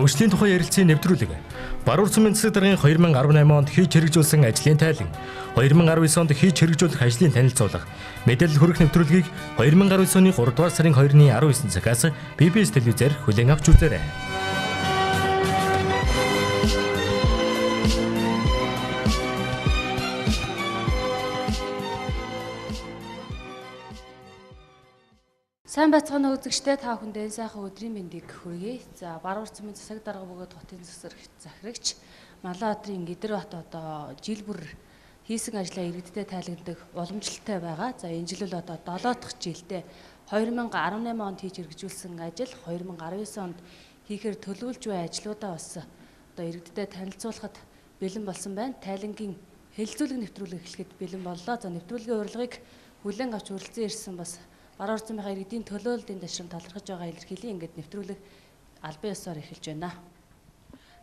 Хөгжлийн тухай ярилцъя нэвтрүүлэг. Баруун-Урт сумын засаг даргын 2018 онд хийж хэрэгжүүлсэн ажлын тайлан, 2019 онд хийж хэрэгжүүлэх ажлын танилцуулга, мэдээлэл хүргэх нэвтрүүлгийг 2019 оны 3 дугаар сарын 2-ны 19 цагаас BBC телевизээр хүлээн авч үзээрэй. Сайн байцгаана үзэгчдээ та бүхэндээ сайхан өдрийн мэндийг хүргэе. За Баруун-Урт сумын засаг дарга бөгөөд хотын захирагч М.Идэрбатын М.Идэрбат одоо жил бүр хийсэн ажлаа иргэдтэй тайлагнадаг уламжлалтай байгаа. За энэ жил бол одоо 7 дахь жилдээ 2018 онд хийж хэрэгжүүлсэн ажил 2019 онд хийхээр төлөвлөж буй ажлуудаа бас одоо иргэдтэй танилцуулахад бэлэн болсон байна. Тайлангийн хэлэлцүүлэг нэвтрүүлэг эхлэхэд бэлэн боллоо. За нэвтрүүлгийн урилгыг хүлээн авч хүрэлцэн ирсэн бас Баруун-Урт сумын иргэдийн төлөөллийн дашрам талархаж байгаа илэрхийлээ ингээд нэвтрүүлэг албан ёсоор эхэлж байна.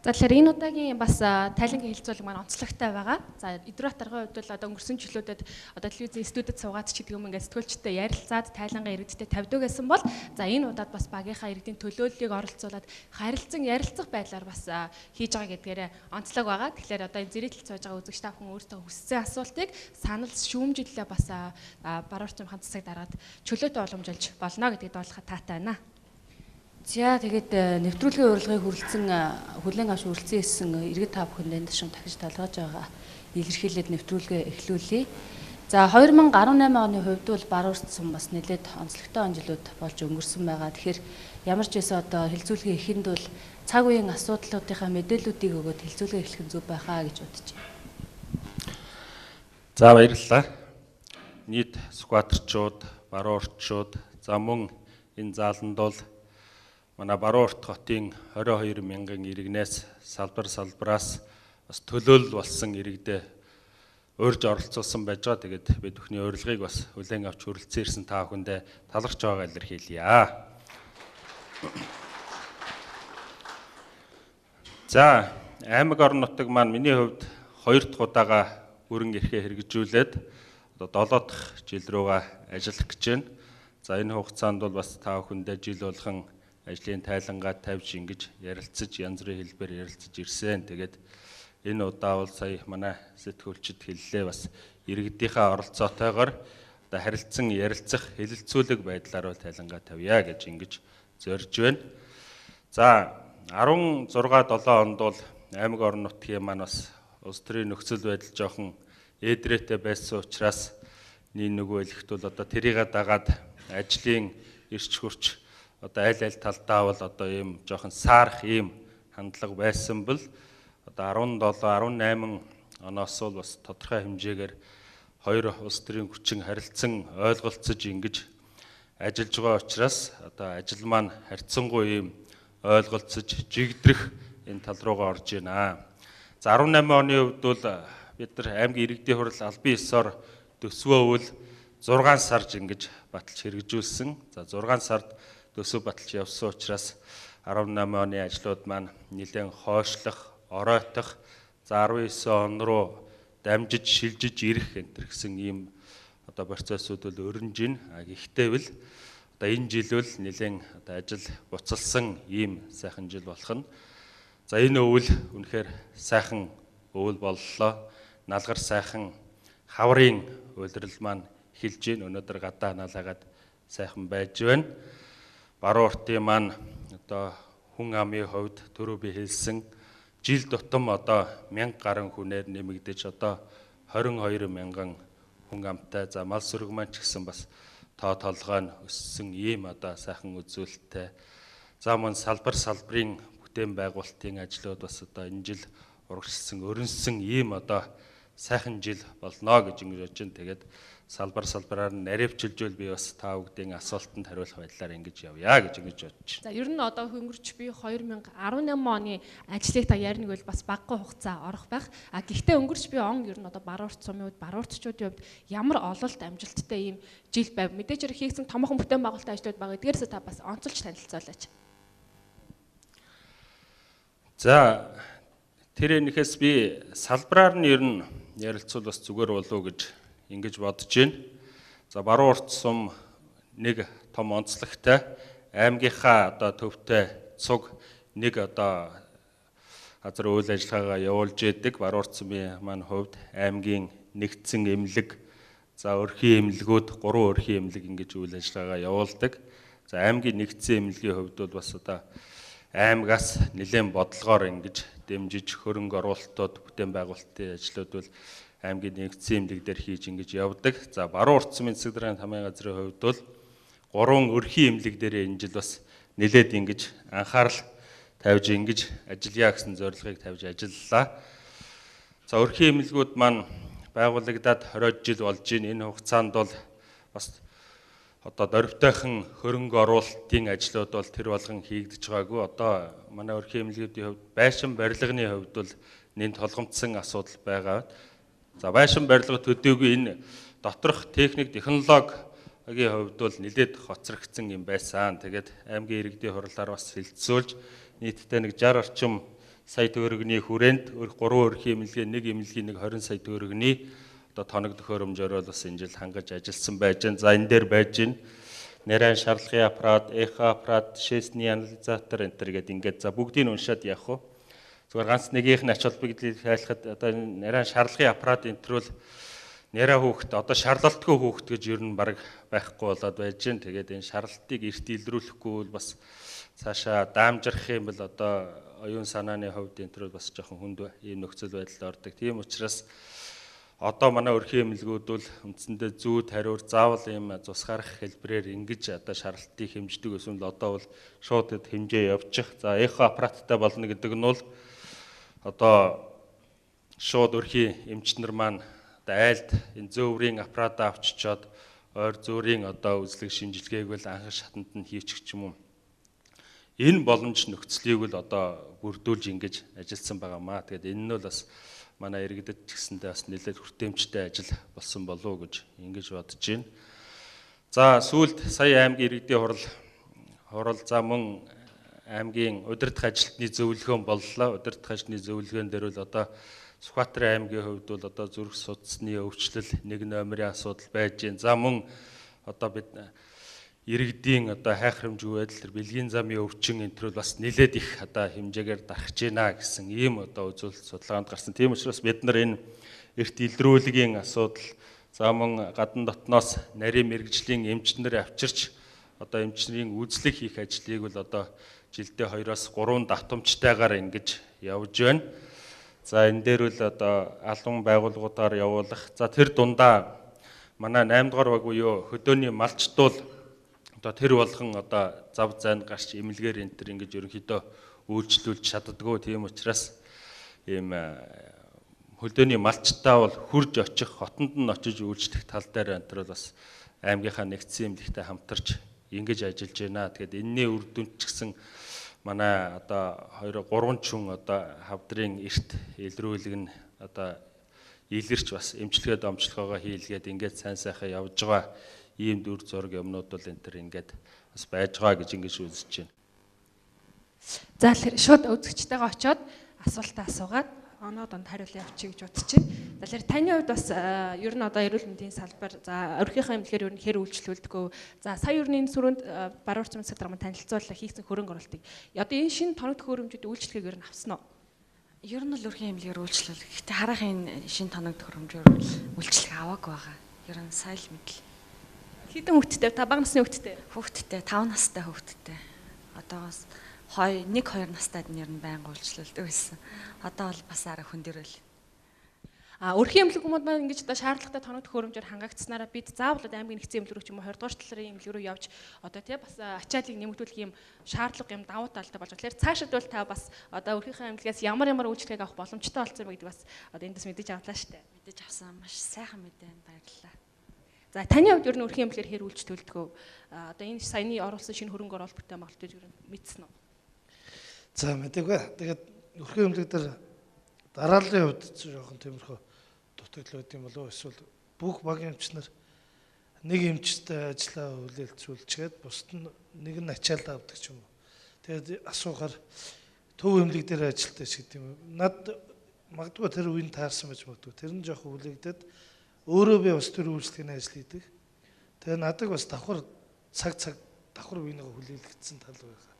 За тэгэхээр энэ удаагийн бас тайлангийн хэлэлцүүлэг маань онцлогтой байгаа. За Идэрбат даргын хувьд бол одоо өнгөрсөн жилүүдэд одоо телевизийн студид суугаад ч гэдэг юм ингээд сэтгүүлчтэй ярилцаад тайлангийн иргэдтэй тавьдаг гэсэн бол за энэ удаад бас багийнхаа иргэдийн төлөөллийг оролцуулаад харилцан ярилцах байдлаар бас хийж байгаа гэдгээрээ онцлог байгаа. Тэгэхээр одоо энэ зэрэгтэл сууж байгаа үзэгч та бүхэн өөрсдөө хүссэн асуултыг санал шүүмжиллээ бас Баруун-Урт сумын засаг даргаад чөлөөтэй уламжилж болно гэдэгт ойлгоход таатай байна. За тэгээд нэвтрүүлгийн урилгыг хүлээн авч хүрэлцэн ирсэн иргэд та бүхэнд энэ ташин дахиж талархаж байгаа илэрхийлээд нэвтрүүлгээ эхлүүлье. За 2018 оны хувьд бол Баруун-Урт сум бас нэлээд онцлогтой онжлууд болж өнгөрсөн байгаа. Тэгэхээр ямар ч байсан одоо хэлэлцүүлгийн эхэнд бол цаг үеийн асуудлуудынхаа мэдээллүүдийг өгөөд хэлэлцүүлгээ эхлэх нь зөв байхаа гэж бодож байна. За баярлалаа. Нийт скваторчууд, баруун-уртчууд, за мөн энэ зааланд бол манай Баруун-Урт хотын 22 мянган иргэнээс салбараас бас төлөөлөл болсон иргэдээ урьж оролцуулсан байж байгаа. Тэгээд бид бүхний урилгыг бас хүлээн авч хүрэлцэн ирсэн та бүхэндээ талархж байгааг илэрхийлье. За аймаг орон нутаг маань миний хувьд 2 дахь удаага бүрэн эрхээ хэрэгжүүлээд одоо 7 дахь жил рүүгээ ажиллах гэж байна. За энэ хугацаанд бол бас та бүхэндээ жил болгон ажлын тайлангаа тавьж ингэж ярилцаж янз бүрийн хэлбэр ярилцаж ирсэн. Тэгээд энэ удаа бол сая манай сэтгүүлчид хэллээ бас иргэдийнхээ оролцоотойгоор одоо харилцан ярилцах хэлэлцүүлэг байдлаар бол тайлангаа тавья гэж ингэж зорж байна. За 16-7 онд бол аймаг орон нутгийн маань бас улс төрийн нөхцөл байдал жоохон эдрээтэй байсан учраас нөгөө хэлэхэд бол одоо тэрийг дагаад ажлын ирч хурч одоо аль талдаа бол одоо ийм жоохон саарах ийм хандлага байсан бол одоо 17-18 оноос бол бас тодорхой хэмжээгээр хоёр улс төрийн хүчин харилцан ойлголцож ингэж ажиллаж байгаа учраас одоо ажил маань харьцангуй ийм ойлголцож жигдрэх энэ тал руугаа орж байна. За 18 оны хувьд бол бид нар аймгийн иргэдийн хурал албан ёсоор төсвөөвөл 6 сард ингэж баталж хэрэгжүүлсэн. За 6 сард төсөв баталж явсан учраас 18 оны ажлууд маань нэлээд хойшлох, оройтох, за 19 он руу дамжиж шилжиж ирэх энэ гэсэн ийм одоо процессууд бол өрнөж байна. Гэхдээ одоо энэ жил бол нэлээд одоо ажил буцалсан ийм сайхан жил болох нь. За энэ өвөл үнэхээр сайхан өвөл боллоо. Налгар сайхан хаврын үйлрэл маань эхэлж байна. Өнөөдөр гадаа налаагаад сайхан байж байна. Баруун-Уртын маань одоо хүн амын хувьд түрүү би хэлсэн жил тутам одоо 1000 гаруй хүнээр нэмэгдэж одоо 22 мянган хүн амтай за мал сүрэг маань ч гэсэн бас тоо толгой нь өссөн ийм одоо сайхан үзүүлэлттэй. За мөн салбарын бүтээн байгуулалтын ажлууд бас одоо энэ жил урагшилсан өрнөсөн ийм одоо сайхан жил болно гэж ингэж бодож байна. Тэгээд салбараар наривчилжүүл би бас та бүгдийн асуултанд хариулах байдлаар ингэж явъя гэж ингэж бодож байна. За ер нь одоо хөнгөрч би 2018 оны ажлыг та ярих бол бас багагүй хугацаа орох байх. Гэхдээ өнгөрч би он ер нь одоо Баруун-Урт сумын хувьд баруун-уртчуудын хувьд ямар ололт амжилттай ийм жил байв. Мэдээж хэрэг хийсэн томоохон бүтээн байгуулалтын ажлууд байгаа. Эдгээрээс та бас онцолж танилцуулаач. За тэр энэхээс би салбараар нь ер нь ярилцвал бас зүгээр болов уу гэж ингэж бодож байна. За Баруун-Урт сум нэг том онцлогтой аймгийнхаа одоо төвтэй цуг нэг одоо газар үйл ажиллагаагаа явуулж идэг. Баруун-Урт сумын маань хувьд аймгийн нэгдсэн эмнэлэг, за өрхийн эмнэлгүүд 3 өрхийн эмнэлэг ингэж үйл ажиллагаагаа явуулдаг. За аймгийн нэгдсэн эмнэлгийн хувьд бол бас одоо аймгаас нэлээд бодлогоор ингэж дэмжиж хөрөнгө оруулалтууд, бүтээн байгуулалтын ажлууд бол аймгийн нэгдсэн эмнэлэг дээр хийж ингэж явдаг. За Баруун-Урт сумын засаг даргын хамгааллын газрын хувьд бол 3 өрхийн эмнэлэг дээр энэ жил бас нэлээд ингэж анхаарал тавьж ингэж ажлын гэсэн зорилгыг тавьж ажиллалаа. За өрхийн эмнэлгүүд маань байгуулагдаад 20 жил болж байна. Энэ хугацаанд бол бас одоо дөрвтойхон хөрөнгө оруулалтын ажлууд бол тэр болгон хийгдэж байгаагүй. Одоо манай өрхийн эмнэлгүүдийн хувьд байшин барилгын хувьд бол нэнд толгомцсон асуудал байгаа. За байшин барилга төдийгүй энэ доторх техник технологийн хувьд бол нэлээд хоцрогдсон юм байсан. Тэгээд аймгийн иргэдийн хурлаар бас хэлэлцүүлж нийтдээ нэг 60 орчим сая төгрөгийн хүрээнд 3 өрхийн эмнэлгийн нэг эмнэлгийн нэг 20 сая төгрөгийн одоо тоног төхөөрөмжөөр бас энэ жил хангаж ажилласан байж байна. За энэ дээр байж байна. Нэрэн шаардлагын аппарат, эхо аппарат, шээсний анализатор энэ төр гэдэг ингээд за бүгдийг уншаад явах уу. Зүгээр ганц нэгийнх нь ач холбогдлыг хайлахад одоо нэрэн шаардлагын аппарат энэ төр бол нэрэ хүүхэд одоо шаарлалтгүй хүүхэд гэж ер нь баг байхгүй болоод байж байна. Тэгээд энэ шаарлалтыг эрт илрүүлэхгүй бол бас цаашаа даамжрах юм бол одоо оюун санааны хувьд энэ төр бас жоохон хүнд ийм нөхцөл байдалд ордог. Тийм учраас одоо манай өрхийн эмнэлгүүд бол үндсэндээ зүүд хариур заавал ийм цус гарах хэлбэрээр ингэж одоо шаардлагыг хэмждэг гэсэн л одоо бол шууд хэмжээ явчих. За эхо аппараттай болно гэдэг нь бол одоо шууд өрхийн эмчнэр маань одоо айлд энэ зөөврийн аппаратаа авчичоод ойр зөөрийн одоо үзлэг шинжилгээг бол анх шатанд нь хийчих ч юм уу. Энэ боломж нөхцөлийг л одоо бүрдүүлж ингэж ажилласан байгаамаа. Тэгээд энэ нь бол бас манай иргэдэд ч гэсэндээ бас нэлээд хүртээмжтэй ажил болсон болов уу гэж ингэж бодож байна. За сүүлд сая аймгийн иргэдийн хурал за мөн аймгийн удирдах ажилтны зөвлөгөөн боллоо. Удирдах ажилтны зөвлөгөөн дээр бол одоо Сүхбаатарын аймгийн хувьд бол одоо зүрх судасны өвчлөл нэг номерын асуудал байж байна. За мөн одоо бид иргэдийн одоо хайхрамжгүй байдал төр бэлгийн замын өвчин энэ төр бас нэлээд их одоо хэмжээгээр дарахж байна гэсэн ийм одоо үзүүлэлт судалгаанд гарсан. Тийм учраас бид нар энэ эрт илрүүлгийн асуудал за мөн гадна дотноос нарийн мэрэгжлийн эмчнэр авчирч одоо эмчнэрийн үзлэг хийх ажлыг бол одоо жилдээ 2-3 давтамжтайгаар ингэж явж байна. За энэ дээр бол одоо албан байгууллагуудаар явуулах. За тэр дундаа манай 8 дугаар баг буюу хөдөөний малчтуул одоо тэр болгон одоо зав зайд гарч эмнэлгээр энэ төр ингэж ерөнхийдөө үйлчлүүлж чаддаггүй. Тийм учраас ийм хөдөөний малчтаа бол хурж очих, хотонд нь очиж үйлчлэх тал дээр энэ төр бас аймгийнхаа нэгдсэн эмнэлэгтэй хамтарч ингэж ажиллаж байна. Тэгэхээр энэний үр дүнд ч гэсэн манай одоо 2-3 чүн одоо хавдрын эрт илрүүлэг нь одоо илэрч бас эмчилгээ домчлогоогоо хийлгээд ингээд сайн сайхан явж байгаа. Ийм дүр зураг юмнууд бол энэ төр ингээд бас байж байгаа гэж ингэж үзэж байна. За тэгэхээр шууд үзэгчтэйгээ очиод асуултаа асуугаад оноо донд хариулт явуучих гэж бодож байна. За тэгэхээр таны хувьд бас ер нь одоо эрүүл мэндийн салбар за өрхийнхаа эмнэлгээр ер нь хэр үйлчлүүлдэг вэ? За сая ер нь энэ сүрүүнд Баруун-Урт сумын засаг дарга танилцуулга хийсэн хөрөнгө оруулалтыг одоо энэ шинэ тоног төхөөрөмжүүд үйлчлэгийг ер нь авсан уу? Ер нь л өрхийн эмнэлгээр үйлчлүүлэх. Гэхдээ харах энэ шинэ тоног төхөөрөмжөөр үйлчлэх аваагүй байгаа. Ер нь сайн л мэдлээ. Хэдэн хүүхэдтэй? Та бага насны хүүхэдтэй? Хүүхэдтэй 5 настай хүүхэдтэй. Одоогоос 1-2 настайд нь ер нь байнга үйлчлүүлдэг байсан. Одоо бол бас арай хөндөрөл. Өрхийн эмнэлэг хүмүүс маань ингэж одоо шаардлагатай тоног төхөөрөмжөөр хангагдсанараа бид заавал аймгийн нэгдсэн эмнэлэг рүү ч юм уу 20 дугаар талын эмнэлэг рүү явж одоо тий бас ачааллыг нэмэгдүүлэх юм шаардлага юм давуу талтай болж байгаа. Тэгэхээр цаашид бол та бас одоо өрхийнхаа эмнэлгээс ямар үйлчлэгийг авах боломжтой болсон бэ гэдэг бас одоо эндээс мэдэж авлаа шүү дээ. Мэдэж авсан маш сайхан мэдээ баярлалаа. За таны хувьд ер нь өрхийн эмнэлгээр хэр үйлчлүүлдэг вэ? Одоо энэ саяны оруулсан шинэ хөрөнгө оруулалт бүтээн байгуулалтыг ер нь мэдсэн үү? За мэдээгүй. Тэгээд өрхийн эмнэлэг дээр дарааллын хувьд жоохон тиймэрхүү дутагдал байд юм болов уу? Эсвэл бүх багийн эмчнэр нэг эмчтэй ажиллаа хүлээлцүүлчихэд бусд нь нэг нь ачаалал авдаг ч юм уу. Тэгээд асуухаар төв эмнэлэг дээр ажилтдаг ч гэдэг юм. Над магадгүй тэр үеийн таарсан байж магадгүй. Тэр нь жоохон хүлээгдээд өөрөө би бас тэр үйлчлэгийн ажил хийдэг. Тэгээ надад бас давхар цаг давхар үеийнхээ хүлээлгдсэн тал байгаа.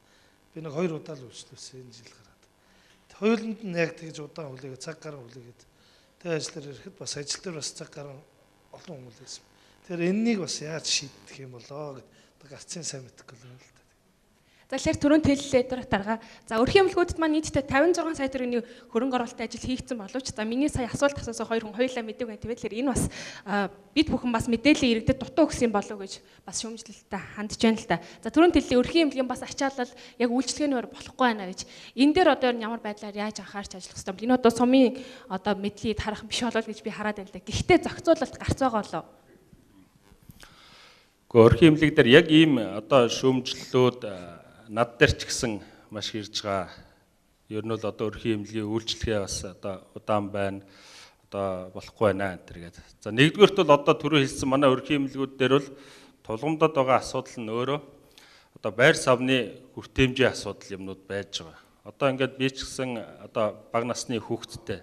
Би нэг 2 удаа л үйлчлүүлсэн энэ жил гараад. Хоёуланд нь яг тэгж удаан хүлээгээд цаг гарan хүлээгээд тэг ажиллаар ирэхэд бас ажил дээр бас цаг гарan олон хүмүүс байсан. Тэгэхээр энэнийг бас яаж шийдэх юм болоо гэдэг гарцын сайн мэдэхгүй л байна л да. За тэгэхээр түрүүнд хэллээ дарга. За өрхийн эмнэлгүүдэд маань нийтдээ 56 сая төгрөгийн хөрөнгө оруулалтын ажил хийгдсэн боловч за миний сая асуулт асуусан хоёр хүн хоёулаа мэддэг байна. Тэгэхээр энэ бас бид бүхэн бас мэдээлэл иргэдэд дутуу өгсөн болов гэж бас шүүмжлэлтэй хандж байна л да. За түрүүнд хэллээ өрхийн эмнэлгийн бас ачаалал яг үйлчлэгээнээр болохгүй байна гэж. Энэ дээр одоо ямар байдлаар яаж анхаарч ажиллах ёстой юм бэ? Энэ одоо сумын одоо мэдлийг харах биш болол гэж би хараад байна л да. Гэхдээ зохицуулалт гарц байгаа болоо. Өрхийн эмнэлэг дээр яг ийм одоо шүүмжлэлүүд над дээр ч гэсэн маш ирж байгаа. Ер нь бол одоо өрхийн эмнэлгийн үйлчлэгээ бас одоо удаан байна. Одоо болохгүй байна энэ гэдэг. За нэгдүгээрт бол одоо түрүү хэлсэн манай өрхийн эмнэлгүүд дээр бол тулгамдад байгаа асуудал нь өөрөө одоо байр савны хүртээмжийн асуудал юмнууд байж байгаа. Одоо ингээд би ч гэсэн одоо бага насны хүүхэдтэй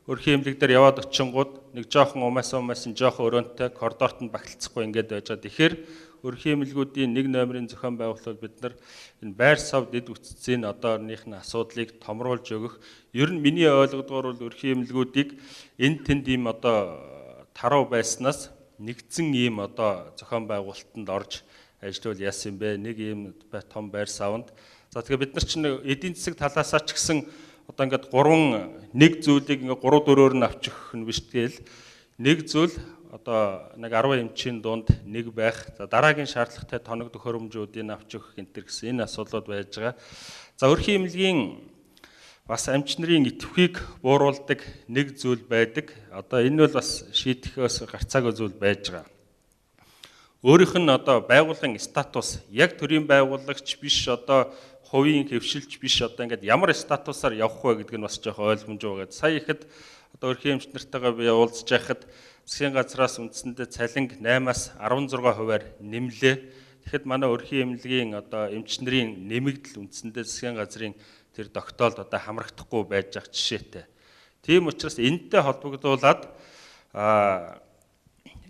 өрхийн эмнэлэг дээр яваад очингууд нэг жоохон умаасан жоохон өрөөнтэй коридорт нь багталцахгүй ингээд байж байгаа. Тэгэхээр өрхийн эмнэлгүүдийн нэг номерын зохион байгуулалт бид нар энэ байр сав дэд үтцийн одооных нь асуудлыг томруулж өгөх. Ер нь миний ойлгодгоор бол өрхийн эмнэлгүүдийг энэ тэнд ийм одоо тарав байснаас нэгдсэн ийм одоо зохион байгуулалтанд орж ажиллавал яасан бэ? Нэг ийм том байр савнд. За тэгэхээр бид нар чинь эдийн засаг талаасаа ч гэсэн одоо ингээд нэг зүйлийг ингээд 3-4-өөр нь авч өгөх нь биш тэгэл нэг зүйл одоо нэг 10 эмчийн дунд нэг байх. За дараагийн шаардлагатай тоног төхөөрөмжүүдийг авч өгөх энэ гэсэн энэ асуудлууд байж байгаа. За өрхийн эмнэлгийн бас амч нарын идэвхийг бууруулдаг нэг зүйл байдаг. Одоо энэ бол бас шийдэхээс гарцаагүй зүйл байж байгаа. Өөрийнх нь одоо байгууллагын статус яг төрийн байгууллагч биш одоо хувийн хөвшилч биш одоо ингээд ямар статусаар явах вэ гэдэг нь бас жоохон ойлгомжгүй байгаа. Сая ихэд одоо өрхийн эмч нартайгаа би уулзж байхад засгийн газраас үндсэндээ цалинг 8-аас 16%-аар нэмлээ. Тэгэхэд манай өрхийн эмнэлгийн одоо эмч нарын нэмэгдэл үндсэндээ засгийн газрын тэр тогтоолд одоо хамрагдахгүй байж байгаа жишээтэй. Тийм учраас энэтэй холбогдуулаад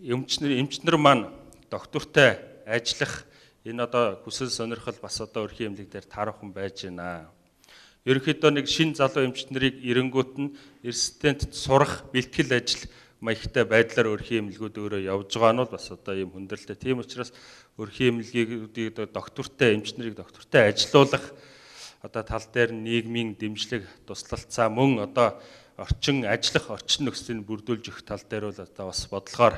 эмч нар маань доктортой ажиллах энэ одоо хүсэл сонирхол бас одоо өрхийн эмнэлэг дээр таарахын байж байна. Ерөнхийдөө нэг шин залуу эмч нарыг эренгүүт нь резидентэд сурах бэлтгэл ажил маягтай байдлаар өрхийн эмнэлгүүд өөрөө явж байгаа нь бол бас одоо ийм хүндрэлтэй. Тийм учраас өрхийн эмнэлгийг доктортой эмч нарыг доктортой ажилуулах одоо тал дээр нийгмийн дэмжлэг туслалцаа мөн одоо ажиллах орчин нөхцөлийг бүрдүүлж өгөх тал дээр бол одоо бас бодлогоор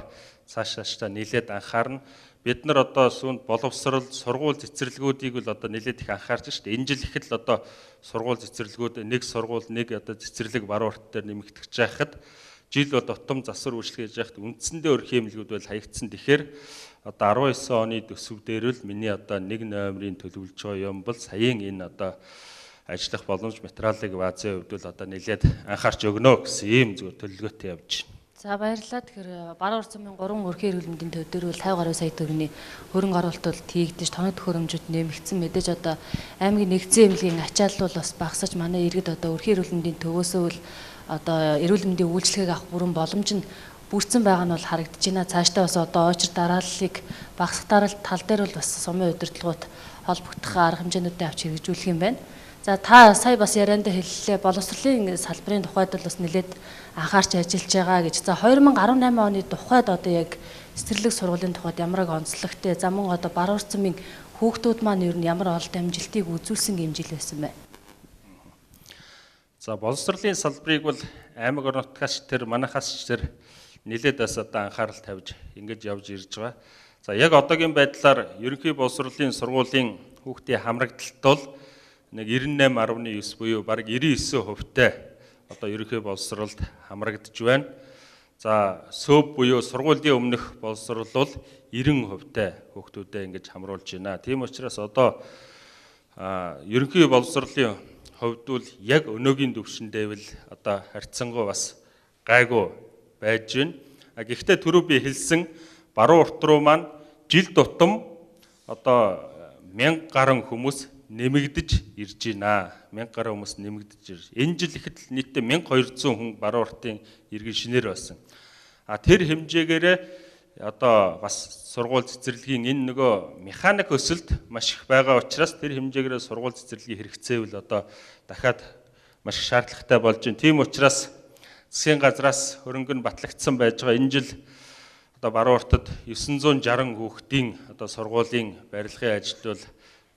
цаашаа нэлээд анхаарна. Бид нар одоо сүүнд боловсрол, сургууль цэцэрлэгүүдийг бол одоо нэлээд их анхаарч шүү дээ. Энэ жил ихэд л одоо сургууль цэцэрлэгүүд нэг сургууль нэг одоо цэцэрлэг Баруун-Урт дээр нэмэгдэж байхад жил бол утам засвар үйлчлэж яхад үндсэндээ өрхийн эмнэлгүүд бол хаягдсан. Тэгэхээр одоо 19 оны төсөв дээр л миний одоо нэг номерын төлөвлөж байгаа юм бол саяын энэ одоо ажиллах боломж материалыг баазын хувьд бол одоо нэлээд анхаарч өгнө гэсэн ийм зүгээр төлөвлөгөөтэй явж байна. За баярлалаа. Тэгэхээр Баруун-Урт сумын 3 өрхийн эрүүлэндийн төв дээр бол 50 гаруй сая төгрөгийн хөрөнгө оруулалт хийгдэж тоног төхөөрөмжүүд нэмэгдсэн. Мэдээж одоо аймгийн нэгдсэн эмнэлгийн ачаалал бол бас багасаж манай иргэд одоо өрхийн эрүүлэндийн төвөөсөө бол одоо эрүүл мэндийн үйлчлэгийг авах бүрэн боломж нь бүрдсэн байгаа нь бол харагдаж байна. Цаашдаа бас одоо очир дарааллыг багасгахтаар тал дээр бол бас сумын удирдлагууд холбогдох арга хэмжээнүүдээ авч хэрэгжүүлэх юм байна. За та сая бас ярианд хэллээ боловсролын салбарын тухайд бол бас нэлээд анхаарч ажиллаж байгаа гэж. За 2018 оны тухайд одоо яг цэцэрлэг сургуулийн тухайд ямарг онцлогтой. За мөн одоо Баруун-Урт сумын хүүхдүүд маань ер нь ямар олд амжилтыг үзүүлсэн гэмжил байсан бэ? За боловсролын салбарыг бол аймаг орнотгоос тэр манайхаас ч тэр нэлээд бас одоо анхаарал тавьж ингэж явж ирж байгаа. За яг одоогийн байдлаар ерөнхий боловсролын сургуулийн хүүхдийн хамрагдалт бол нэг 98.9 буюу бараг 99%-тэй одоо ерөнхий боловсролд хамрагдж байна. За СӨБ буюу сургуулийн өмнөх боловсрол бол 90%-тэй хүүхдүүдэд ингэж хамруулж байна. Тийм учраас одоо ерөнхий боловсролын хувьд бол яг өнөөгийн түвшиндээ одоо харьцангуй бас гайгүй байж байна. Гэхдээ түрүү би хэлсэн Баруун-Урт руу маань жил тутам одоо 1000 гаруй хүмүүс нэмэгдэж ирж байна. 1000 гаруй хүмүүс нэмэгдэж ирж. Энэ жил ихэд нийтдээ 1200 хүн Баруун-Уртын иргэн шинээр байсан. Тэр хэмжээгээрээ одоо бас сургууль цэцэрлэгийн энэ нөгөө механик өсөлт маш их байгаа учраас тэр хэмжээгээр сургууль цэцэрлэгийн хэрэгцээвэл одоо дахиад маш их шаардлагатай болж байна. Тийм учраас засгийн газраас хөрөнгө нь батлагдсан байж байгаа. Энэ жил одоо Баруун-Уртад 960 хүүхдийн одоо сургуулийн барилгын ажил бол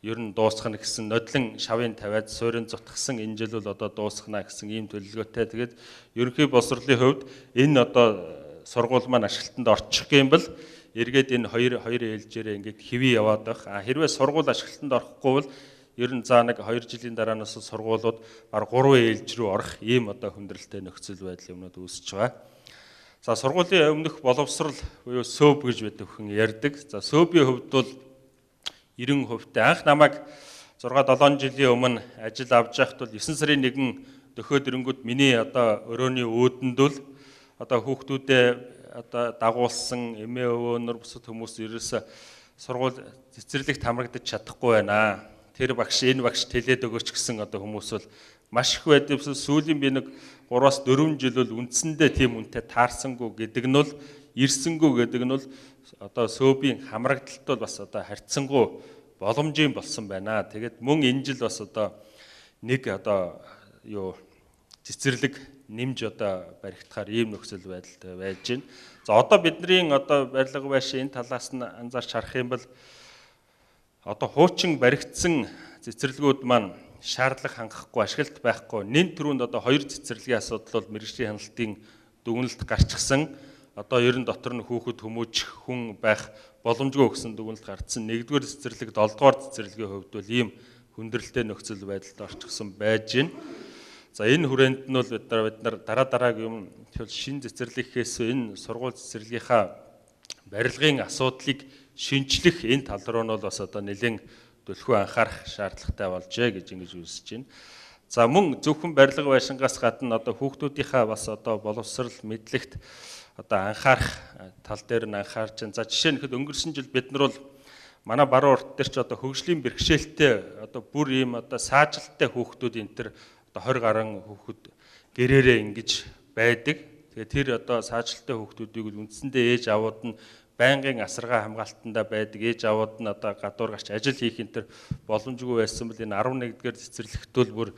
ер нь дуусгах гэсэн нодлон шавын тавиад суурин зутгсан энэ жил бол одоо дуусгана гэсэн ийм төлөвлөгөөтэй. Тэгээд ерөнхий боловсролын хувьд энэ одоо сургууль маань ашиглалтанд орчих юм бол эргээд энэ хоёр ээлжээрээ ингээд хэвээ яваад байх. Хэрвээ сургууль ашиглалтанд орохгүй бол ер нь заа нэг 2 жилийн дараанаас сургуулиуд баг 3 ээлж рүү орох ийм одоо хүндрэлтэй нөхцөл байдал юмнууд үүсэж байгаа. За сургуулийн өмнөх боловсрол буюу СӨБ гэж бид өхөн ярьдаг. За СӨБ-ийн хувьд бол 90% анх намайг 6-7 жилийн өмнө ажил авч байхад бол 9 сарын 1 дөхөөд ирэнгүүт миний одоо өрөөний өөдөнд бол одоо хүүхдүүдээ одоо дагуулсан эмээ өвөөнөр бусад хүмүүс ерөөсө сургууль цэцэрлэгт хамрагдаж чадахгүй байна. Тэр багш энэ багш тэлээд өгөөч гэсэн одоо хүмүүс бол маш их байдаг. Сүүлийн би нэг 3-4 жил бол үндсэндээ тийм үнэтэй таарсангүй гэдэг нь бол ирсэнгүй гэдэг нь бол одоо СӨБ-ийн хамрагдалт бол бас одоо харьцангуй боломжийн болсон байна. Тэгээд мөн энэ жил бас одоо нэг одоо юу цэцэрлэг нэмж одоо баригдахаар ийм нөхцөл байдалтай байж байна. За одоо бидний одоо барилга байшин энэ талаас нь анзаарч харах юм бол одоо хуучин баригдсан цэцэрлэгүүд маань шаардлага хангахгүй, ашиглалт байхгүй. Нэн төрөнд одоо 2 цэцэрлэгийн асуудал бол мэргэжлийн хяналтын дүгнэлт гарчихсан. Одоо ер нь дотор нь хүүхэд хүмүүжих хүн байх боломжгүй гэсэн дүгнэлт гардсан. 1-р цэцэрлэг, 7-р цэцэрлэгийн хувьд бол ийм хүндрэлтэй нөхцөл байдалд орчихсон байж байна. За энэ хүрээнд нь бол бид нар дараагийн юм шин цэцэрлэхээс энэ сургууль цэцэрлэгийнхаа барилгын асуудлыг шинжлэх энэ тал руу нь бол бас одоо нэлээд төлхөө анхаарах шаардлагатай болжээ гэж ингэж үзэж байна. За мөн зөвхөн барилга байшингаас гадна одоо хүүхдүүдийнхаа бас одоо боловсрал мэдлэгт одоо анхаарах тал дээр нь анхаарч байна. За жишээ нь хэд өнгөрсөн жил бид нар бол манай Баруун-Урт дээр ч одоо хөгжлийн бэрхшээлтэй одоо бүр ийм одоо саажилттай хүүхдүүд энэ төр одоо 20 гаруй хүүхэд гэрээрээ ингэж байдаг. Тэгээ тэр одоо саажилттай хүүхдүүдийг үндсэндээ ээж авууд нь байнгын асаргаа хамгаалтанда байдаг. Ээж авууд нь одоо гадуур гарч ажил хийх энэ төр боломжгүй байсан бол энэ 11-р цэцэрлэгт бол бүр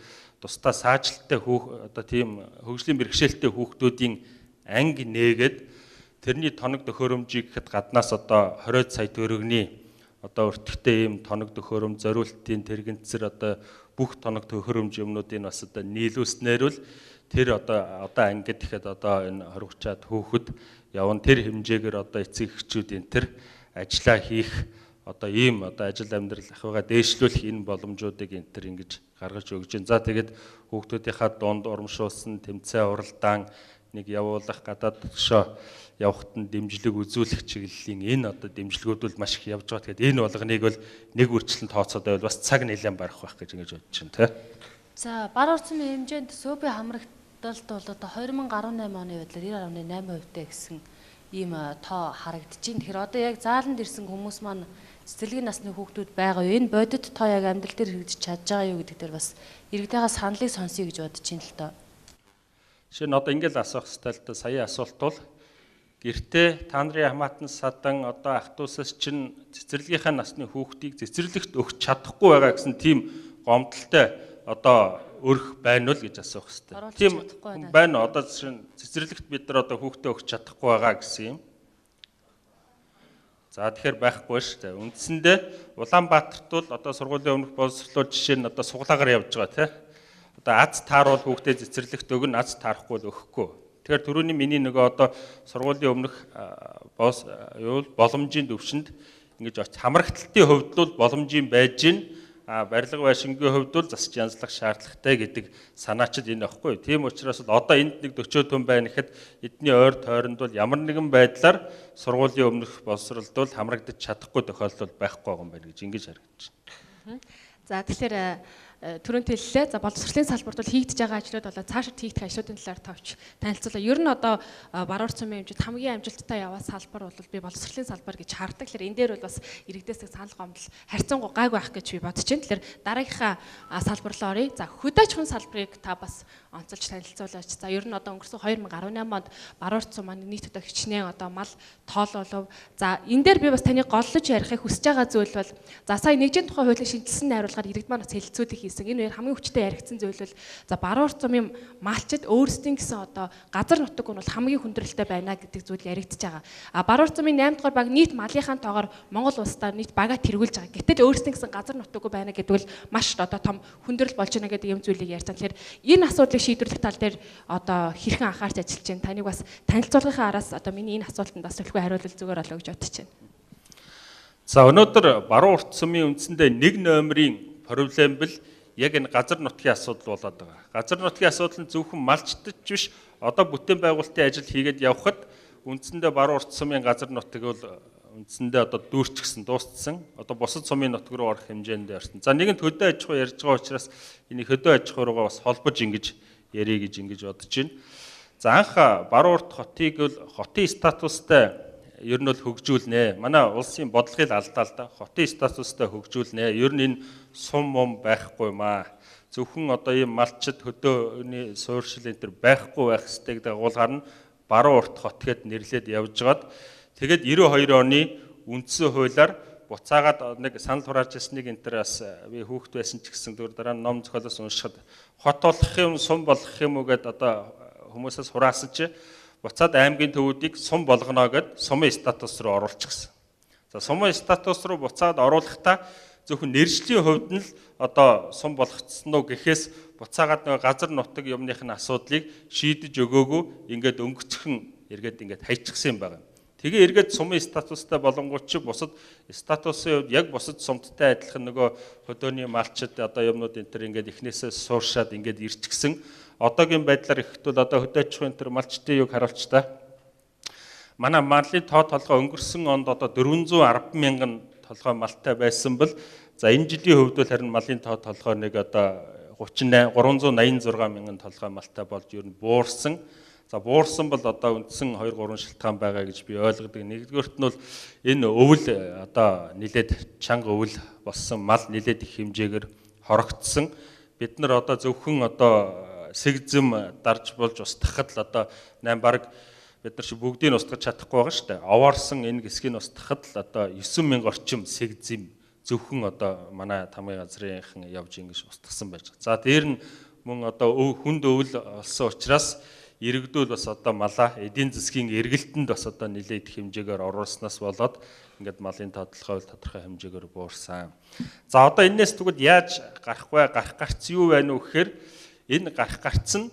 тусдаа саажилттай одоо тийм хөгжлийн бэрхшээлтэй хүүхдүүдийн анги нээгээд тэрний тоног төхөөрөмжийг гэхэд гаднаас одоо 20 сая төгрөгийн одоо өртөгтэй ийм тоног төхөөрөмж зориултын тэрэгэнцэр одоо бүх тоног төхөөрөмж юмнуудыг бас одоо нийлүүлснээр бол тэр одоо ангид ихэд одоо энэ 20 чад хүүхэд явна тэр хэмжээгээр одоо эцэг эхчүүд энэ төр ажиллаа хийх одоо ийм одоо ажил амьдрал ахыгаа дээшлүүлэх энэ боломжуудыг энэ төр ингэж гаргаж өгж байна. За тэгээд хүүхдүүдийнхаа дунд урамшуулсан тэмцээн уралдаан нэг явуулах гадаад төшөө явахад нь дэмжлэг үзүүлэх чиглэлийн энэ одоо дэмжлэгүүд бол маш их явж байгаа. Тэгэхээр энэ болгоныг бол нэг үржилтэн тооцоод байвал бас цаг нэлээд барах байх гэж ингэж бодож байна тий. За Баруун-Уртын хэмжээнд СΟБ-ийн хамрагдалт бол одоо 2018 оны байдлаар 90.8%-тэй гэсэн ийм тоо харагдаж байна. Тэгэхээр одоо яг зааланд ирсэн хүмүүс маань цэцэрлэгийн насны хүүхдүүд байгаа юу? Энэ бодит тоо яг амьдрал дээр хэрэгжиж чадж байгаа юу гэдэг дээр бас иргэдийнхаа саналыг сонсъё гэж бодож байна л доо. Жишээ нь одоо ингэж асуух хэрэгтэй л да сая асуулт бол гэртээ та нарын хамаатан садан одоо ах トゥ усаас чинь цэцэрлэгийнхаа насны хүүхдийг цэцэрлэгт өгч чадахгүй байгаа гэсэн тийм гомдолтой одоо өрх байна уу гэж асуух хэрэгтэй. Тийм байна. Одоо цэцэрлэгт бид нар одоо хүүхдээ өгч чадахгүй байгаа гэсэн юм. За тэгэхээр байхгүй шүү дээ. Үндсэндээ Улаанбаатарт бол одоо сургуулийн өмнөх боловсролууд жишээ нь одоо суглаагаар явж байгаа тийм. Одоо аз тааруул хүүхдээ цэцэрлэгт өгнө, аз таарахгүй л өгөхгүй. Тэгэхээр түрүүний миний нөгөө одоо сургуулийн өмнөх боломжийн төвшөнд ингэж хамрагдалтын хувьд бол боломжийн байж гин барилга байшингийн хувьд бол засаж янзлах шаардлагатай гэдэг санаачд энэ аахгүй. Тийм учраас одоо энд нэг 40 хүн байна гэхэд эдний ойр тойронд бол ямар нэгэн байдлаар сургуулийн өмнөх боловсролд бол хамрагдаж чадахгүй тохиолдол байхгүй байгаа юм байна гэж ингэж харагдаж байна. За тэгэхээр түрүүнд хэллээ. За боловсролын салбарт бол хийгдэж байгаа ажлууд болоо цаашид хийгдэх ажлуудын талаар товч танилцуулаа. Ер нь одоо Баруун-Урт сумын хэмжээнд хамгийн амжилттай яваа салбар бол би боловсролын салбар гэж хардаг. Тэгэхээр энэ дээр бол бас иргэдээс санал гомдол харьцангуй гайгүй байх гэж би бодож байна. Тэгэхээр дараагийнхаа салбар руу оръё. За хөдөө аж ахуйн салбарыг та бас онцолж танилцуулаач. За ер нь одоо өнгөрсөн 2018 онд Баруун-Урт сум маань нийт одоо хичнээн одоо мал тоололов. За энэ дээр би бас таныг голлож ярихыг хүсэж байгаа зүйл бол за сая нэгжийн тухай хуулийн шинжилсэн найруулгаар иргэд маань бас хэлэлцүүлэг хийсэн. Энэ хоёр хамгийн хүчтэй яригдсан зүйл бол за Баруун-Урт сумын малчид өөрсдийн гэсэн одоо газар нутаг нь бол хамгийн хүндрэлтэй байна гэдэг зүйл яригдж байгаа. Баруун-Урт сумын 8 дугаар баг нийт малынхаа тоогоор Монгол улсдаар нийт бага тэргүүлж байгаа. Гэтэл өөрсдийн гэсэн газар нутаггүй байна гэдэг бол маш одоо том хүндрэл болж байна гэдэг юм зүйлийг ярьсан. Тэгэхээр энэ асуудлыг шийдвэрлэх тал дээр одоо хэрхэн анхаарч ажиллаж байна. Таныг бас танилцуулгын араас одоо миний энэ асуултанд бас төлхөө хариулвал зүгээр болоо гэж бодож байна. За өнөөдөр Баруун-Урт сумын үндсэндээ 1 номерын проблем бол яг энэ газар нутгийн асуудал болоод байгаа. Газар нутгийн асуудал нь зөвхөн малчдад биш, одоо бүтээн байгуулалтын ажил хийгээд явхад үндсэндээ Баруун-Урт сумын газар нутаг бол үндсэндээ одоо дүүрчихсэн, дууссан. Одоо бусад сумын нутаг руу орох хэмжээнд орсон. За нэгэнт хөдөө аж ахуй ярьж байгаа учраас энийг хөдөө аж ахуй руугаа бас холбож ингэж ярих гэж бодож байна. За анх Баруун-Урт хотыг бол хотын статустай ер нь бол хөгжүүлнэ. Манай улсын бодлогын алдаа л да. Хотын статустай хөгжүүлнэ. Ер нь энэ сум мом байхгүй маа. Зөвхөн одоо ийм малчид хөдөөний суурьшил энэ төр байхгүй байх хэрэгтэй гэдэг агуулгаар нь Баруун-Урт хот гэд нэрлээд явж гаад тэгээд 92 оны үндсэн хуулиар буцаагаад нэг санал хурааж ирснийг энэ төр бас би хүүхэд байсан ч гэсэн дараа нь ном зохиолоос уншихад хот болох юм, сум болох юм уу гэд одоо хүмүүсээс хураасан чи буцаад аймгийн төвүүдийг сум болгоно гэд сумын статус руу оруулчихсан. За сумын статус руу буцаад оруулахдаа зөвхөн нэршлийн хувьд нь л одоо сум болгоцсон уу гэхээс буцаагаад нэг газар нутаг юмных нь асуудлыг шийдэж өгөөгүй ингээд өнгөцхөн эргээд ингээд хайчихсан юм байна. Тэгээ эргээд сумын статустай болонгууд чи бусад статусын хувьд яг бусад сумттай адилхан нөгөө хөдөөний малчид одоо юмнууд энэ төр ингээд эхнээсээ сууршаад ингээд ирчихсэн. Одоогийн байдлаар ихэвчлэн одоо хөдөө аж ахуйн төр малчдын юг харуулж та. Манай малын тоо толгой өнгөрсөн онд одоо 410 мянган толгой малтай байсан бол за энэ жилийн хувьд бол харин малын тоо толгой нэг одоо 386 мянган толгой малтай болж ер нь буурсан. За буурсан бол одоо үндсэн 2-3 шалтгаан байгаа гэж би ойлгодог. Нэгдүгээрт нь бол энэ өвөл одоо нилээд чанга өвөл болсон мал нилээд их хэмжээгээр хорогдсон. Бид нар одоо зөвхөн одоо сэгзэм дарж болж устгахад л одоо 8 баг бид нар чи бүгдийг устгах чадахгүй байгаа шүү дээ. Овоорсон энэ хэсгийг устгахад л одоо 9000 орчим сэгзэм зөвхөн одоо манай тамгын газрынхан явж ингэж устгасан байж байгаа. За дээр нь мөн одоо хүнд өвөл олсон учраас иргэдүүл бас одоо малаа эдийн засгийн эргэлтэнд бас одоо нэлээд их хэмжээгээр оруулснаас болоод ингээд малын тодорхой хэмжээгээр буурсан. За одоо энэс тэгвэл яаж гарах вэ? Гарах гарц юу байна вэ гэхээр энэ гарах гарц нь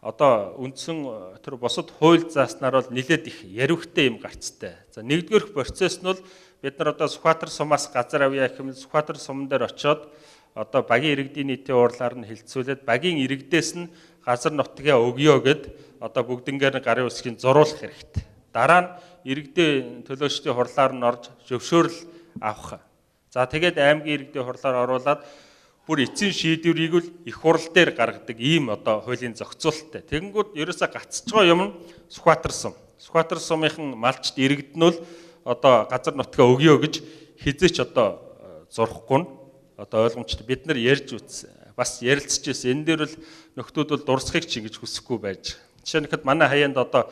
одоо үндсэн тэр бусад хууль зааснаар бол нэлээд их яривхтэй юм гарцтай. За нэгдүгээрх процесс нь бол бид нар одоо Сүхбаатар сумаас газар авъя гэх юм Сүхбаатар суман дээр очиод одоо багийн иргэдийн нийтийн уурлаар нь хилцүүлээд багийн иргэдээс нь газар нутгаа өгье гэд одоо бүгднгээр нь гарын үсгийн зуруулах хэрэгтэй. Дараа нь иргэдийн төлөөчдийн хурлаар нь орж зөвшөөрөл авах. За тэгээд аймгийн иргэдийн хурлаар оруулаад бүр эцсийн шийдвэрийг л их хурл дээр гаргадаг ийм одоо хуулийн зохицуулалттай. Тэгэнгүүт ерөөсө гацж байгаа юм нь Сүхбаатар сум. Сүхбаатар сумынхан малчд иргэд нь л одоо газар нутгаа өгье гэж хизээч одоо зурхгүй нь одоо ойлгомжтой бид нар ярьж үтсэн. Бас ярилцж ирсэн. Энэ дээр бол нөхдүүд бол дурсахыг ч ингэж хүсэхгүй байж. Жишээ нь хэд манай хаяанд одоо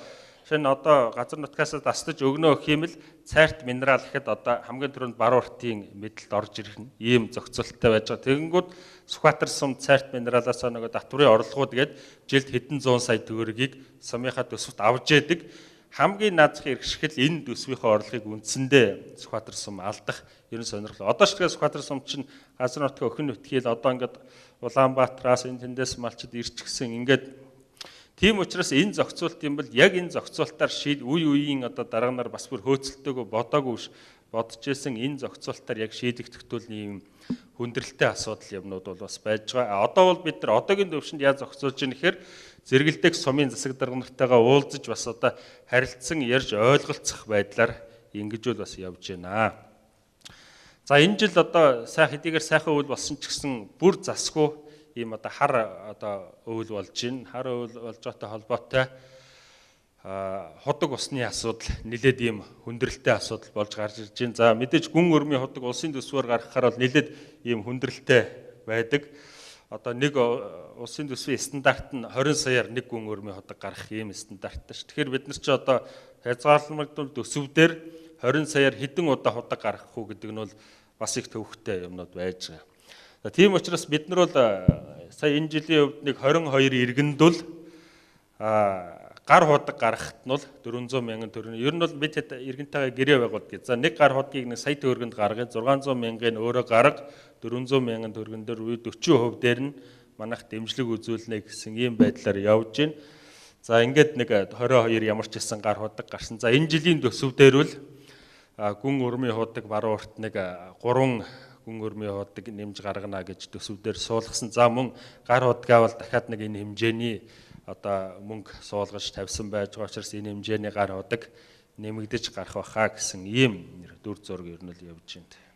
газар нутгаас дастаж өгнө гэх юм л цайрт минерал гэхэд одоо хамгийн түрүүнд Баруун-Уртын мэдэлд орж ирэх нь ийм зохицуулалттай байж байгаа. Тэгэнгүүт Сүхбаатар сум цайрт минералаас нөгөө татврын орлогууд гээд жилд хэдэн зуун сая төгрөгийг сумынхаа төсөвт авж яадаг. Хамгийн наазах иргэшгэл энэ төсвийнхээ орлогыг үндсэндээ Сүхбаатар сум алдах ерөн сонирхол. Одоо ч тэгээ Сүхбаатар сум чинь газар нутгаа өхөн нутгийг одоо ингээд Улаанбаатараас энэ тэндээс малчид ирчихсэн ингээд тийм учраас энэ зохицуулт юм бол яг энэ зохицуултаар үе үеийн одоо дарганаар бас бүр хөөцөлтөөгөө бодоогүй бодож исэн энэ зохицуултаар яг шийдэгдэхтүүлний юм хүндрэлтэй асуудал юмнууд бол бас байж байгаа. Одоо бол бид нар одоогийн төвшөнд яаж зохицуулж байгаа нэхэр зэрэгэлдэх сумын засаг дарга нартайгаа уулзаж бас одоо харилцсан ярьж ойлголцох байдлаар ингэж бол бас явж байна. За энэ жил одоо хэдийгээр сайхан үйл болсон ч гэсэн бүр засгүй ийм одоо хар одоо үйл болж байна. Хар үйл болж байгаатай холбоотой ходог усны асуудал нэлээд ийм хүндрэлтэй асуудал болж гарч ирж байна. За мэдээж гүн өрмийн ходог улсын төсвөөр гаргахаар бол нэлээд ийм хүндрэлтэй байдаг. Одоо нэг улсын төсвийн стандарт нь 20 саяар нэг гүн өрмийн ходог гарах ийм стандарттай ш. Тэгэхээр бид нар ч одоо хязгаарлагдмал төсөвдөр 20 саяар хэдэн удаа ходог гаргах уу гэдэг нь бол бас их төвөгтэй юмнууд байж байгаа. За тийм учраас бид нар бол сая энэ жилийн хувьд нэг 22 иргэнд бол гар ходог гаргахт нь бол 400 мянган төгрөг. Ер нь бол бид иргэнтэйгээ гэрээ байгуулдаг гэж. За нэг гар ходгийг нэг сая төгрөгөнд гаргая, 600 мянган өөрөө гарга, 400 мянган төгрөгөн дээр 40% дээр нь манайх дэмжлэг үзүүлнэ гэсэн ийм байдлаар явж байна. За ингээд нэг 22 ямар ч гэсэн гар ходог гарсан. За энэ жилийн төсөв дээр бол гүн өрмийн ходог Баруун-Урт нэг 3 гүн өрмийн ходог нэмж гаргана гэж төсөв дээр суулгасан. За мөн гар ходгаа бол дахиад нэг энэ хэмжээний одоо мөнгө суулгаж тавьсан байж байгаа учраас энэ хэмжээний гар ходог нэмэгдэж гарах байхаа гэсэн ийм дүр зураг ер нь л явж байна.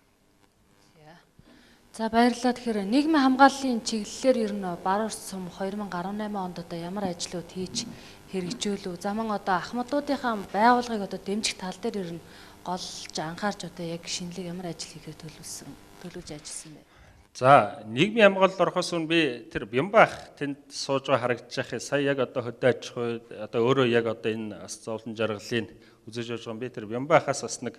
За баярлалаа. Тэгэхээр нийгмийн хамгааллын чиглэлээр ер нь Баруун-Урт сум 2018 онд одоо ямар ажлууд хийж хэрэгжүүлв? За мөн одоо ахмадуудынхаа байгууллагыг одоо дэмжих тал дээр ер нь голж анхаарч одоо яг шинэлэг ямар ажил хийхээр төлөвлөж ажилласан бэ? За нийгмийн хамгаалалд орохоос өмнө би тэр Бямбаах тэнд сууж байгаа харагдчих. Сая яг одоо хөдөө аж ахуй одоо өөрөө яг одоо энэ бас зовлон жаргалыг үзэж явж байгаа би тэр Бямбаахаас бас нэг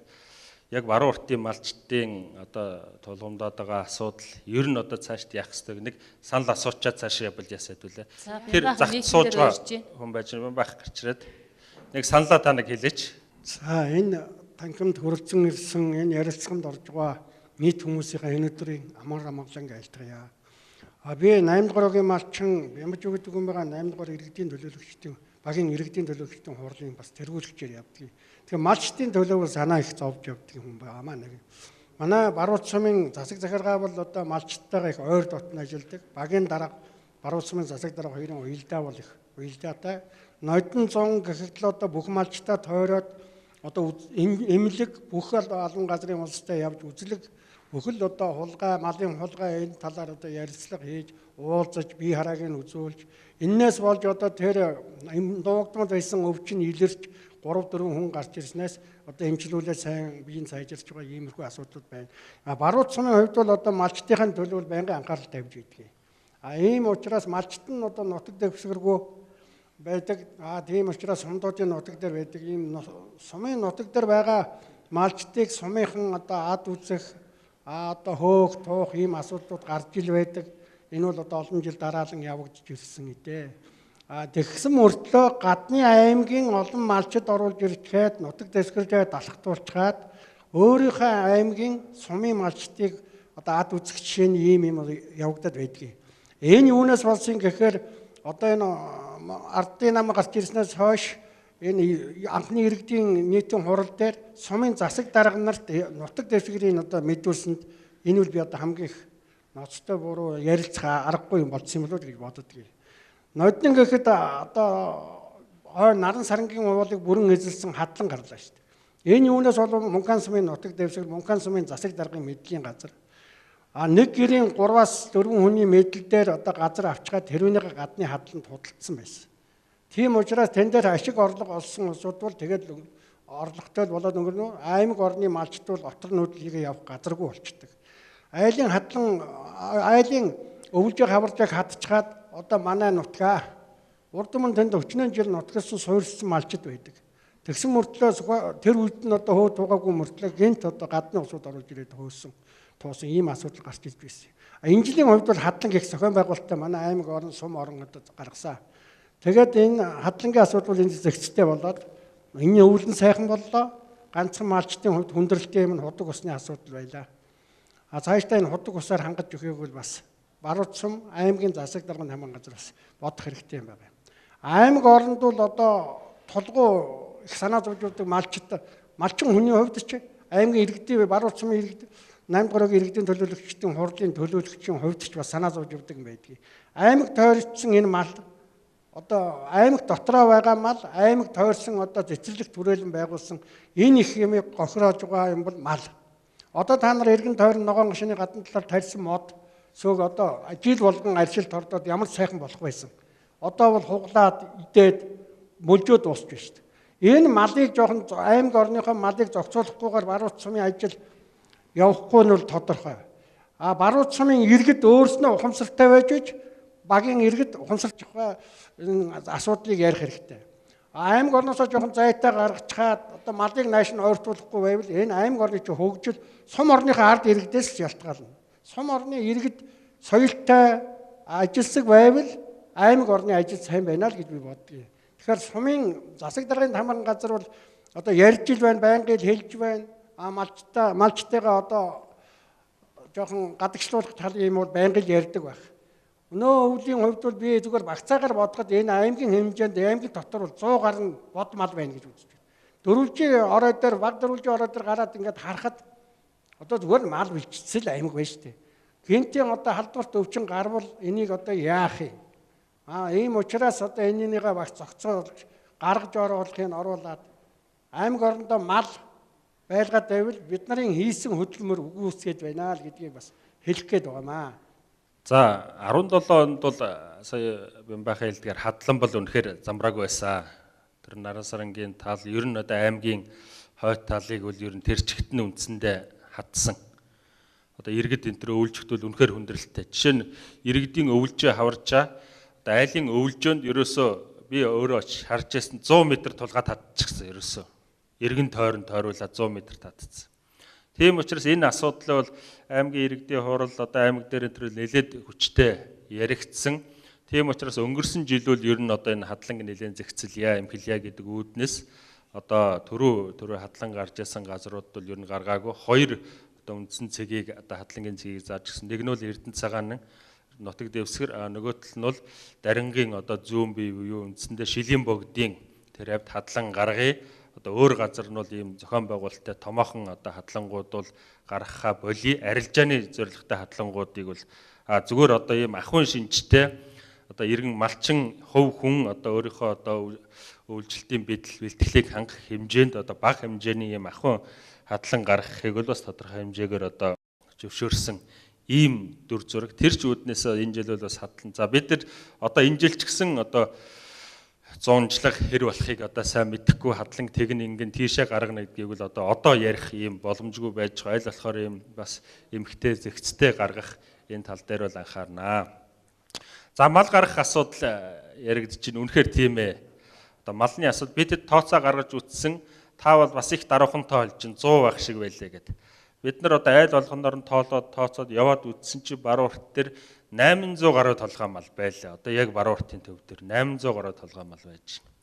яг Баруун-Уртын малчдын одоо тулгамдаад байгаа асуудал ер нь одоо цаашд яах ёстой нэг санал асуучаад цааш явбал ясаад үлээ. Тэр загт сууж байгаа хүн байж Бямбаах гарч ирээд нэг саналаа та нэг хэлээч. За энэ танхимд хүрэлцэн ирсэн энэ ярилцлаганд орж байгаа нийт хүмүүсийнхээ энэ өдрийн амар амгалан айлтгая. Би 8 дугааргийн малчин ямар ч үгдэг юм байгаа 8 дугаар иргэдийн төлөөлөгчдийн багийн иргэдийн төлөөлөгчдийн хурлын бас тэргүүлэгчээр явдаг. Тэгэхээр малчдын төлөө санаа их зовж явдаг хүн байгаа нэг. Манай Баруун-Урт сумын засаг захиргаа бол одоо малчтайгаа их ойр дотн ажилладаг. Багийн дарга Баруун-Урт сумын засаг дарга хоёрын уялдаа бол их уялдаатай. Нодон 100 гэхэд л одоо бүх малчтай тойроод одоо эмнэлэг бүх олон газрын улстай явж үзлэг бүхэл одоо хулгай малын хулгай энэ талаар одоо ярилцлага хийж уулзаж бие харааг нь үзүүлж энээс болж одоо тэр дуугдмал байсан өвчин илэрч 3-4 хүн гарч ирснээс одоо эмчилүүлээ сайн биеийн сайжирч байгаа иймэрхүү асуудлууд байна. Баруун-Урт сумын хувьд бол одоо малчтын төлөв байнгын анхаарал тавьж идэг. Ийм учраас малчт нь одоо нутаг дэвсгэргүй байдаг. Тийм учраас сумдуудын нутаг дээр байдаг ийм сумын нутаг дээр байгаа малчтыг сумынхан одоо ад үзэх одоо хөөх туух ийм асуудлууд гарч ил байдаг. Энэ бол одоо олон жил дараалан явагдаж ирсэн гэдэг. Тэгсэн мөртлөө гадны аймгийн олон малчид оруулж ирчээд нутаг дэвсгэрдээ далхтуулчаад өөрийнхөө аймгийн сумын малчдыг одоо ад үзэх жишээ нь ийм явагдаад байдгийг. Энэ юунаас болсон гэхээр одоо энэ ардын нам гарч ирснээс хойш энэ анхны иргэдийн нийтийн хурал дээр сумын засаг дарга нарт нутаг дэвсгэрийн одоо мэдүүлсэнд энэ үл би одоо хамгийн их ноцтой буруу ярилцах аргагүй юм болсон юм болов уу гэж боддог. Нодон гэхэд одоо наран сарангийн уулыг бүрэн эзэлсэн хадлан гарлаа шүү дээ. Энэ юунаас бол Мунхаан сумын нутаг дэвсгэр Мунхаан сумын засаг даргын мэдлийн газар. Нэг гэрийн 3-4 хүний мэдэл дээр одоо газар авчгаад тэрүүнийхээ гадны хадланд худалдсан байсан. Тийм учраас тэн дээр ашиг орлого олсон улсууд бол тэгээд орлоготой болоод өнгөрнө аймаг орны малчтууд отор нүүдлийг явах газаргүй болчдөг. Айлын өвлжийг хаваржааг хатчихад одоо манай нутгаа урд өмнө тэнд 40 жил нутгасан суурьсан малчид байдаг. Тэгсэн мөртлөө тэр үед нь одоо хөө тугаагүй мөртлөө гинт одоо гадны улсууд оруулж ирээд хөөсөн туусан ийм асуудал гарч ирж байсан. Энэ жилийн хувьд бол хадлан гэх зохион байгуулалттай манай аймаг орон сум орон одоо гаргасан. Тэгээд энэ хадлагын асуудал энэ зэгцтэй болоод энэ өвлөн сайхан боллоо. Ганцхан малчдын хувьд хүндрэлтэй юм худаг усны асуудал байлаа. Цаашдаа энэ худаг усаар хангаж өгөхийг бол бас Баруун-Урт сум аймгийн засаг даргын хамгаан газар бас бодох хэрэгтэй юм байна. Аймаг оронд бол одоо толгуу их санаа зовж өгдөг малчин хүний хувьд ч аймгийн иргэдийн Баруун-Урт сумын иргэд 8 дугааргийн иргэдийн төлөөлөгчдийн хурлын төлөөлөгчийн хувьд ч бас санаа зовж өгдөг юм байдгийг. Аймаг тойрцсон энэ мал одоо аймаг дотроо байгаа мал аймаг тойрсон одоо цэцэрлэг түрээлэн байгуулсан энэ их юмыг гохироож байгаа юм бол мал. Одоо та нар эргэн тойрон ногоон гашны гадна талаар тарьсан мод сөг одоо жил болгон аршилт ордоод ямар сайхан болох байсан. Одоо бол хуглаад идээд мөлжөөд дуусч байна шүү дээ. Энэ малыг жоохон аймаг орныхоо малыг зохицуулахгүйгээр баруун сумын ажил явахгүй нь бол тодорхой. Баруун сумын иргэд өөрснөө ухамсартай байж иж багийн иргэд ухамсарч байгаа асуудлыг ярих хэрэгтэй. Аймаг орносоо жоохон зайтай гаргачаад одоо малыг нааш нь ойртуулахгүй байвал энэ аймаг орны чинь хөгжил сум орныхаа ард иргэдээс шалтгаална. Сум орны иргэд соёлтой ажилсаг байвал аймаг орны ажил сайн байна л гэж би боддгийг. Тэгэхээр сумын засаг даргын тамиран газар бол одоо ярьж ил байна, байнгын хэлж байна. Малчтайгаа одоо жоохон гадагшлуулах тал юм бол байнгын ярьдаг байх. Өнөө өвлийн хувьд бол би зүгээр багцаагаар бодоход энэ аймгийн хэмжээнд аймгийн дотор бол 100 гаруй бод мал байна гэж үзэж байна. Дөрвөлжийн орой дээр баг дөрвөлжийн орой дээр гараад ингээд харахад одоо зүгээр мал бэлчцэл аймаг байна шүү дээ. Гинтийн одоо халдварт өвчин гарвал энийг одоо яах юм? Ийм учраас одоо энэнийгээ багц зохицуулж гаргаж оруулахыг оруулаад аймаг орондоо мал байлгаад байвал бид нарын хийсэн хөдөлмөр үгүйсгээд байна л гэдгийг бас хэлэх гээд байгаамаа. За 17 онд бол сая Бямбахын хэлдгээр хадлан бол үнэхээр замбрааг байсан. Тэр наран сарангийн тал ер нь одоо аймгийн хойд талыг бол ер нь тэр чигтэн үндсэндээ хатсан. Одоо иргэд энэ төр өвлжтөл үнэхээр хүндрэлтэй. Жишээ нь иргэдийн өвлжөө хаварчаа одоо айлын өвлжөөнд ерөөсөө би өөрөө харж байсан 100 м тулгаа татчихсан ерөөсөө. Иргэн тойруулаад 100 м татчихсан. Тийм учраас энэ асуудал бол аймгийн иргэдийн хурал одоо аймаг дээр энэ нэлээд хүчтэй яригдсан. Тийм учраас өнгөрсөн жил бол ер нь одоо энэ хадланг нэлээд зэгцэлья, эмхэлья гэдэг үүднээс одоо төрөө хадлан гарч ясан газрууд бол ер нь гаргаагүй. Хоёр одоо үндсэн цэгийг одоо хадлангийн цэгийг зааж гисэн. Нэг нь бол Эрдэнэ цагаан нутаг дэвсгэр, нөгөө тал нь бол дарингийн одоо зүүн бие буюу үндсэндээ шилийн богдын тэр хавьд хадлан гаргая. Одоо өөр газар нь бол ийм зохион байгуулалттай томоохон одоо хадлангууд бол гаргахаа боли арилжааны зорилготой хадлангуудыг бол зүгээр одоо ийм ахуйн шинжтэй одоо иргэн малчин хөв хүн одоо өөрийнхөө одоо үйлчлэлтийн бэлтгэлийг хангах хэмжээнд одоо бага хэмжээний ийм ахуйн хадлан гаргахыг бол бас тодорхой хэмжээгээр одоо зөвшөөрсөн ийм дүр зураг тэр ч үүднээс энэ жил бол бас хадлан. За бид нар одоо энэ жил ч гэсэн одоо зуунчлах хэр болохыг одоо сайн мэдэхгүй хадлан тэгн ингэн тийшээ гаргана гэдгийг бол одоо ярих ийм боломжгүй байж байгаа. Аль болохоор ийм бас эмхтэй зэгцтэй гаргах энэ тал дээр бол анхаарнаа. За мал гаргах асуудал яригдж чинь үнэхээр тийм ээ. Одоо малны асуудал бид тооцоо гаргаж үтсэн та бол бас их даруухантай болж чинь 100 байх шиг байлээ гэд. Бид нар одоо айл болгоноор нь тооцоод яваад үтсэн чи Баруун-Урт дээр 800 гаруй толгой мал байлаа. Одоо яг Баруун-Уртын төв дээр 800 гаруй толгой мал байж байна.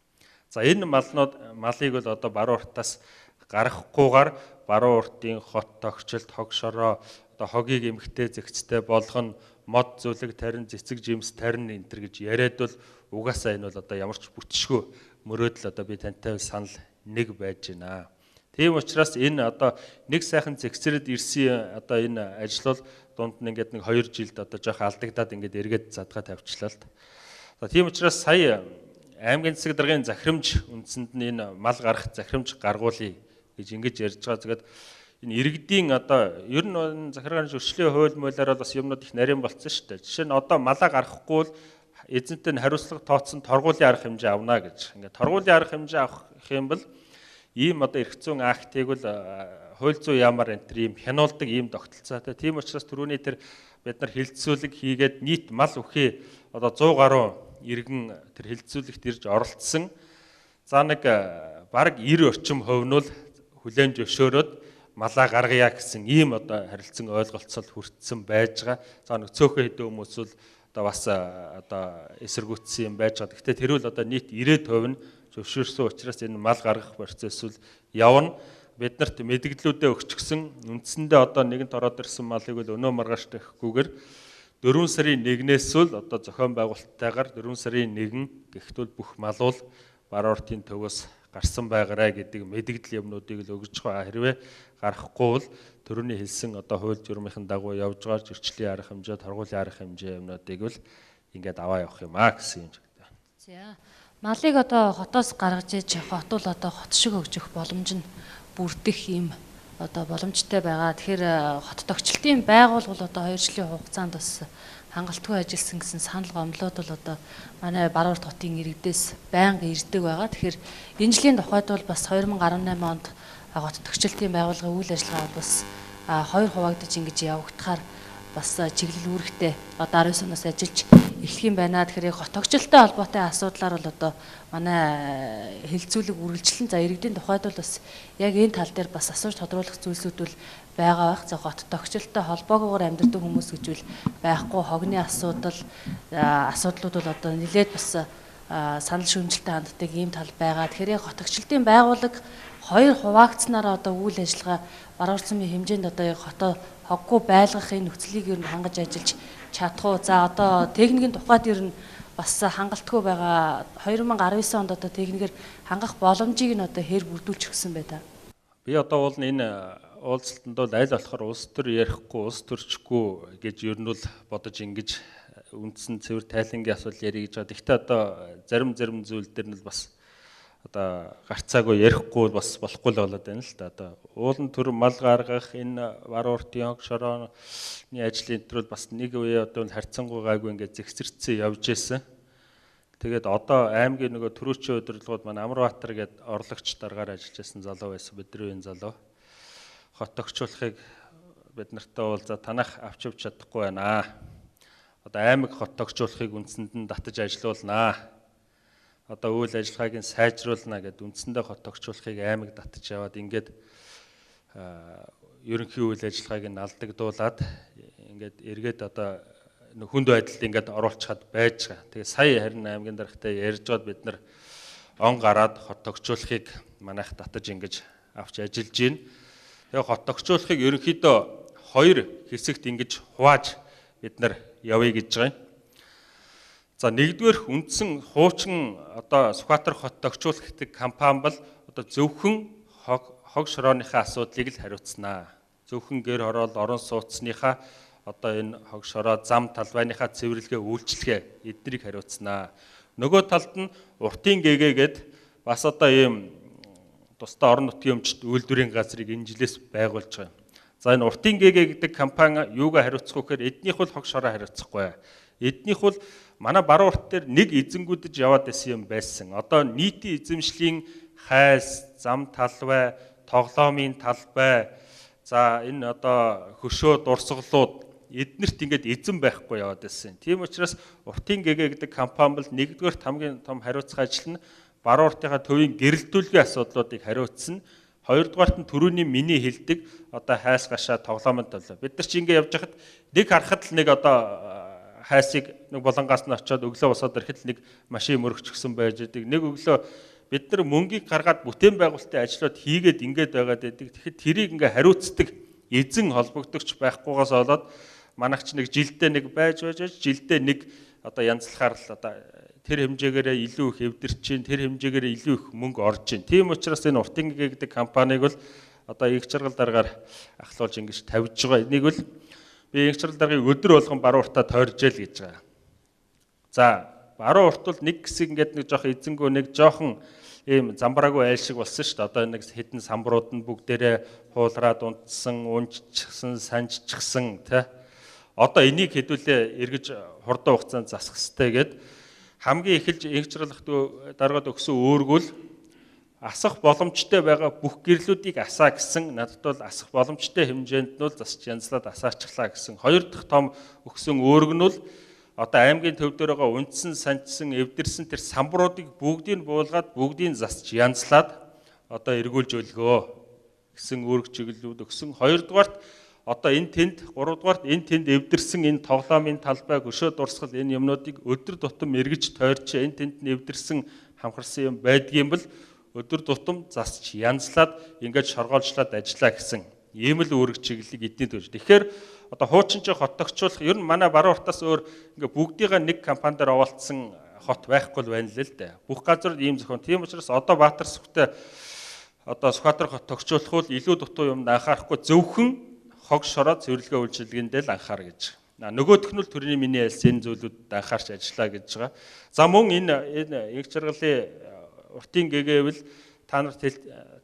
За энэ малыг бол одоо Баруун-Уртаас гаргахгүйгээр Баруун-Уртын хот тогтчлт, хог шороо, одоо хогийг эмхтэй зэгцтэй болгоно, мод зүлэг тарин, цэцэг жимс тарин энэ төр гэж яриад бол угаасаа энэ бол одоо ямар ч бүтшгүй мөрөөдөл одоо би тантай санал нэг байж байна. Тийм учраас энэ одоо нэг сайхан зэгцрээд ирсэн одоо энэ ажил бол дунд нь ингээд нэг 2 жилд одоо жоох алдагдаад ингээд эргээд задгаа тавьчлаа л. За тийм учраас сая аймгийн засаг даргын захирамж үндсэнд нь энэ мал гарах захирамж гаргуулъя гэж ингэж ярьж байгаа. Тэгээд энэ иргэдийн одоо ер нь захиргааны зөрчлийн хууль муулаараа бас юмнууд их нарийн болцсон шүү дээ. Жишээ нь одоо малаа гаргахгүй бол эзэнтэй нь хариуцлага тооцсон торгуулийн арга хэмжээ авна гэж. Ингээд торгуулийн арга хэмжээ авах юм бол ийм одоо эрх зүйн актыг бол хууль зүйн яамаар энэ ийм хянуулдаг ийм тогтолцоотой. Тийм учраас түрүүний тэр бид нар хэлэлцүүлэг хийгээд нийт мал үхээ одоо 100 гаруй иргэн тэр хэлэлцүүлэгт ирж оролцсон. За нэг бараг 90 орчим хувь нь бол хүлээн зөвшөөрөөд малаа гаргая гэсэн ийм одоо харилцан ойлголцол хүртсэн байж байгаа. За нэг цөөхөн хэдэн хүмүүс бол одоо бас одоо эсэргүүцсэн юм байж байгаа. Гэхдээ тэр үл одоо нийт 90% нь зөвшөөрсөн учраас энэ мал гаргах процесс үл явна. Биднэрт мэдгдлүүдээ өгчихсөн үндсэндээ одоо нэгэнт ороод ирсэн малыг бол өнөө маргааш тэхгүйгээр 4 сарын 1-ээс л одоо зохион байгуулалттайгаар 4 сарын 1 гихтвэл бүх малуул Баруун-Уртын төвөөс гарсан байгаарай гэдэг мэдгдэл юмнуудыг л өгж байгаа. Хэрвээ гарахгүй бол төрөний хэлсэн одоо хууль журмынхын дагуу явж байгаа зөрчлийн арга хэмжээ, торгуулийн арга хэмжээ юмнуудыг л ингээд аваа явах юм аа гэсэн юм шиг. За малыг одоо хотоос гаргаж иж хот бол одоо хот шиг өгжих боломж нь бүрдэх юм одоо боломжтой байгаа. Тэгэхээр хот тогтчлтын байгууллага бол одоо 2 жилийн хугацаанд бас хангалтгүй ажилласан гэсэн санал гомдлууд бол одоо манай Баруун-Урт хотын иргэдээс байнга ирдэг байгаа. Тэгэхээр энэ жилийн тухайд бол бас 2018 онд хот тогтчлтын байгууллагын үйл ажиллагаа бас 2 хуваагдаж ингэж явагдахаар бас чиглэл үүрэгтэй одоо 19 оноос ажиллаж эхлэх юм байна. Тэгэхээр яг хот тогтчлттой холбоотой асуудлаар бол одоо манай хэлцүүлэг үргэлжлэн за иргэдийн тухайд бол бас яг энэ тал дээр бас асууж тодруулах зүйлсүүд бол байгаа байх. За хот тогтчлттой холбоогоор амьдардаг хүмүүс гэж бол байхгүй. Хогны асуудлууд бол одоо нэлээд бас санал шүүмжлэлтэй ханддаг ийм тал байгаа. Тэгэхээр яг хот тогтчлтын байгууллага 2 хуваагдсанаар одоо үйл ажиллагаа Баруун-Урт сумын хэмжээнд одоо яг хотоо хоггүй байлгахын нөхцөлийг ер нь хангаж ажиллаж чадах уу? За одоо техникийн тухайд ер нь бас хангалтгүй байгаа. 2019 онд одоо техникээр хангах боломжийг нь одоо хээр бүрдүүлж өгсөн бай та. Би одоо бол энэ уулзалтанд бол аль болохоор улс төр ярихгүй, улс төрчгүй гэж ер нь бол бодож ингэж үндсэн цэвэр тайлангийн асуудал ярих гэж байгаа. Гэхдээ одоо зарим зүйл дээр нь бас одоо гарцаагүй ярихгүй бас болохгүй л болоод байна л да. Одоо уулын төр мал гаргах энэ Баруун-Уртын хог шорооны ажлын төрөл бас нэг үе одоо харьцангуй гайгүй ингээд зэгцэрцэн явж исэн. Тэгээд одоо аймгийн нөгөө төрөөчийн удирдлагууд маань М.Идэрбат гээд орлогч даргаар ажиллаж байсан залуу байсан, бидний үеийн залуу. Хот тогтчлохыг бид нартай уулзаа танах авч чадахгүй байна. Одоо аймаг хот тогтчлохыг үндсэнд нь татаж ажилуулнаа. Одоо үйл ажиллагааг нь сайжруулна гэд үндсэндээ хот тогтчлохыг аймаг татаж яваад ингээд ерөнхий үйл ажиллагааг нь алдагдуулаад ингээд эргээд одоо хүнд байдалд ингээд оруулчихад байж байгаа. Тэгээ сая харин аймгийн даргатай ярьж бод бид нар он гараад хот тогтчлохыг манайх татаж ингэж авч ажиллаж байна. Тэгээ хот тогтчлохыг ерөнхийдөө 2 хэсэгт ингэж хувааж бид нар явъя гэж байгаа юм. За нэгдүгээр үндсэн хуучин одоо Сүхбаатар хот тогтчлох гэдэг компани бол одоо зөвхөн хог шорооныхаа асуудлыг л хариуцнаа. Зөвхөн гэр хороол орон сууцныхаа одоо энэ хог шороо зам талбайныхаа цэвэрлэгээ үйлчлэгээ эднийг хариуцнаа. Нөгөө талд нь уртын гэгээд бас одоо ийм тусдаа орон нутгийн өмчт үйлдвэрийн газрыг энэ жилээс байгуулж байгаа. За энэ уртын гэдэг компани юугаа хариуцах вэ гэхээр эднийх бол хог шороо хариуцахгүй. Эднийх бол манай Баруун-Урт дээр нэг эзэнгүүдэж яваад байсан юм байсан. Одоо нийтийн эзэмшлийн хайс, зам талбай, тоглоомын талбай, за энэ одоо хөшөө дурсгалууд эднэрт ингээд эзэн байхгүй яваад байсан. Тийм учраас уртын гэдэг компани бол нэгдүгээр хамгийн том хариуцах ажил нь Баруун-Уртынхаа төвийн гэрэлтүүлгийн асуудлуудыг хариуцсан. Хоёрдугаарт нь түрүүний миний хэлдэг одоо хайс гашаа тоглоомын төлөө. Бид нар чи ингээд явж хахад нэг харахад л нэг одоо хайсыг нэг болонгоос нь очиод өглөө босоод ирэхэд нэг машин мөрөгчгсөн байж байгаа. Нэг өглөө бид нар мөнгийг гаргаад бүтээн байгуулалтын ажлууд хийгээд ингээд байгаад байдаг. Тэгэхэд тэрийг ингээ хариуцдаг эзэн холбогдогч байхгүйгаас болоод манайч нэг жилдээ нэг байж жилдээ нэг одоо янзлахаар л одоо тэр хэмжээгээрээ илүү их эвдэрч чинь, тэр хэмжээгээрээ илүү их мөнгө орж чинь. Тийм учраас энэ уртын гэдэг компаниг бол одоо их чаргал даргаар ахлуулж ингэж тавьж байгаа. Энийг бол би их чаргал даргыг өдөр болгон Баруун-Уртаа тойрж ил гэж байгаа. За Баруун-Урт бол нэг хэсэг ингээд нэг жоох эзэнгөө нэг жоохон ийм замбраагүй айл шиг болсон шүү дээ. Одоо нэг хэдэн самбрууд нь бүгдээрээ хуулраад унтсан, унжчихсан, санжчихсан тий. Одоо энийг хэдүүлээ эргэж хурдан хугацаанд засах хэрэгтэй гэд хамгийн эхэлж инхчралах даргаад өгсөн өөргөл асах боломжтой байгаа бүх гэрлүүдийг асаа гэсэн надад бол асах боломжтой хэмжээнд нь бол засч янзлаад асаачлаа гэсэн. Хоёр дахь том өгсөн өөрөг нь бол одоо аймгийн төв дээр байгаа унтсан, санчсан, эвдэрсэн тэр самбруудыг бүгдийг буулгаад бүгдийг засч янзлаад одоо эргүүлж өлгөө гэсэн үүрэг чиглэлүүд өгсөн. Хоёрдугаарт одоо энэ тэнд, гуравдугаарт энэ тэнд эвдэрсэн энэ тоглоомын талбай, хөшөө дурсгал энэ юмнуудыг өдөр тутам эргэж тойрч энэ тэнд нь эвдэрсэн хамхарсан юм байдгийм бол өдөр тутам засч янзлаад ингээд шоргоолжлаад ажиллаа гэсэн ийм л үүрэг чиглэлийг эдний төвж. Тэгэхээр одоо хуучинч хот тогтчлох ер нь манай Баруун-Уртаас өөр ингээд бүгдийг нэг компани дээр овоолцсон хот байхгүй л байна л дээ. Бүх газар ийм зохион. Тийм учраас одоо Баатар сүхтээ одоо Сүхбаатар хот тогтчлох бол илүү дутуу юмд анхаарахгүй зөвхөн хог шороо цэвэрлэгээ үйлчилгээндээ л анхаар гэж. Нөгөөх нь л төрний миний ялсан энэ зүйлүүдэд анхаарч ажиллаа гэж байгаа. За мөн энэ их чаргалын уртын гэгээвэл та нарт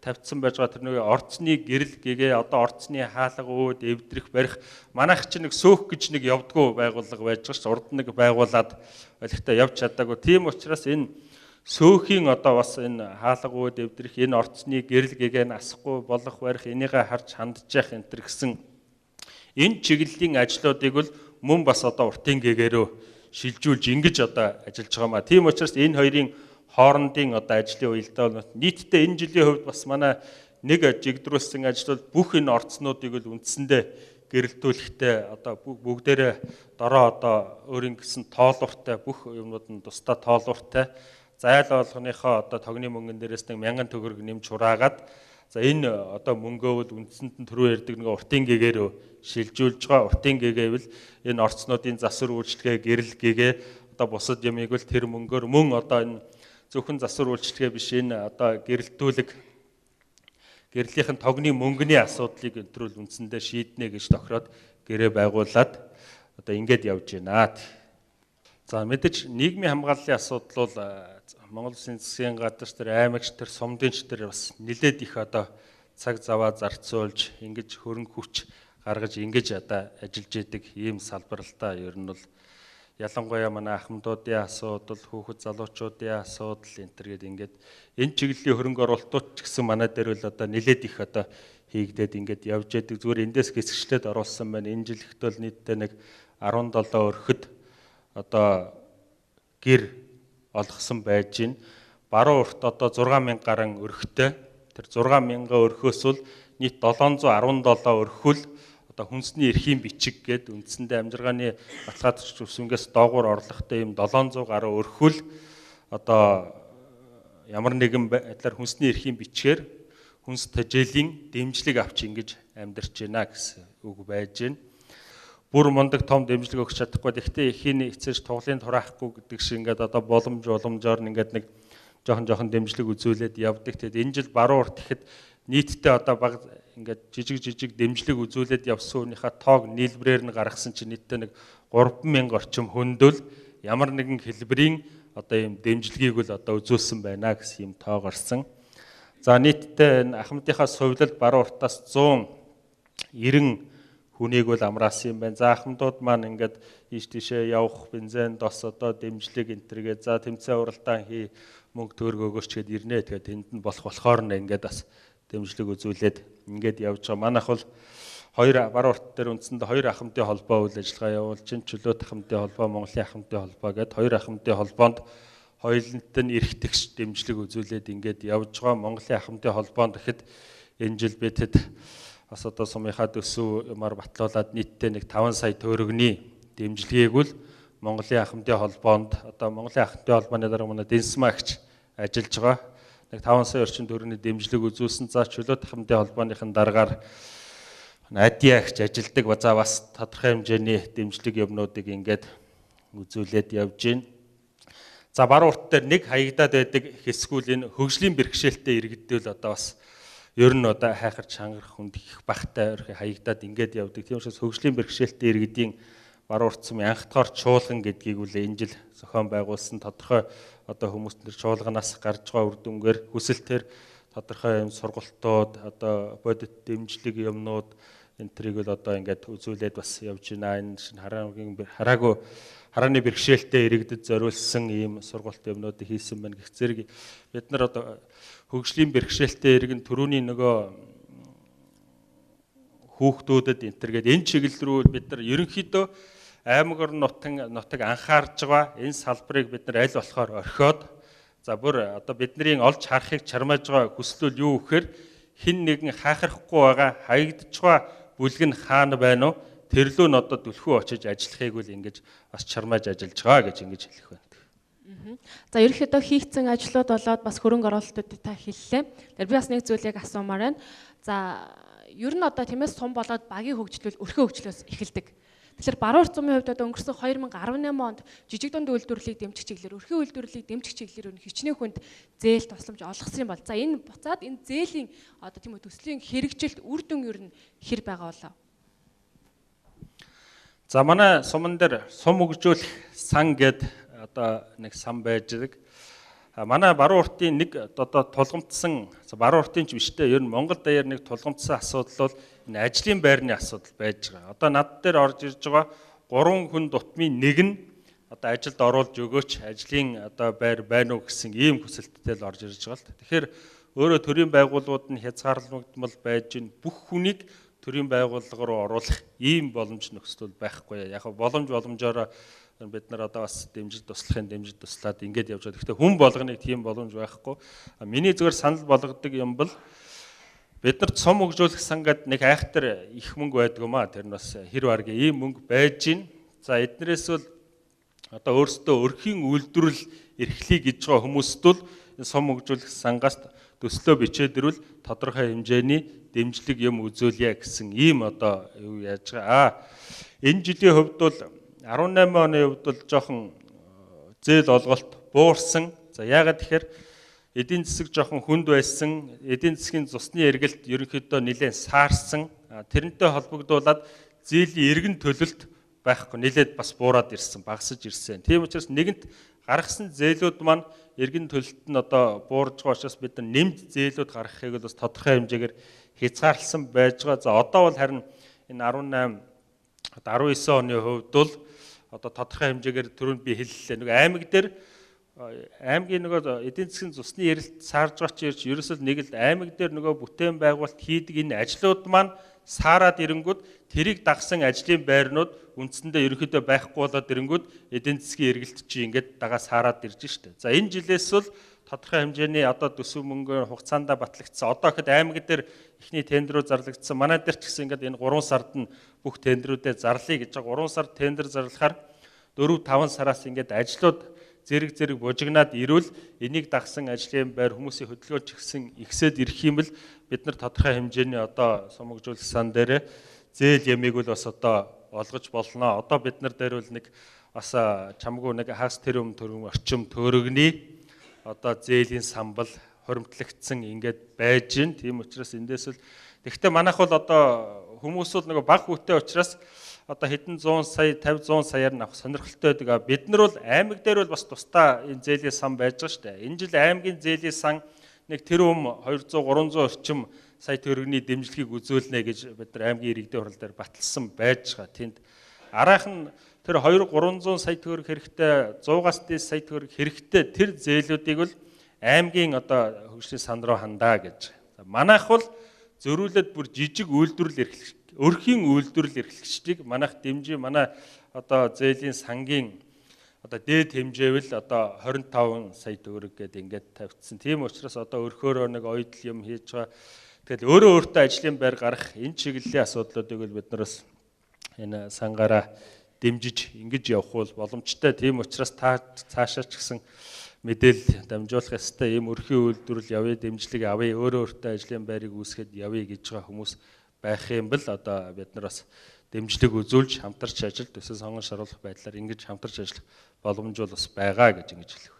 тавьдсан байж байгаа тэр нэг орцны гэрэл гэгээ одоо орцны хаалга үүд эвдрэх барих манайх чинь нэг сөөх гэж нэг явдггүй байгууллага байж байгаа ш. Урд нэг байгуулад олигтой явж чадаагүй. Тийм учраас энэ сөөхийн одоо бас энэ хаалга үүд эвдрэх энэ орцны гэрэл гэгээ асахгүй болох барих энийгээ харж хандж явах энэ төр гэсэн энэ чиглэлийн ажлуудыг бол мөн бас одоо уртын гээгээрөө шилжүүлж ингэж одоо ажиллаж байгаа маа. Тийм учраас энэ хоёрын хоорондын одоо ажлын уялдаа бол нийтдээ энэ жилийн хувьд бас манай нэг жигдрүүлсэн ажил бол бүх энэ орцнуудыг л үндсэндээ гэрэлтүүлэхтэй одоо бүгдээрээ дороо одоо өөрийн гэсэн тоолууртай бүх юмнууд нь тусдаа тоолууртай зайл болгоныхоо одоо тогны мөнгөн дээрээс нэг 1000 төгрөг нэмж хураагаад за энэ одоо мөнгөө бол үндсэнд нь түрүү ярьдаг нэг уртын гээгээрөө шилжүүлж байгаа. Уртын гэгээвэл энэ орцнуудын засвар үйлчлэгээ гэрэл гэгээ одоо бусад юмыг бол тэр мөнгөөр мөн одоо энэ зөвхөн засвар үйлчлэгээ биш энэ одоо гэрэлтүүлэг гэрлийнхэн тогны мөнгөний асуудлыг өнтрүүл үндсэндээ шийднэ гэж тохироод гэрээ байгуулад одоо ингэж явж байна. За мэдээж нийгмийн хамгааллын асуудал бол Монгол Улсын засгийн газар тэр аймагч тэр сумдынч тэр бас нэлээд их одоо цаг заваа зарцуулж ингэж хөрөнгө хүч гаргаж ингэж одоо ажиллаж идэг ийм салбар л та. Ер нь бол ялангуяа манай ахмадуудын асуудал, хүүхэд залуучуудын асуудал энэ төр гээд ингээд энэ чиглэлийн хөрөнгө оруулалтууд ч гэсэн манай дээр бол одоо нэлээд их одоо хийгдээд ингээд явж идэг. Зүгээр эндээс хэсэгчлээд оруулсан байна. Энэ жилд бол нийтдээ нэг 17 өрхөд одоо гэр олгосон байж байна. Баруун-Урт одоо 6000 гаруй өрхтэй. Тэр 6000 өрхөөс бол нийт 717 өрхөл одоо хүнсний эрхийн бичиг гээд үндсэндээ амжиргааны баталгаажигч үсэнгээс доогуур орлоготой юм 700 гаруй өрхөл одоо ямар нэгэн байдлаар хүнсний эрхийн бичгээр хүнс тажийлын дэмжлэг авч ингэж амьдарч байна гэсэн үг байж байна. Бүр мундаг том дэмжлэг өгч чадахгүй. Гэхдээ эхийн эцэж туглын тураахгүй гэдэг шиг ингээд одоо боломжоор ингээд нэг жоохон дэмжлэг үзүүлээд явдаг. Тэгэд энэ жил Баруун-Урт гэхэд нийтдээ одоо баг ингээд жижиг дэмжлэг үзүүлээд явсан хүнийхээ тоог нийлбэрээр нь гаргасан чинь нийтдээ нэг 3000 орчим хүндөл ямар нэгэн хэлбэрийн одоо ийм дэмжлэгийг бол одоо үзүүлсэн байна гэсэн юм тоо гарсан. За нийтдээ энэ ахмадынхаа сувлал Баруун-Уртаас 190 хүнийг бол амраасан юм байна. За ахмадууд маань ингээд ийш тийшээ явах бензин дос одоо дэмжлэг энтергээд за тэмцээн уралдаан хий мөнгө төгрөг өгөөч гэд ирнэ. Тэгээд тэнд нь болохоор нь ингээд бас дэмжлэг үзүүлээд ингээд явж байгаа. Манайх бол Баруун-Урт дээр үндсэндээ хоёр ахмадын холбоо үйл ажиллагаа явуулж чинь чөлөөт ахмадын холбоо, Монголын ахмадын холбоо гэд хоёр ахмадын холбоонд хоёулант нь эрх тэгш дэмжлэг үзүүлээд ингээд явж байгаа. Монголын ахмадын холбоонд гэхэд энэ жил бидэд бас одоо сумынхаа төсөв юмар батлуулаад нийтдээ нэг 5 сая төгрөгийн дэмжлэгийг бол Монголын ахмадын холбоонд одоо Монголын ахмадын холбооны дарга манай Дэнсмагч ажиллаж байгаа. Нэг 5 сая орчим төгрөгийн дэмжлэг үзүүлсэн. За чөлөөт ахмадын холбооныхын дараагаар Адиагч ажилдаг. За бас тодорхой хэмжээний дэмжлэг юмнуудыг ингээд үзүүлээд явж байна. За Баруун-Урт дээр нэг хаягдаад байдаг хэсгүүл энэ хөгжлийн бэрхшээлтэй иргэдэл одоо бас ер нь одоо хайхарч хангарах хүнд их багтай хаягдаад ингээд явдаг. Тийм учраас хөгжлийн бэрхшээлтэй иргэдийн Баруун-Урт сумын анх дахь чуулган гэдгийг үл энэ жил зохион байгуулсан тодорхой одоо хүмүүс тэр чуулганаас гарч байгаа үр дүнгээр хүсэлтээр тодорхой юм сургалтууд одоо бодит дэмжлэг юмнууд энэ трийг бол одоо ингээд үзүүлээд бас явж байна. Энэ шин харааны бэрхшээлтэй иргэдэд зориулсан ийм сургалт юмнуудыг хийсэн байна. Гэх зэрэг бид нар одоо хөгжлийн бэрхшээлтэй иргэн төрөүний нөгөө хүүхдүүдэд энтергээд энэ чиглэл рүү бид нар ерөнхийдөө аймаг орон нутаг анхаарж байгаа энэ салбарыг бид нар аль болохоор орхиод за бүр одоо бидний олж харахыг чармааж байгаа хүсэл нь юу гэхээр хин нэгэн хаахрахгүй байгаа хаягдж байгаа бүлэг нь хаана байна уу тэрлүү нь одоо түлхүү очиж ажиллахыг үл ингэж бас чармааж ажиллаж байгаа гэж ингэж хэлэх байна. За ерөнхийдөө хийгдсэн ажлууд болоод бас хөрөнгө оруулалтуудыг та хэллээ. Тэр би бас нэг зүйлийг асуумаар байна. За ер нь одоо тиймээс сум болоод багийн хөгжлөл өрхөө хөгжлөөс эхэлдэг. Тэгэхээр Баруун-Урт сумын хувьд одоо өнгөрсөн 2018 онд жижиг дунд үйлдвэрлэлийг дэмжих чиглэлээр өрхөө үйлдвэрлэлийг дэмжих чиглэлээр хичнээн хүнд зээл тусламж олгосон юм бол за энэ буцаад энэ зээлийн одоо тийм үү төслийн хэрэгжилт үр дүн ер нь хэр байгаа болоо. За манай суман дээр сум хөгжүүлэх сан гэдэг одоо нэг сан байж байгаа. Манай Баруун-Уртын нэг одоо тулгамдсан Баруун-Уртын ч биш дээ. Ер нь Монгол даяар нэг тулгамдсан асуудал бол энэ ажлын байрны асуудал байж байгаа. Одоо над дээр орж ирж байгаа 3 хүн дутмын нэг нь одоо ажилд оруулж өгөөч, ажлын одоо байр байна уу гэсэн ийм хүсэлттэй л орж ирж байгаа л. Тэгэхээр өөрөө төрийн байгууллагууд нь хязгаарлагдмал байж ин бүх хүнийг төрийн байгууллага руу оруулах ийм боломж нөхцөл байхгүй. Яг боломжоор бид нар одоо бас дэмжиж туслаад ингэж явж байгаа. Гэхдээ хүн болгоныг тийм боломж байхгүй. Миний зөвөр санал болгодог юм бол бид нар цом хөгжүүлэх сангад нэг айхтар их мөнгө байдгуумаа. Тэр нь бас хэр баргийн ийм мөнгө байж гин. За эднэрээс бол одоо өөрсдөө өрхийн үйлдвэрлэл эрхлэе гэж байгаа хүмүүст бол цом хөгжүүлэх сангаас төслөө бичээд ирвэл тодорхой хэмжээний дэмжлэг юм үзүүлье гэсэн ийм одоо юу яаж байгаа. Энэ жилийн хувьд бол 18 оны хувьд бол жоохон зээл олголт буурсан. За яагаад тэгэхээр эдийн засаг жоохон хүнд байсан, эдийн засгийн цусны эргэлт ерөнхийдөө нэлээд саарсан. Тэрнтэй холбогдуулаад зээлийн эргэн төлөлт байхгүй нэлээд бас буураад ирсэн, багасж ирсэн. Тийм учраас нэгэнт гаргасан зээлүүд маань эргэн төлөлт нь одоо буурж байгаа учраас бид нар нэмж зээлүүд гаргахыг бол бас тодорхой хэмжээгээр хязгаарласан байж байгаа. За одоо бол харин энэ 18 19 оны хувьд бол одоо тодорхой хэмжээгээр түрүүнд би хэллээ. Нэг аймгийн нөгөө эдийн засгийн цусны эрэлт саарж байгаа ч ирж ерөөсөө нэг л аймаг дээр нөгөө бүтээн байгуулалт хийдэг энэ ажлууд маань саарад ирэнгүүд тэрийг дагсан ажлын байрнууд үндсэндээ ерөнхийдөө байхгүй болоод ирэнгүүд эдийн засгийн эргэлт чи ингээд дагаа саарад ирж штэ. За энэ жилээс бол тодорхой хэмжээний одоо төсөв мөнгө хугацаанд батлагдсан. Одоо хэд аймаг дээр эхний тендерүүд зарлагдсан. Манай дээр ч гэсэн ингээд энэ 3 сард нь бүх тендерүүдэд зарлая гэж байгаа. 3 сард тендер зарлахаар 4-5 сараас ингээд ажлууд зэрэг бужигнаад ирвэл энийг дагсан ажлын байр хүмүүсийн хөдөлгөөч гисэн ихсээд ирэх юм бол бид нар тодорхой хэмжээний одоо сумгжуулах сан дээр зээл ямиг бол бас одоо олгож болно. Одоо бид нар дээр бол нэг бас чамгүй нэг хагас тэрүүм орчим төрөгний одоо зээлийн самбал хоримтлагдсан ингээд байж гин. Тийм учраас эндээс л тэгвэл манайх бол одоо хүмүүс бол нэг баг хүүтэй учраас одоо хэдэн 100 сая 50-100 саяар нь авах сонирхолтой байдаг. Бид нар бол аймаг дээр бол бас тусдаа энэ зээлийн сан байж байгаа шүү дээ. Энэ жил аймгийн зээлийн сан нэг тэрүүм 200-300 орчим сая төгрөгийн дэмжлэгийг үзүүлнэ гэж бид нар аймгийн иргэдийн хурал дээр баталсан байж байгаа. Тэнд араахан тэр 200-300 сая төгрөг хэрэгтэй, 100-аас дээш сая төгрөг хэрэгтэй тэр зээлүүдийг бол аймгийн одоо хөгжлийн сан руу хандаа гэж. Манайх бол зөрүүлээд бүр жижиг үйлдвэрлэл эрхлэх өрхийн үйлдвэрлэл эрхлэгчдийг манайх дэмжиж манай одоо зээлийн сангийн одоо дээд хэмжээвэл одоо 25 сая төгрөг гэдэг ингээд тавьчихсан. Тийм учраас одоо өрхөөрөө нэг оёдл юм хийж байгаа. Тэгэл өөртөө ажлын байр гарах энэ чиглэлийн асуудлуудыг бид нараас энэ сангаараа дэмжиж ингэж явах бол боломжтой. Тийм учраас та цаашаа ч гэсэн мэдээлэл дамжуулах ёстой. Ийм өрхийн үйлдвэрлэл явъя, дэмжлэг авъя, өөртөө ажлын байрыг үүсгэхэд явъя гэж байгаа хүмүүс байх юм бол одоо бид нар бас дэмжлэг үзүүлж хамтарч ажил төсөл сонгон шаруулах байдлаар ингэж хамтарч ажиллах боломж бол бас байгаа гэж ингэж хэлэх.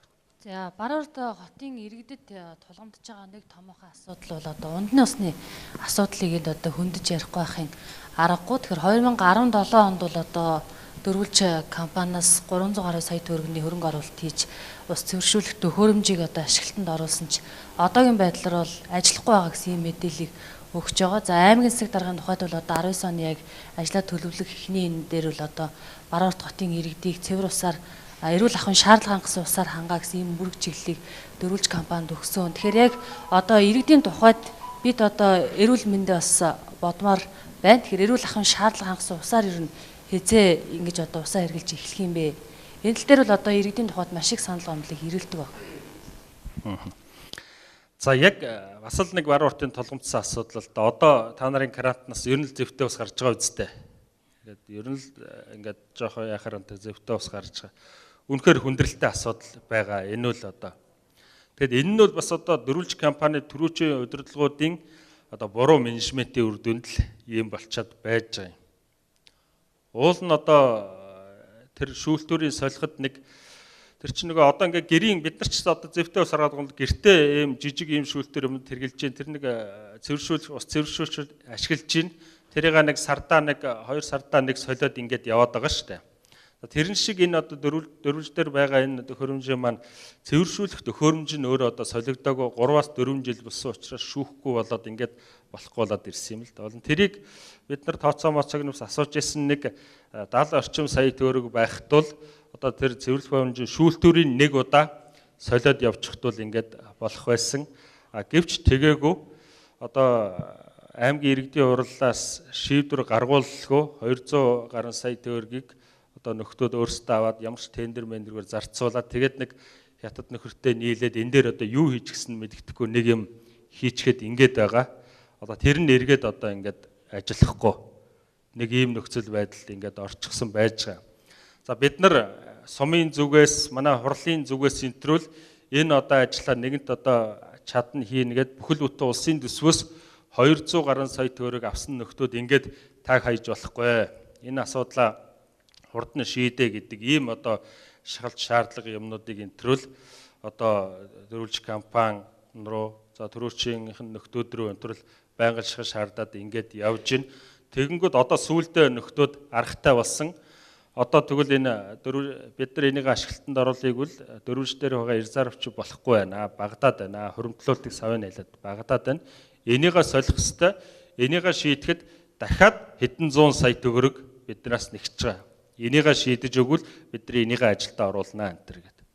За Баруун-Урт хотын иргэдэд тулгамдж байгаа нэг томоохон асуудал бол одоо ундны усны асуудлыг л одоо хөндөж ярихгүй байхын аргагүй. Тэгэхээр 2017 онд бол одоо дөрвөлж компаниас 300 гаруй сая төгрөгийн хөрөнгө оруулалт хийж ус цэвэршүүлэх төхөөрөмжийг одоо ашиглалтанд оруулсан ч одоогийн байдлаар бол ажиллахгүй байгаа гэсэн ийм мэдээллийг өгч байгаа. За аймгийн засаг дарганы тухайд бол одоо 19 оны яг ажлаа төлөвлөх эхний энэ дээр бол одоо Баруун-Урт хотын иргэдийг цэвэр усаар эрүүл ахуйн шаардлага хангасан усаар хангаа гэсэн ийм мөрөг чиглэлийг дөрвөлж компанид өгсөн. Тэгэхээр яг одоо иргэдийн тухайд бид одоо эрүүл мэндэ бас бодмоор байна. Тэгэхээр эрүүл ахуйн шаардлага хангасан усаар ер нь хязээ ингэж одоо усаа хэрглэж эхлэх юм бэ? Энэ тал дээр бол одоо иргэдийн тухайд маш их санал гомдлыг ирэлдэг байна. За яг бас л нэг Баруун-Уртын толгомдсон асуудал л да. Одоо та нарын карантнаас ер нь л зэвтэй ус гарч байгаа үстэй. Тэгээд ер нь л ингээд жоохон яхаар онтой зэвтэй ус гарч байгаа. Үнэхээр хүндрэлтэй асуудал байгаа. Энэ үл одоо. Тэгэд энэ нь бол бас одоо дөрвөлж компани түрүүчийн удирдлагуудын одоо буруу менежментийн үр дүнд л ийм болчиход байж байгаа юм. Уул нь одоо тэр шүүлтүүрийн солиход нэг тэр чинь нөгөө одоо ингээ гэрийн бид нар ч одоо зэвтэй ус харгаад гол гэртээ ийм жижиг ийм шүүлтээр юм тэргэлж जैन тэр нэг цэвэршүүлэх ус цэвэршүүлж ашиглаж जैन тэрийг нэг сардаа нэг 2 сардаа нэг солиод ингээд яваад байгаа шүү дээ. тэрэн шиг энэ одоо дөрвөлж дээр байгаа энэ төхөөрөмжийн маань цэвэршүүлэх төхөөрөмж нь өөрөө одоо солигдоогүй 3-аас 4 жил болсон учраас шүүхгүй болоод ингээд болохгүй болоод ирсэн юм л да. Тэрийг бид нар тооцоо моцогнос асууж исэн нэг 70 орчим сая төгрөг байх тул одоо тэр цэвэрлэх боломжийн шүүлтүүрийн нэг удаа солиод явчихтул ингээд болох байсан. Гэвч тэгээгүй одоо аймгийн иргэдийн хурлаас шийдвэр гаргууллгүй 200 гаруй сая төгрөгийг одоо нөхдөөд өөрсдөө аваад ямар ч тендер мендергээр зарцуулаад тэгээд нэг хятад нөхөртэй нийлээд энэ дээр одоо юу хийж гисэн мэддэхгүй нэг юм хийчихэд ингээд байгаа. Одоо тэр нь эргээд одоо ингээд ажиллахгүй нэг ийм нөхцөл байдалд ингээд орчихсон байж байгаа. За бид нар сумын зүгээс манай хурлын зүгээс энтрүүл энэ одоо ажлаа нэгэнт одоо чадна хийнгээд бүхэл бүтэн улсын төсвөөс 200 гаруй сая төгрөг авсан нөхдөөд ингээд таг хайж болохгүй. Энэ асуудлаа хурд нь шийдэ гэдэг ийм одоо шалгалт шаардлага юмнуудыг энтрүүл одоо дөрвөлж компани руу за төрөөчийн нөхдөөд рүү энтрүүл байнга шалгах шаардаад ингээд явж гин. Тэгэнгүүт одоо сүүлдээ нөхдөөд аргатай болсон. Одоо тэгвэл энэ бид нар энийг ашиглалтанд оруулахыг бол дөрвөлж дээр байгаа ирзаравч болохгүй байна. Багдаад байна. Хуримтлуултыг савын найлаад багдаад байна. Энийгээ солих хэвээр энийгээ шийдэхэд дахиад хэдэн зуун сая төгрөг биднээс нэгж байгаа. Энийгээ шийдэж өгвөл бид нар энийгээ ажилдаа оруулнаа энэ төр гэдэг.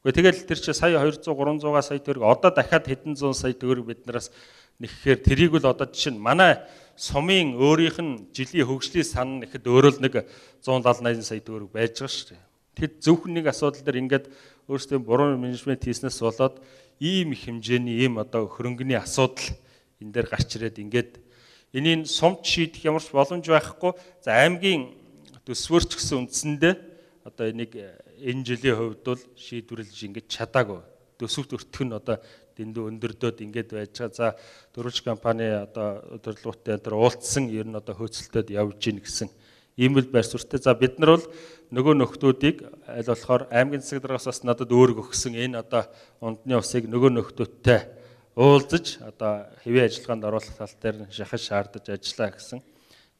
Гэхдээ тэгэл тэр чинь сая 200 300 сая төгрөг одоо дахиад хэдэн зуун сая төгрөг биднээс нэххээр тэрийг бол одоо жишээ нь манай сумын өөрийнх нь жилийн хөгжлийн сан нэхэд өөрөө л нэг 170 80 сая төгрөг байж байгаа шүү дээ. Тэгэд зөвхөн нэг асуудал дээр ингээд өөрсдөө буруу менежмент хийснээс болоод ийм их хэмжээний ийм одоо хөрөнгөний асуудал энэ дээр гарч ирээд ингээд энийг сумд шийдэх ямар ч боломж байхгүй. За аймгийн төсвөрч гэсэн үндсэндээ одоо энийг энэ жилийн хувьд бол шийдвэрлэж ингэж чадаагүй. Төсөвт өртөх нь одоо дэндүү өндөрдөөд ингэж байж байгаа. За дөрвөлж компани одоо өдөрлөгтэй энэ уулзсан ер нь одоо хөөцөлтөд явж гин гэсэн ийм л байр суурьтай. За бид нар бол нөгөө нөхдүүдийг аль болохоор аймгийн засаг даргаас бас надад өөрөг өгсөн энэ одоо ундны усыг нөгөө нөхдүүдтэй уулзаж одоо хэвийн ажиллагаанд оруулах тал дээр шахаж шаардаж ажиллаа гэсэн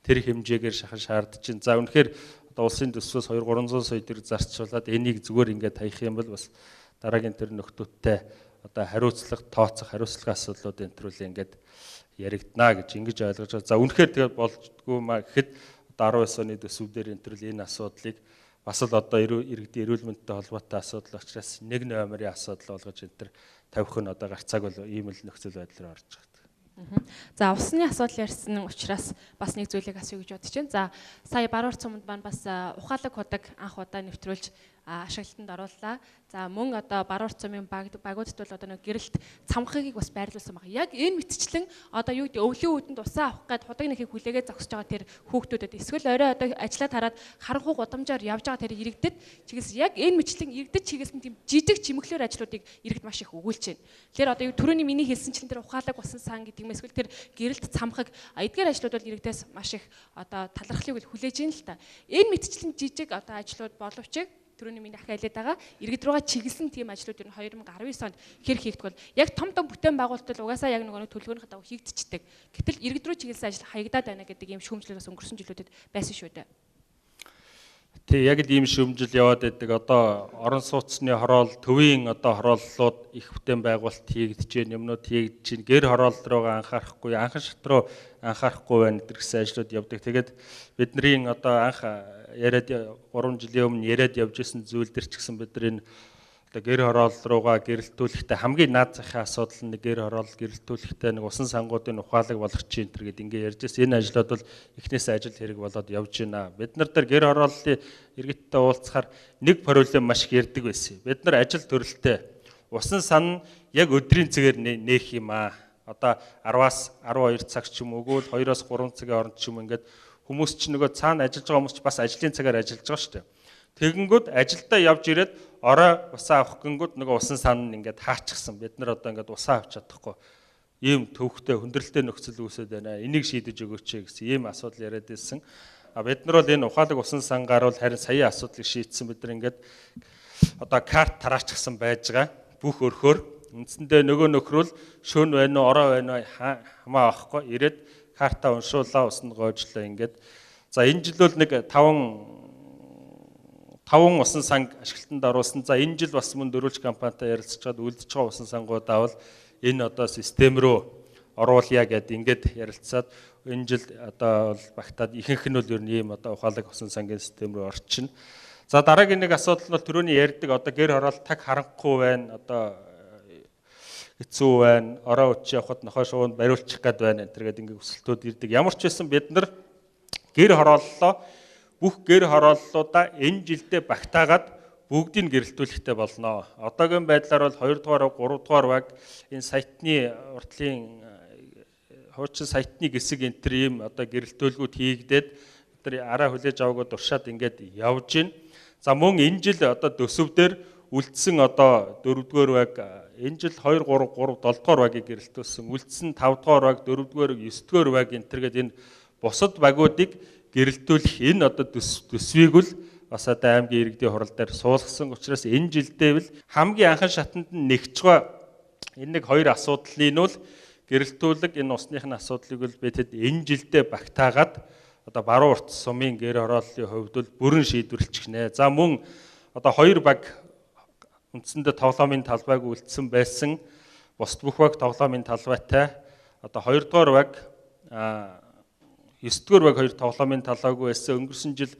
тэр хэмжээгээр шахаж шаардж чинь. За үнэхээр одоо улсын төсвөөс 2-300 сая төгрөг зарцуулаад энийг зүгээр ингээд хаях юм бол бас дараагийн тэр нөхдүүдтэй одоо хариуцлага тооцох хариуцлагын асуудлууд энэ төрлийн ингээд яригдана гэж ингэж ойлгож байгаа. За үнэхээр тэгээд болдгоо маа гэхэд одоо 19 оны төсвүүдээр энэ төрлийн энэ асуудлыг бас л одоо иргэдийн эрүүл мэндтэй холбоотой асуудал учраас нэг номерын асуудал болгож энэ төр тавих нь одоо гарцааг бол ийм л нөхцөл байдлаар орж байгаа. За усны асуудал ярьсан учраас бас нэг зүйлийг асууя гэж бодож байна. За сая Баруун-Урт суманд маань бас ухаалаг худаг анх удаа нэвтрүүлж ашиглалтанд орууллаа. За мөн одоо Баруун-Урт сумын багуудад бол одоо нэг гэрэлт цамхагийг бас байрлуулсан байна. Яг энэ мэтчлэн одоо юу гэдэг өвлийн үүдэнд усаа авах гээд худаг нэхийг хүлээгээд зогсож байгаа тэр хүүхдүүдэд эсвэл орой одоо ажиллаа тараад харанхуй гудамжаар явж байгаа тэр иргэдэд чигээс яг энэ мэтчлэн иргэдэд чигээс нь тийм жижиг чимэглэр ажлуудыг иргэд маш их өгүүлж байна. Тэгэхээр одоо юу түрүүний миний хэлсэнчлэн тэр ухаалаг усан сан гэдэг юм эсвэл тэр гэрэлт цамхаг эдгээр ажлууд бол иргэдээс маш их одоо талархлыг хүлээж ийн л та. Энэ мэтчлэн жижиг одоо ажлууд боловч түрүүний миний дахиад хэлээд байгаа иргэд рүүгээ чиглэсэн тийм ажлууд ер нь 2019 онд хэр хийгдэх бол яг том бүтээн байгуулалт угаасаа яг нөгөө төлөвлөгөөний дагуу хийгдчихдэг. Гэтэл иргэд рүү чиглэсэн ажил хаягдаад байна гэдэг ийм шүүмжлэл бас өнгөрсөн жилүүдэд байсан шүү дээ. Тэг яг л ийм шүүмжил яваад байдаг. Одоо орон сууцны хороол, төвийн одоо хорооллууд их бүтээн байгуулалт хийгдэж байна, юмнууд хийгдэж байна. Гэр хороол руугаа анхаарахгүй, анхан шат руу анхаарахгүй байна гэсэн ажлууд явдаг. Тэгээд бидний одоо анх яриад 3 жилийн өмнө яриад явж исэн зүйл төр ч гэсэн бид нар энэ одоо гэр хороол руугаа гэрэлтүүлэхдээ хамгийн наад захын асуудал нь гэр хороол гэрэлтүүлэхдээ нэг усан сангуудын ухаалаг болгох чинь энэ гэдэг ингээ ярьж ирсэн. Энэ ажлууд бол эхнээсээ ажил хэрэг болоод явж байна. Бид нар дээр гэр хорооллын иргэдтэй уулзахаар нэг проблем маш их ярьдаг байсан. Бид нар ажил төрөлтэй усан сан яг өдрийн цагаар нээх юм аа. Одоо 10-аас 12 цаг ч юм уу өгөөл 2-оос 3 цагийн хооронд ч юм ингээд хүмүүс ч нөгөө цаана ажиллаж байгаа хүмүүс ч бас ажлын цагаар ажиллаж байгаа шүү дээ. Тэгэнгүүт ажилдаа явж ирээд орой усаа авах гингүүд нөгөө усан сан нь ингээд хаачихсан. Бид нар одоо ингээд усаа авч чадахгүй. Ийм төвхтэй хүндрэлтэй нөхцөл үүсэж байна. Энийг шийдэж өгөөч гэсэн ийм асуудал яриад байсан. Бид нар бол энэ ухаалаг усан сангаар бол харин сая асуудлыг шийдсэн. Бид нар ингээд одоо карт тараачихсан байж байгаа. Бүх өрхөөр үндсэндээ нөгөө нөхрөл шөнө байна уу, орой байна уу хамаа авахгүй. Ирээд картаа уншуулаа, усанд гоожлоо ингээд. За энэ жил бол нэг 5 5 усан санг ашиглалтанд оруулсан. За энэ жил бас мөн дөрвөлж компанитай ярилцж чад үлдэж байгаа усан сангуудаа бол энэ одоо систем рүү оруулъя гэд ингээд ярилцаад энэ жил одоо бол багтаад ихэнх нь бол ер нь ийм одоо ухаалаг усан сангийн систем рүү орчихно. За дараагийн нэг асуудал нь түрүүний ярьдаг одоо гэр хороолт таг харанхуй байна. Одоо хэцүү байна. Ороо өч явахад нохой шуунд бариулчих гээд байна. Энтэр гээд ингээд өсөлтүүд ирдэг. Ямар ч байсан бид нар гэр хорооллоо бүх гэр хорооллуудаа энэ жилдээ багтаагаад бүгдийг гэрэлтүүлэхтэй болно. Одоогийн байдлаар бол 2 дугаар, 3 дугаар баг энэ сайтны уртлын хуучин сайтны хэсэг энтэр ийм одоо гэрэлтүүлгүүд хийгдээд тэр араа хүлээж аваагүй туршаад ингээд явж гин. За мөн энэ жил одоо төсөвдөр үлдсэн одоо 4-р баг энэ жил 2, 3, 7-р багийг гэрэлтүүлсэн. Үлдсэн 5-р баг, 4-р, 9-р баг энтэр гээд энэ бусад багуудыг гэрэлтүүлэх энэ одоо төсвийг л бас одоо аймгийн иргэдийн хурал дээр суулгасан учраас энэ жилдээ л хамгийн анхан шатанд нь нэгж байгаа энэ нэг 2 асуудлын нь бол гэрэлтүүлэг энэ усныхны асуудлыг бол бид энэ жилдээ багтаагаад одоо Баруун-Урт сумын гэр хорооллын хувьд бол бүрэн шийдвэрлэж гинэ. За мөн одоо 2 баг үндсэндээ тоглоомын талбайг үлдсэн байсан. Бусд бүх баг тоглоомын талбайтай. Одоо 2 дугаар баг 9-р баг 2 тоглоомын талаагүй байсан. Өнгөрсөн жил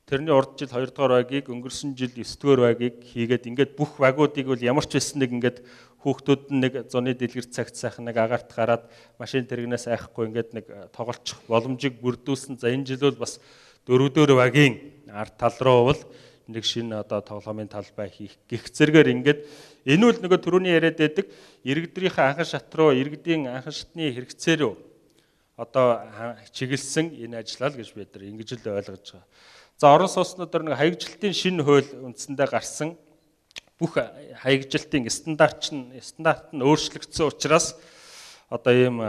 тэрний урд жил 2 дугаар багийг өнгөрсөн жил 9-р багийг хийгээд ингээд бүх багуудыг бол ямар ч байсан нэг ингээд хүүхдүүд нэг зуны дэлгэр цагт сайхан нэг агаарт гараад машин тэрэгнээс айхгүй ингээд нэг тоглолцох боломжийг бүрдүүлсэн. За энэ жил бол бас 4-р багийн ард тал руу бол нэг шинэ одоо тоглоомын талбай хийх гих зэрэгээр ингээд энэ үл нөгөө түрүүний яриад байдаг иргэдрийнхээ анхан шат руу иргэдийн анхан шатны хэрэгцээ рүү одоо чиглэсэн энэ ажиллаа л гэж бид нар ингэж л ойлгож байгаа. За орон сууцнуудаар нэг хаягжилтын шинэ хууль үндсэндээ гарсан. Бүх хаягжилтын стандарт нь өөрчлөгдсөн учраас одоо ийм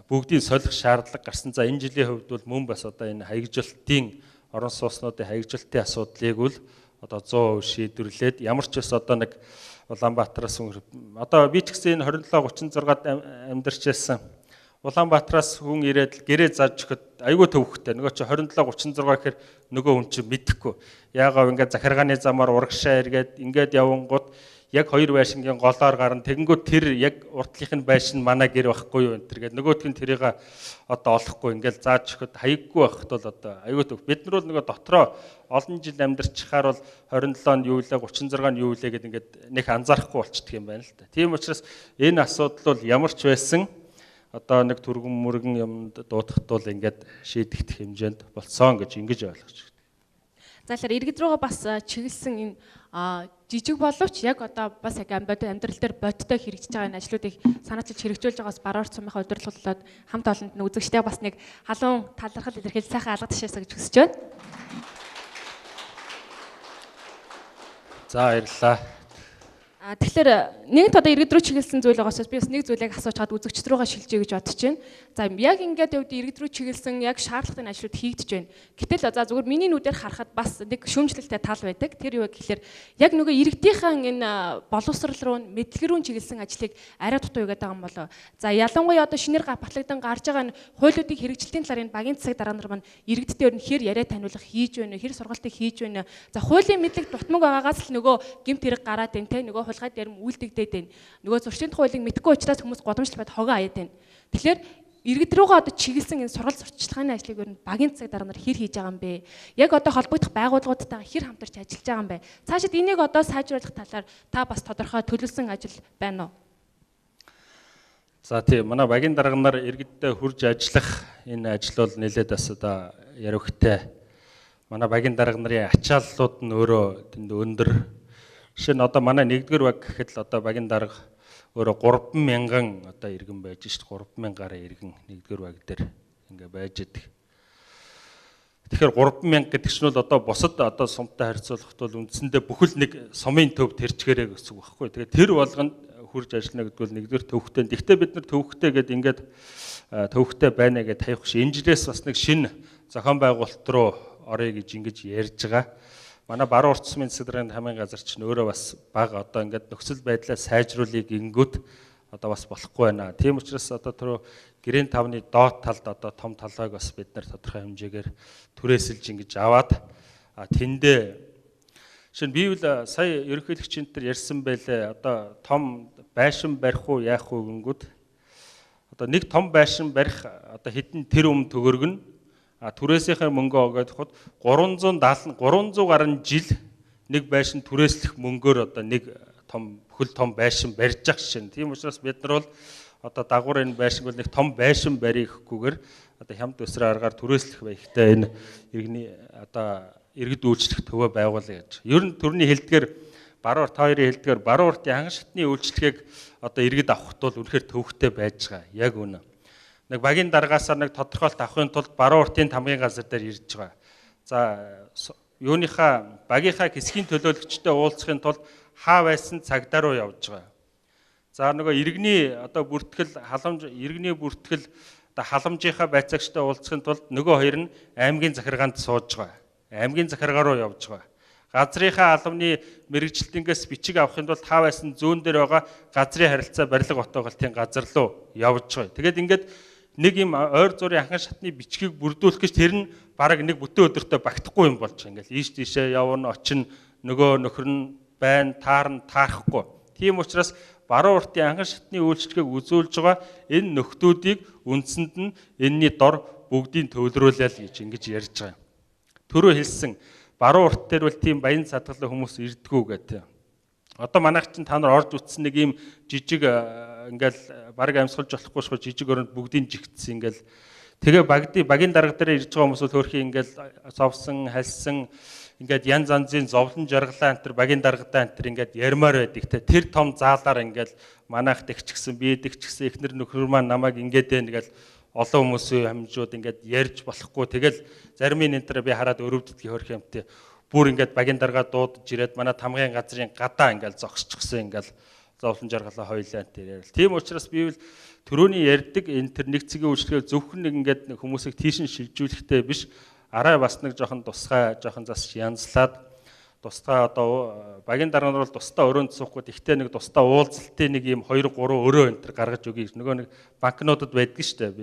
бүгдийн солих шаардлага гарсан. За энэ жилийн хувьд бол мөн бас одоо энэ хаягжилтын орон сууцнуудын хаягжилтын асуудлыг бол одоо 100% шийдвэрлээд ямар ч бас одоо нэг Улаанбаатараас одоо би ч гэсэн энэ 27-36-д амьдарч байсан. Улаанбаатараас хүн ирээд гэрээ зааж өгөхөд айгүй төвхтэй. Нөгөө чи 27-36 гэхээр нөгөө хүн чинь мэдэхгүй. Яагаад ингээд захиргааны замаар урагшаа эргээд ингээд явангууд яг 2 байшингийн голоор гарна. Тэгэнгүүт тэр яг уртлынх нь байшин манай гэр байхгүй юу энэ тэргээд нөгөөтг нь тэрийг одоо олохгүй ингээд зааж өгөхөд хаяггүй байхад бол одоо айгүй төв. Бид нар бол нөгөө дотроо олон жил амьдарчихаар бол 27-нд юу илээ 36-нд юу илээ гэдэг ингээд нэг анзаарахгүй болчихдөг юм байна л да. Тийм учраас энэ асуудал бол ямар ч байсан одоо нэг түргэн мөргэн юмд дуудахт бол ингээд шийдэгдэх хэмжээнд болцсон гэж ингэж ойлгож байна. За тэгэхээр иргэд рүүгээ бас чиглэсэн энэ жижиг боловч яг одоо бас яг амьдрал дээр бодтой хэрэгжиж байгаа энэ ажлуудыг санаачлж хэрэгжүүлж байгаас Баруун-Урт сумынхаа удирдлага болоод хамт олонд нь үзэгчтэй бас нэг халуун талархал илэрхийлж сайхан алга тушаасаа гэж хүсэж байна. За баярлалаа. Тэгэхээр нэгт одоо иргэд рүү чиглэсэн зүйл байгаасаа би бас нэг зүйлийг асууж чад үзэгчд рүүгээ шилжиж гэж бодож байна. За яг ингээд явд иргэд рүү чиглэсэн яг шаардлагатай ажлууд хийгдэж байна. Гэтэл за зүгээр миний нүдээр харахад бас нэг шүүмжлэлтэй тал байдаг. Тэр юу вэ гэхээр яг нөгөө иргэдийнхэн энэ боловсрал руу мэдлэг рүү чиглэсэн ажлыг арай дутуу юугаад байгаа юм болоо. За ялангуяа одоо шинээр батлагдсан гарч байгаа энэ хуулиудыг хэрэгжилтийн талаар энэ багийн засаг дарга нар маань иргэдтэй өөр нь хэр яриа таниулах хийж байна, хэр сургалтыг хийж байна. За хуулийн мэдлэг дутмаг байгаагаас л нөгөө гэмт хэрэг гараад байна те нөгөө хулгай дээр үлдэгдээд байна. Нөгөө зуршийн хуулийг мэдгүй учраас хүмүүс годомжлол бод хогоо аяад байна. Тэгэхээр иргэд рүүгээ одоо чиглэсэн энэ сургалт сурталчилгааны ажлыг өөр нь багийн засаг дарга нар хэр хийж байгаа юм бэ? Яг одоо холбогдох байгууллагуудтайгаа хэр хамтарч ажиллаж байгаа юм бэ? Цаашид энийг одоо сайжруулах талаар та бас тодорхой төлөвлөсөн ажил байна уу? За тийм манай багийн дарга нар иргэдтэй хурж ажиллах энэ ажил бол нэлээд бас одоо яригтэй. Манай багийн дарга нарын ачааллууд нь өөрөө тэнд өндөр. Жишээ нь одоо манай 1-р баг гэхэд л одоо багийн дарга өөрөө 3,000 одоо иргэн байж шít 3,000 гаруй иргэн 1-р баг дээр ингээ байж идэг. Тэгэхээр 3,000 гэдэг чинь бол одоо бусад одоо сумтай харьцуулахад бол үндсэндээ бүхэл нэг сумын төв тэрчгээрээ гэсэн үг байхгүй. Тэгэхээр тэр болгонд хурж ажиллана гэдэг бол 1-р төвхтэй. Гэхдээ бид нар төвхтэй гэдэг ингээд төвхтэй байна гэж таявах ш. Энэ жилээс бас нэг шинэ зохион байгуулалт руу орё гэж ингэж ярьж байгаа. Манай Баруун-Урт сумын засаг даргын хамгийн газар чинь өөрөө бас бага одоо ингээд нөхцөл байдлаа сайжруулах гингүүд одоо бас болохгүй байна. Тийм учраас одоо тэр гэрээний тавны доод талд одоо том талбайг бас бид нар тодорхой хэмжээгээр түрээсэлж ингэж аваад тэндээ Жишээ нь би бол сая ерөнхийлөгчөнтөр ярьсан байлээ. Одоо том байшин барих уу яах уу гингүүд. Одоо нэг том байшин барих одоо хэдэн тэр төгөргөн түрээсийнхээ мөнгө өгөөд 300 гаруй жил нэг байшин түрээслэх мөнгөөр одоо нэг бүхэл том байшин барьж ах шин. Тийм учраас бид нар бол одоо дагуур энэ байшин бол нэг том байшин барихгүйгээр одоо хямд өсрөө аргаар түрээслэх баяхтай энэ иргэний одоо иргэд үйлчлэх төвөө байгуулъя гэж. Ер нь төрний хэлдгээр Баруун-Урт хоёрын хэлдгээр Баруун-Уртын анхан шатны үйлчлэгийг одоо иргэд авахт бол үнэхээр төвөгтэй байж байгаа. Яг үнэ. Нэг багийн даргаасаар нэг тодорхойлт авахын тулд Баруун-Уртын тамгын газар дээр ирж байгаа. За юуныхаа багийнхаа хэсгийн төлөөлөгчтэй уулзахын тулд хаа байсан цагдаа руу явж байгаа. За нөгөө иргэний одоо бүртгэл иргэний бүртгэл одоо халамжийнхаа байцаагчтай уулзахын тулд нөгөө хоёр нь аймгийн захиргаанд сууж байгаа. Аймгийн захиргаа руу явж байгаа. Газрынхаа албаны мэрэгчлэлтээс бичиг авахын тулд хаа байсан зүүн дээр байгаа газрын харилцаа барилга отоогоолтын газар руу явж байгаа. Тэгээд ингээд нэг юм ойр зургийн анхан шатны бичгийг бүрдүүлэх гэж тэр нь бараг нэг бүтэн өдөртөө багтахгүй юм болж байгаа. Ингээл ийш тийшээ явна, очино, нөгөө нөхөр нь байна, таарна, таарахгүй. Тийм учраас Баруун-Уртын анхан шатны үйлчлэгийг үзүүлж байгаа энэ нөхдүүдийг үндсэнд нь энэний дор бүгдийг төвлөрүүлээ л гэж ингэж ярьж байгаа. Түрүү хэлсэн Баруун-Урт дээр бол тийм баян садгалан хүмүүс ирдгүү гэдэг. Одоо манайх чинь та нар орж утсан нэг юм жижиг ингээл баг амьсгалж болохгүй шгүй жижиг өрөнд бүгдийн жигдсэн ингээл тэгээ багийн дарга дээр ирж байгаа хүмүүс бол хөөрхий ингээл зовсон, хальсан ингээд янз янзын зовлон жаргалаа энэ багийн даргадаа энэ ингээд ярмаар байдаг те. Тэр том заалаар ингээд манайх дэгчгсэн, би дэгчгсэн эхнэр нөхөр маань намайг ингээд ингээл олон хүмүүсийн хамжууд ингээд ярьж болохгүй. Тэгэл зарим нь энэ би хараад өрөвддөг хөрх юмтэй. Бүр ингээд багийн даргаа дуудаж ирээд манай тамгын газрын гадаа ингээд зогсчихсан ингээд зовлон жаргалаа хойлоо энэ ярил. Тийм учраас би бол төрөний ярьдаг энэ тэр нэг цэгийн үйлчлэгээ зөвхөн нэг ингээд хүмүүсийг тийш нь шилжүүлэхтэй биш. Арай бас нэг жоохон тусгай жоохон зас янзлаад тусгай одоо багийн дарга нар бол тусдаа өрөөнд суухгүй. Тэгтээ нэг тусдаа уулзалтын нэг юм 2 3 өрөө энэ төр гаргаж өгье. Нөгөө нэг банкнуудад байдаг шүү дээ.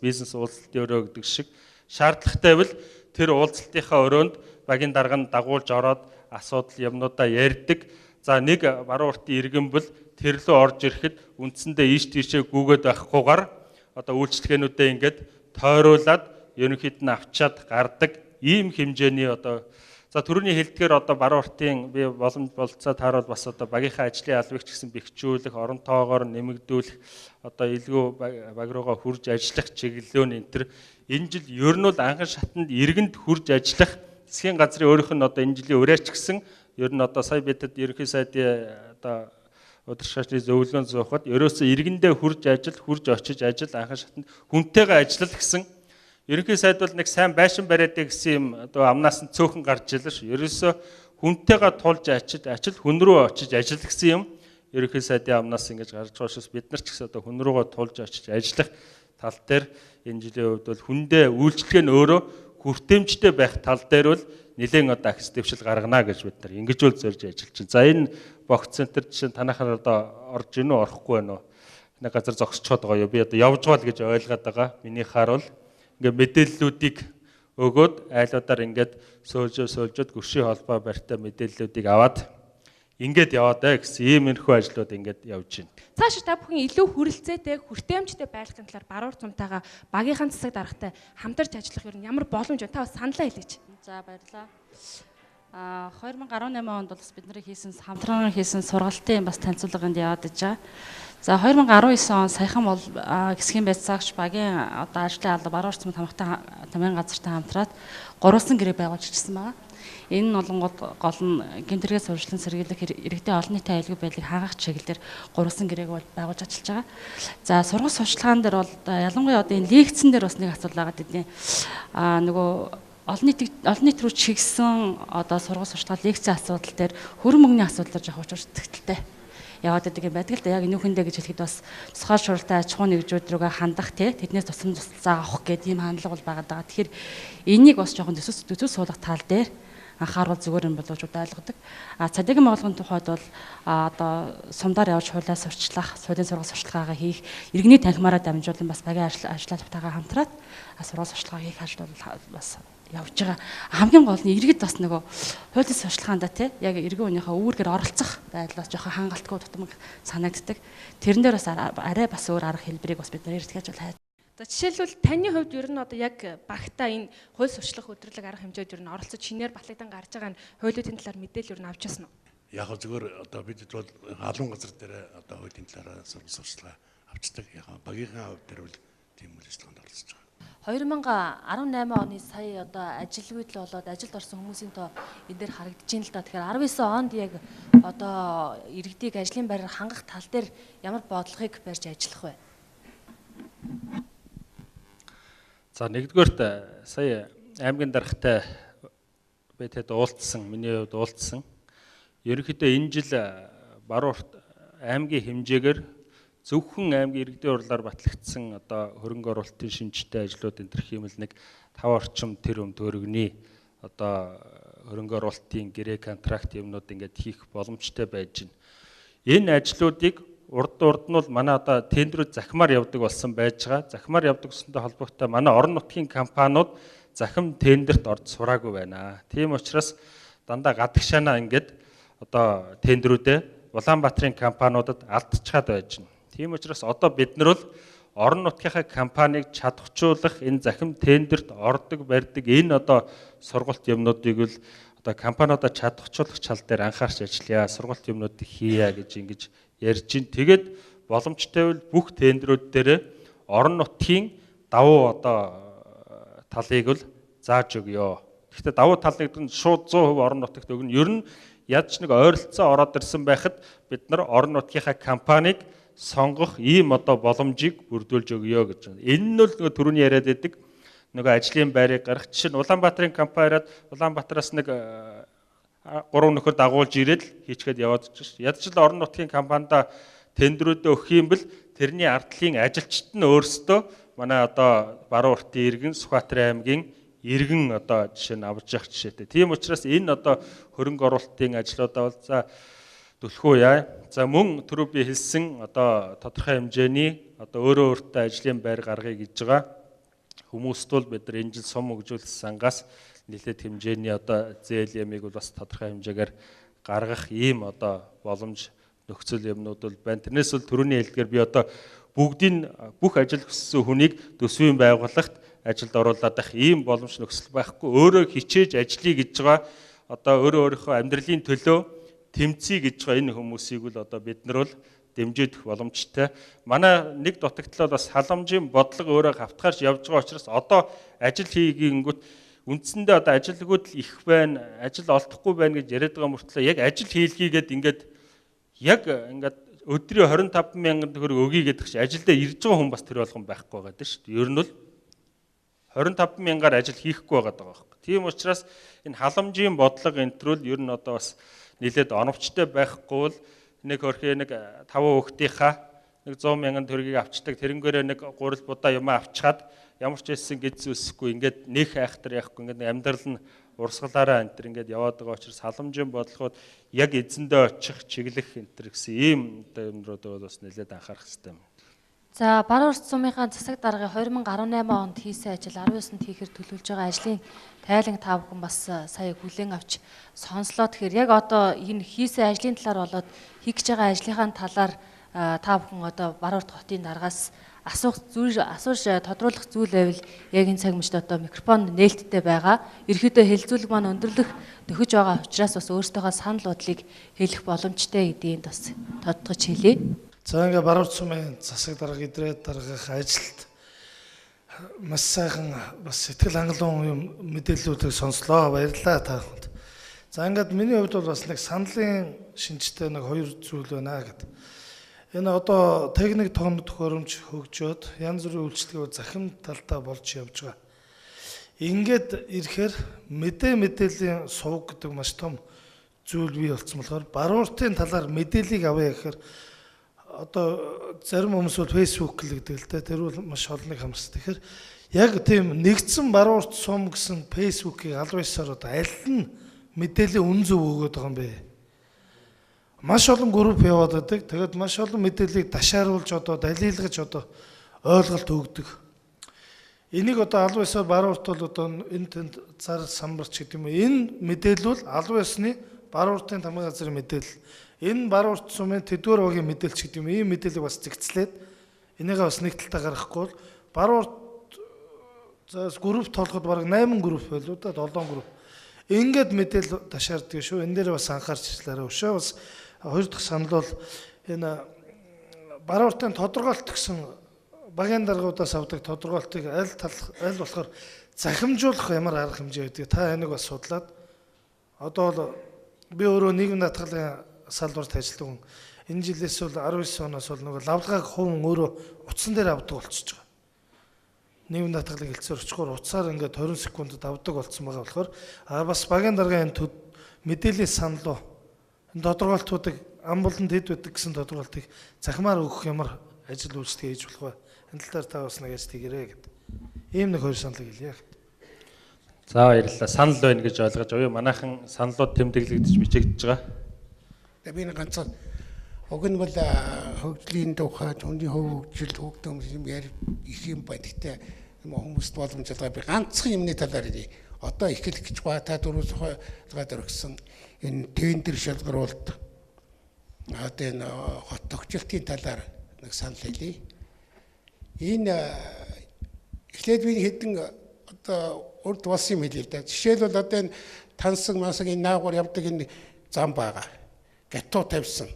Бизнес уулзалтын өрөө гэдэг шиг шаардлагатай бол тэр уулзалтынхаа өрөөнд багийн дарга нь дагуулж ороод асуудал юмнуудаа ярьдаг. За нэг Баруун-Уртын иргэн бол тэр лөө орж ирэхэд үндсэндээ ийш тийшээ гүгээд байхгүйгээр одоо үйлчлэгээнүүдээ ингээд тойруулаад ерөнхийд нь авчаад гардаг ийм хэмжээний одоо за түрүүний хэлдгээр одоо Баруун-Уртын би боломж болцоо тааруул бас одоо багийнхаа ажлын албыг ч гэсэн бэхжүүлэх, орон тоогоор нэмэгдүүлэх, одоо илүү баг руугаа хурж ажиллах чиглэлөө нь энэ жил ер нь бол анхан шатанд иргэнд хурж ажиллах засгийн газрын өөрийнх нь одоо энэ жилийн ураач гисэн ер нь одоо сая бидэд ерөнхий сайдын одоо удирдлагчны зөвлөгөөн зөөхөд ерөөсөө иргэндээ хурж очиж ажил анхан шатанд хүнтэйгээ ажиллах гэсэн ерөнхий сайд бол нэг сайн байшин бариад гэсэн юм одоо амнаас нь цөөхөн гарч ирлээ шүү. Ерөөсөө хүнтэйгээ тулж ажил хүн рүү очиж ажиллах гэсэн юм ерөнхий сайдын амнаас ингэж гарч байгаа шээс бид нар ч гэсэн одоо хүн рүүгээ тулж очиж ажиллах тал дээр энэ жилийн хувьд бол хүндээ үйлчлэг нь өөрөө хүртээмжтэй байх тал дээр бол нэлээд одоо ахис дэвшил гаргана гэж бид нар ингэж үл зорж ажиллаж байна. За энэ богц центр жишээ танахаар одоо орж ийн үү орохгүй байна уу? Нэг газар зогсчиход байгаа юу? Би одоо явж байгаа л гэж ойлгоод байгаа. Миний харуул ингээд мэдээллүүдийг өгөөд айлуудаар ингээд сөөлжөд гүршийн холбоо барьтай мэдээллүүдийг аваад ингээд яваад гэсэн иймэрхүү ажлууд ингээд явж байна. Цааш та бүхэн илүү хүрэлцээтэй, хүртээмжтэй байхын талаар Баруун-Урт сумтайгаа багийнхан засаг даргатай хамтарч ажиллах юм ямар боломж байна? Та бас саналаа хэлээч. За баярлалаа. 2018 онд бол бас бид нарын хамтран хийсэн сургалтын бас танилцуулганд яваад ижаа. За 2019 он саяхан бол хэсгийн байцаагч багийн одоо ажлын алба Баруун-Урт сумын тамгын газартай хамтраад гурван гэрээ байгуулж ирсэн байгаа. Энэ нь олонгод гол нь гэмтэргээ сурчлан сэргийлэх иргэдийн олон нийтийн аюулгүй байдлыг хангах чиглэлээр гурван гэрээг байгуулж ажиллаж байгаа. За сургууль сурчлагын дээр бол ялангуяа одоо энэ лекцэн дээр бас нэг асуудал байгаа гэдэг. Нөгөө олон нийт рүү чигсэн одоо сургууль сурчлага лекцийн асуудал дээр хөрөн мөнгөний асуудал дээр жоох учиртагтай яваад байдаг юм байдаг л да. Яг энүүхэндээ гэж хэлэхэд бас тусгай шууралтай аж ахуйн нэгжүүд рүүгээ хандах тэднээс тусам туслалцаа авах гэдэг ийм хандлага бол байгаа даа. Тэгэхээр энийг бас жоохон төсөв суулгах тал дээр анхааруул зүгээр юм болооч ойлгодог. Цадигийн байгууллагын тухайд бол одоо сумдаар явж хуулиа сурчлах, суулийн сургууль сурчлагаагаа хийх, иргэний танхимаараа дамжуулан бас багийн ажлын тавтайгаа хамтраад сургууль сурчлагаа хийх ажил бол бас явж байгаа. Хамгийн гол нь иргэд бас нөгөө хуулийн сурчлагаанда тий яг иргэн үнийхээ үүргээр оролцох байдлаас жоохон хангалтгүй тутамг санагддаг. Тэрэн дээр бас арай бас өөр арга хэлбэрийг бас бид нар эртгэж бол хайж. За жишээлбэл таны хувьд ер нь одоо яг багтаа энэ хууль сурчлах өдрөлөг арга хэмжээд ер нь оролцож шинээр батлагдсан гарч байгаа нь хуулийн талаар мэдээлэл ер нь авч яасан уу? Яг зөвхөн одоо бид бол халуун газар дээр одоо хуулийн талаар сурчлага авчдаг. Яг багийнхаа хувьд дээр бол тийм үйл ажиллагаанд оролцож байгаа. 2018 оны сая одоо ажилгүйд л болоод ажилд орсон хүмүүсийн тоо энэ дээр харагдаж байна л да. Тэгэхээр 19 онд яг одоо иргэдийг ажлын байраар хангах тал дээр ямар бодлогыг барьж ажиллах вэ? За нэгдүгээрт сая аймгийн даргатай бидэд уулзсан, миний хувьд уулзсан. Ерөнхийдөө энэ жил Баруун-Урт аймгийн хэмжээгээр зөвхөн аймгийн иргэдийн урлаар батлагдсан одоо хөрөнгө оруулалтын шинжтэй ажлууд энэ төрх юм л нэг 5 орчим тэрбум төгрөгийн одоо хөрөнгө оруулалтын гэрээ контракт юмнууд ингээд хийх боломжтой байж байна. Энэ ажлуудыг урд нь бол манай одоо тендерүүд захимаар явдаг болсон байж байгаа. Захимаар явдаг гэсэнтэй холбоотой манай орон нутгийн компаниуд захим тендерт орж сураагүй байна. Тийм учраас дандаа гадагшаанаа ингээд одоо тендерүүдээ Улаанбаатарын компаниудад алдчихад байж байна. Тийм учраас одоо бид нар бол орон нутгийнхаа компанийг чадахжуулах энэ захим тендерт ордог барьдаг энэ одоо сургалт юмнуудыг л одоо компаниудаа чадахжуулах чал дээр анхаарч ажиллая. Сургалт юмнуудыг хийя гэж ингэж ярьж байна. Тэгээд боломжтой бол бүх тендерүүд дээр орон нутгийн давуу одоо талыг л зааж өгье. Гэхдээ давуу тал гэдэг нь шууд 100% орон нутагт өгнө. Ер нь ядч нэг ойролцоо ороод ирсэн байхад бид нар орон нутгийнхаа компанийг сонгох ийм одоо боломжийг бүрдүүлж өгье гэж байна. Энэ нь л нөгөө түрүүний яриад байдаг нөгөө ажлын байрыг гаргах. Жишээ нь Улаанбаатарын компаниараад Улаанбаатараас нэг 3 нөхөр дагуулж ирээд хийчгээд яваад ч ядч л орон нутгийн компанида тендерүүдээ өгөх юм бэл тэрний ардлын ажилчид нь өөрсдөө манай одоо Баруун-Уртын иргэн Сүхбаатарын аймгийн иргэн одоо жишээ нь авч явах жишээтэй. Тийм учраас энэ одоо хөрөнгө оруулалтын ажлуудаа бол за түлхүү яа. За мөн түрүү би хэлсэн одоо тодорхой хэмжээний одоо өөрөө өөртөө ажлын байр гаргая гэж байгаа. Хүмүүст бол бид нар энэ жил сум хөгжүүлсэн сангаас нэлээд хэмжээний одоо зээл ямыг бол бас тодорхой хэмжээгээр гаргах ийм одоо боломж нөхцөл юмнууд бол байна. Тэрнээс бол түрүүний хэлдгээр би одоо бүх ажил хүссэн хүнийг төсвийн байгууллагт ажилд оруулаад байх ийм боломж нөхцөл байхгүй. Өөрөө хичээж ажиллая гэж байгаа одоо өөрийнхөө амьдралын төлөө тэмцэе гэж байгаа энэ хүмүүсийг л одоо бид нар бол дэмжиж боломжтой. Манай нэг дутагдал бас халамжийн бодлого өөрөө хавтгаарч явж байгаа учраас одоо ажил хийгингүүт үндсэндээ одоо ажилгууд л их байна, ажил олдохгүй байна гэж яриад байгаа мөртлөө яг ажил хийлгийгээд ингээд өдрийн 25 мянган төгрөг өгье гэдэг чинь ажилдаа ирж байгаа хүн бас тэр болгон байхгүй байгаа дээ шүү дээ. Ер нь бол 25 мянгаар ажил хийхгүй байгаа байхгүй. Тийм учраас энэ халамжийн бодлого энтрүүл ер нь одоо бас нэлээд оновчтой байхгүй бол нэг хөрхөө нэг 5 хүүхдийнхаа нэг 100 мянган төгрөгийг авчдаг тэрнгээрээ нэг гурил будаа юм авчгаад ямар ч хэлсэн гэж зүсэхгүй ингээд нэг айхтар яахгүй ингээд амьдрал нь урсгалаараа энэ төр ингээд яваад байгаа учраас халамжийн бодлогод яг эзэндээ очих чиглэх энэ төр гэсэн ийм юмрууд бас нэлээд анхаарах хэрэгтэй юм. За Баруун-Урт сумынхаа засаг даргын 2018 онд хийсэн ажил 19-нд хийхээр төлөвлөж байгаа ажлын тайлан та бүхэн бас сая хүлээн авч сонслоо. Тэгэхээр яг одоо энэ хийсэн ажлын талаар болоод хийж байгаа ажлынхаа талаар та бүхэн одоо Баруун-Урт хотын даргаас асууж тодруулах зүйл байвал яг энэ цаг мөчид одоо микрофон нээлттэй байгаа. Ерөнхийдөө хэлэлцүүлэг маань өндөрлөх төхөж байгаа учраас бас өөрсдийнхөө санал бодлыг хэлэх боломжтой гэдгийг бас тодтогч хэлье. За ингээ Баруун-Урт сумын засаг дарга М.Идэрбат даргах ажилд маш сайхан бас сэтгэл хангалуун мэдээллүүдийг сонслоо. Баярлалаа та бүхэнд. За ингээд миний хувьд бол бас нэг саналын шинжтэй нэг 2 зүйл байна гэдэг. Энэ одоо техник тоон төхөөрөмж хөгжөөд янз бүрийн үйлчлэгээ захим талдаа болж явж байгаа. Ингээд ирэхээр мэдээллийн сувг гэдэг маш том зүйл бий болсон болохоор Баруун-Уртын талаар мэдээллийг авъя гэхээр одоо зарим хүмүүс бол Facebook л гэдэг л дээ. Тэр бол маш олныг хамсдаг. Тэгэхээр яг тийм нэгдсэн Баруун-Урт сум гэсэн Facebook-ийг аль биесээр одоо аль нь мэдээллийн үн зөв өгöd байгаа юм бэ? Маш олон групп яваад байдаг. Тэгээд маш олон мэдээллийг дашааруулж одоо далилгаж одоо ойлголт өгдөг. Энийг одоо албан ёсоор Баруун-Урт бол одоо энэ тэнд зар самбарч гэдэг юм. Энэ мэдээлэл бол албан ёсны Баруун-Уртын тамга газрын мэдээлэл. Энэ Баруун-Урт сумын тэдгээр багийн мэдээлэлч гэдэг юм. Ийм мэдээллийг бас зэгцлээд энийгээ бас нэг талтаа гаргахгүй бол Баруун-Урт групп толгод бараг 8 групп байлуу да 7 групп. Ингээд мэдээлэл ташаарддаг шүү. Энэ дээр бас анхаарч ажиллаарай. Өшөө бас хоёр дахь санал бол энэ Баруун-Уртын тодорхойлт гэсэн багийн даргуудаас авдаг тодорхойлтыг аль болохоор захимжуулах ямар арга хэмжээ гэдэг. Та энийг бас судлаад одоо бол би өөрөө нийгмийн даатгалын салбарт ажилладаг хүн. Энэ жилээс бол 19 оноос бол нөгөө лавлгааг хувь өөрөө утсан дээр авдаг болчихж байгаа. Нийгмийн даатгалын хэлцээр очихоор утсаар ингээд 20 секундэд авдаг болсон байгаа болохоор бас багийн даргын энэ мэдээллийн саналуу энэ тодорхойлтуудыг ам болон дэд байдаг гэсэн тодорхойлтыг захимаар өгөх ямар ажил үйлчлэг хийж болох вэ? Энэ тал дээр та бас нэг ажил хийгээрэй гэдэг. Ийм нэг хоёр саналыг хэлье. За баярлалаа. Санал байна гэж ойлгож авъя. Манайхан саналууд тэмдэглэгдэж бичигдэж байгаа. Тэгээ би нэг ганцхан уг нь бол хөгжлийн тухай түүний хөгжил хөгдөм юм их юм байна. Гэтэ хүмүүст боломжтой би ганцхан юмны талаар ирье. Одоо эхлэх гэж байгаа та дөрөв тухайгаар өргөсөн энэ тендер шалгаруулалт одоо энэ хот тогтчлтын талаар нэг санал хэлье. Энэ эхлээд би хэдэн одоо урд болсон юм хэлээ л да. Жишээлбэл одоо энэ тансаг масаг энэ наагур явдаг энэ зам байгаа. Гатуу тавьсан.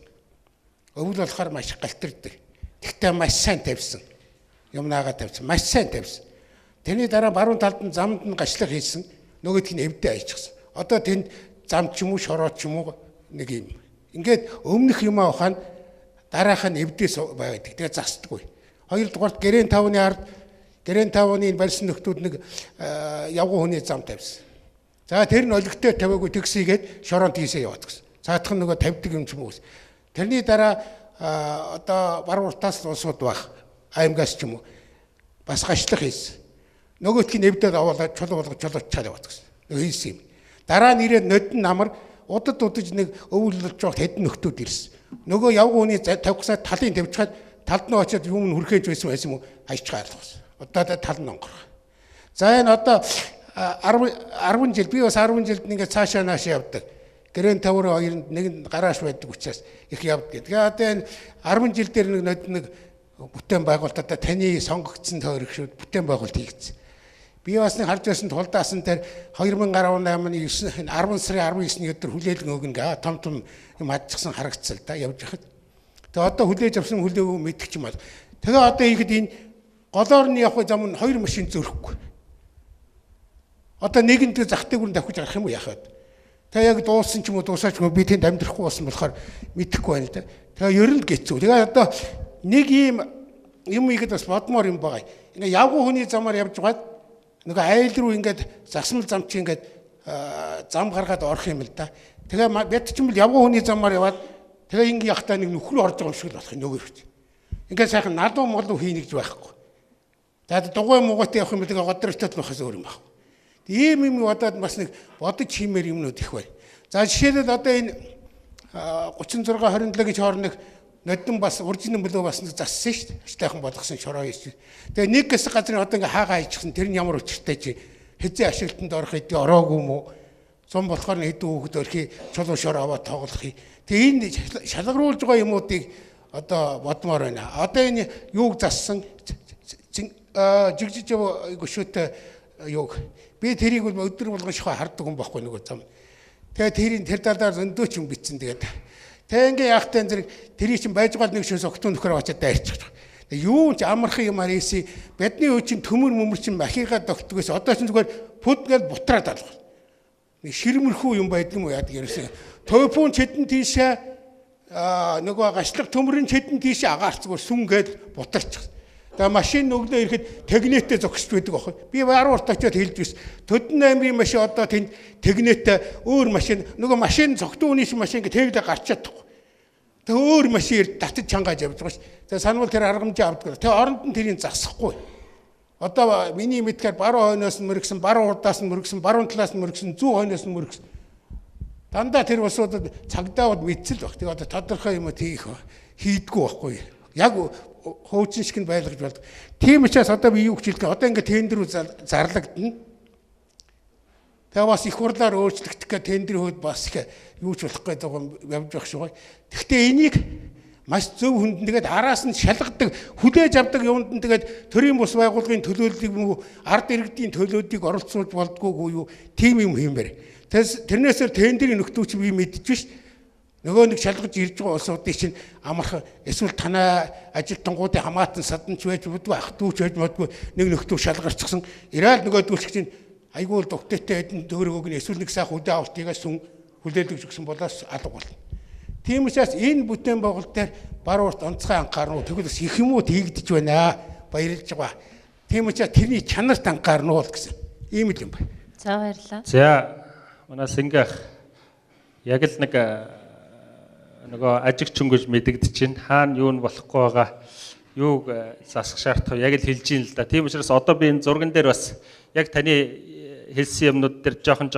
Өвөл болохоор маш галтэрдэг. Тэгтээ маш сайн тавьсан. Юм наагаа тавьсан. Маш сайн тавьсан. Тэрний дараа баруун талд нь замд нь гачлах хийсэн. Нөгөөдг нь эвдээ ажчихсан. Одоо тэнд зам ч юм уу шороо ч юм уу нэг юм. Ингээд өмнөх юм авахаа дараах нь эвдээс байдаг. Тэгээ засдаггүй. Хоёрдугаарт гэрэн тавны ард гэрэн тавны барьсан нөхдүүд нэг явган хүний зам тавьсан. За тэр нь олигтой тавиагүй тэгсийгээд шоронд хийсээ яваад гэсэн. Цаадах нь нөгөө тавьдаг юм ч юм уу. Тэрний дараа одоо Баруун-Уртаас улсууд баг аймгаас ч юм уу бас гачлах хийсэн. Нөгөөдг нь эвдээд аваад чулуу болгож чулуучаад яваад гэсэн. Нөгөө хийсэн юм. Дараа нь ирээд нодон намар удад нэг өвлөлж байгаа хэдэн нөхдүүд ирсэн. Нөгөө явган хүний тавьхсаа талын тавьчихад талд нь очиод юм хүрхээж байсан юм уу хайчгаар л байна. Одоо тал нь онгор. За энэ одоо 10 жил би бас 10 жилд ингээд цаашаа наашаа явдаг. Гэрэн таврын хоёрнд нэг нь гарааш байдаг учраас их явдаг. Тэгээ одоо энэ 10 жил дээр нэг бүтээн байгуулалтаа таны сонгогдсон тойрогшүүд бүтээн байгуулалт хийгдсэн. Би бас нэг харж байсан тулдаасан дээр 2018-ны 10 сарын 19-ний өдөр хүлээлгэн өгнө том юм хадчихсан харагдсан л да явж хахад. Тэгээ одоо хүлээж авсан хүлээгүй мэдчих юм бол. Тэгээ одоо ихэд энэ голоор нь явах зам нь 2 машин зөрөхгүй. Одоо нэгэнд захтыг бүр давхиж гарах юм уу яхаад. Тэгээ яг дууссан ч юм уу дуусаач юм би тэнд амьдрахгүй болсон болохоор мэдэхгүй байна л да. Тэгээ ер нь гэцүү. Тэгээ одоо нэг юм ихэд бас бодмоор юм байгаа. Ингээ явган хүний замаар явж байгаад нөгөө айл руу ингээд засмал зам чи ингээд зам гаргаад орох юм л да. Тэгээ бед ч юм бол явган хүний замаар яваад тэгээ ингээ яхтаа нэг нөхрөө орж байгаа юм шиг л болох нөгөө хэрэг. Ингээ сайхан налуу молуу хийнэ гэж байхгүй. Тэгээд дугуй муугаатай явах юм бол тэгээ годортой болохоос өөр юм байна. Ийм юм бодоод бас нэг бодож хиймээр юмнууд их байна. За жишээлбэл одоо энэ 36 27 гэж хоорног нодон бас уржинэн болоо бас нэг зассан шүү дээ. Аштайхан болгосон шороо хийж. Тэгээ нэг гэс газрын одоо ингээ хаагаа хийчихсэн тэр нь ямар учиртай чи хэзээ ашиглалтанд орох хэдий ороогүй юм уу? Зам болохоор хэдэн хүүхэд өрхий чулуу шороо аваад тоглох. Тэгээ энэ шалгаруулж байгаа юмуудыг одоо бодмоор байна. Одоо энэ юуг зассан жигжиж гүшөөтэй юуг би тэрийг бол өдөр болгон шахаа хардаг юм байхгүй нөгөө зам. Тэгээ тэр талаар зөндөө ч юм битсэн тэгээд. Тэгээ ингээ яахтай зэрэг тэрий чинь байж гал нэг шин согтун нөхөр очоод дайрчих. Тэгээ юу ч амархан юм арийси бидний үе чинь төмөр мөмөр чинь махигаа тогтгоос одоо чинь зүгээр пүд гэл бутраад алга. Нэг ширмэрхүү юм байдаг юм уу яадаг ерөөсөө. Тойпун чэдэн тийшээ нөгөө гачлах төмөрийн чэдэн тийшээ агаарцгаар сүнгээд бутарчих. Тэгээ машин өглөө ирэхэд тэгнэтэ зогсож байдаг аахгүй. Би Баруун-Урт очиод хэлж байсан. Төдөн аймгийн машин одоо тэнд тэгнэтэ өөр машин нөгөө машин цогтууны машин гэ тэглээ гарчаад тахгүй. Тэгээ өөр машин татаж чангааж явж байгаа ш. Тэгээ санвал тэр аргамжаа авдаг. Тэгээ оронд нь тэрийг засахгүй. Одоо миний мэдхээр баруун хойноос нь мөргсөн, Баруун-Уртаас нь мөргсөн, баруун талаас нь мөргсөн, зүүн хойноос нь мөргсөн. Дандаа тэр усуудад цагдааууд мэдсэл баг. Тэгээ одоо тодорхой юм тийх хийдгүү байхгүй. Яг хуучин шиг нь байлгаж болдог. Тийм учраас одоо би юу гэж хэлдэг. Одоо ингээд тендер зарлагдана. Тэгээ бас их хурлаар өөрчлөгдөх гэх тендер хөөд бас их юу ч болох гэдэг явж байх шүү. Гэхдээ энийг маш зөв хүнд тэгээд араас нь шалгадаг, хүлээж авдаг юунд нь тэгээд төрийн бус байгууллагын төлөөллийг мөн ард иргэдийн төлөөдийг оролцуулж болдгоогүй юу? Тим юм хиймээр. Тэрнээсээ тендерийн нөхдөөч би мэдчих биш. Нөгөө нэг шалгаж ирж байгаа улсуудын чинь амарх эсвэл танай ажилтнуудын хамаатан саданч байж будгүй ах トゥ ч байж бодгүй нэг нөхдөө шалгарчихсан. Ирээд нөгөөдгүүлч чинь айгүй л доктортэй хэдэн төгрөгөг нь эсвэл нэг сайхан үдэ авалтыг сүн хүлээлгэж өгсөн болоос алга болно. Тийм учраас энэ бүтээн байгуулалт дээр Баруун-Урт онцгой анхаарна. Тэгвэл бас их юмуд хийгдэж байна. Баярлж байгаа. Тийм учраас тэрний чанарт анхаарна уу гэсэн. Ийм л юм байна. За баярлалаа. За манай Сингах яг л нэг нөгөө ажигч өнгөж мэдэгдэж чинь хаана юу нь болохгүй байгаа юуг засах шаардах яг л хэлж ийн л да. Тийм учраас одоо би энэ зурган дээр бас яг таны хэлсэн юмнууд дээр жоохон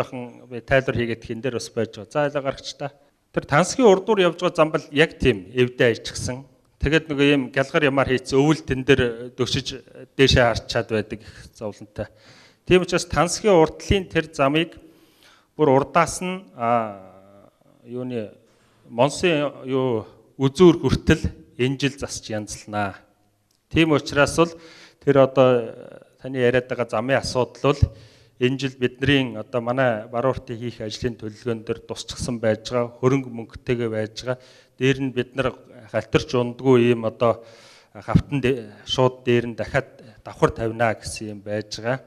би тайлбар хийгээд хин дээр бас байж байгаа. За ялаа гаргач та. Тэр тансгийн урдуур явж байгаа зам бол яг тийм эвдээ ижчихсэн. Тэгээд нөгөө юм гялгар ямаар хийцэн өвөл тэн дээр дөгшиж дээшээ харчаад байдаг их зовлонтой. Тийм учраас тансгийн урдлын тэр замыг бүр урдаас нь юуны Монсын юу үзүүр хүртэл энэ жил засч янзлнаа. Тийм учраас бол тэр одоо таны яриад байгаа замын асуудал бол энэ жил бидний одоо манай Баруун-Уртын хийх ажлын төлөвлөгөөн дээр тусчихсан байж байгаа, хөрөнгө мөнгөтэйгээ байж байгаа. Дээр нь бид нар галтарч ундгүй ийм одоо хавтан шууд дээр нь дахиад давхар тавина гэсэн юм байж байгаа.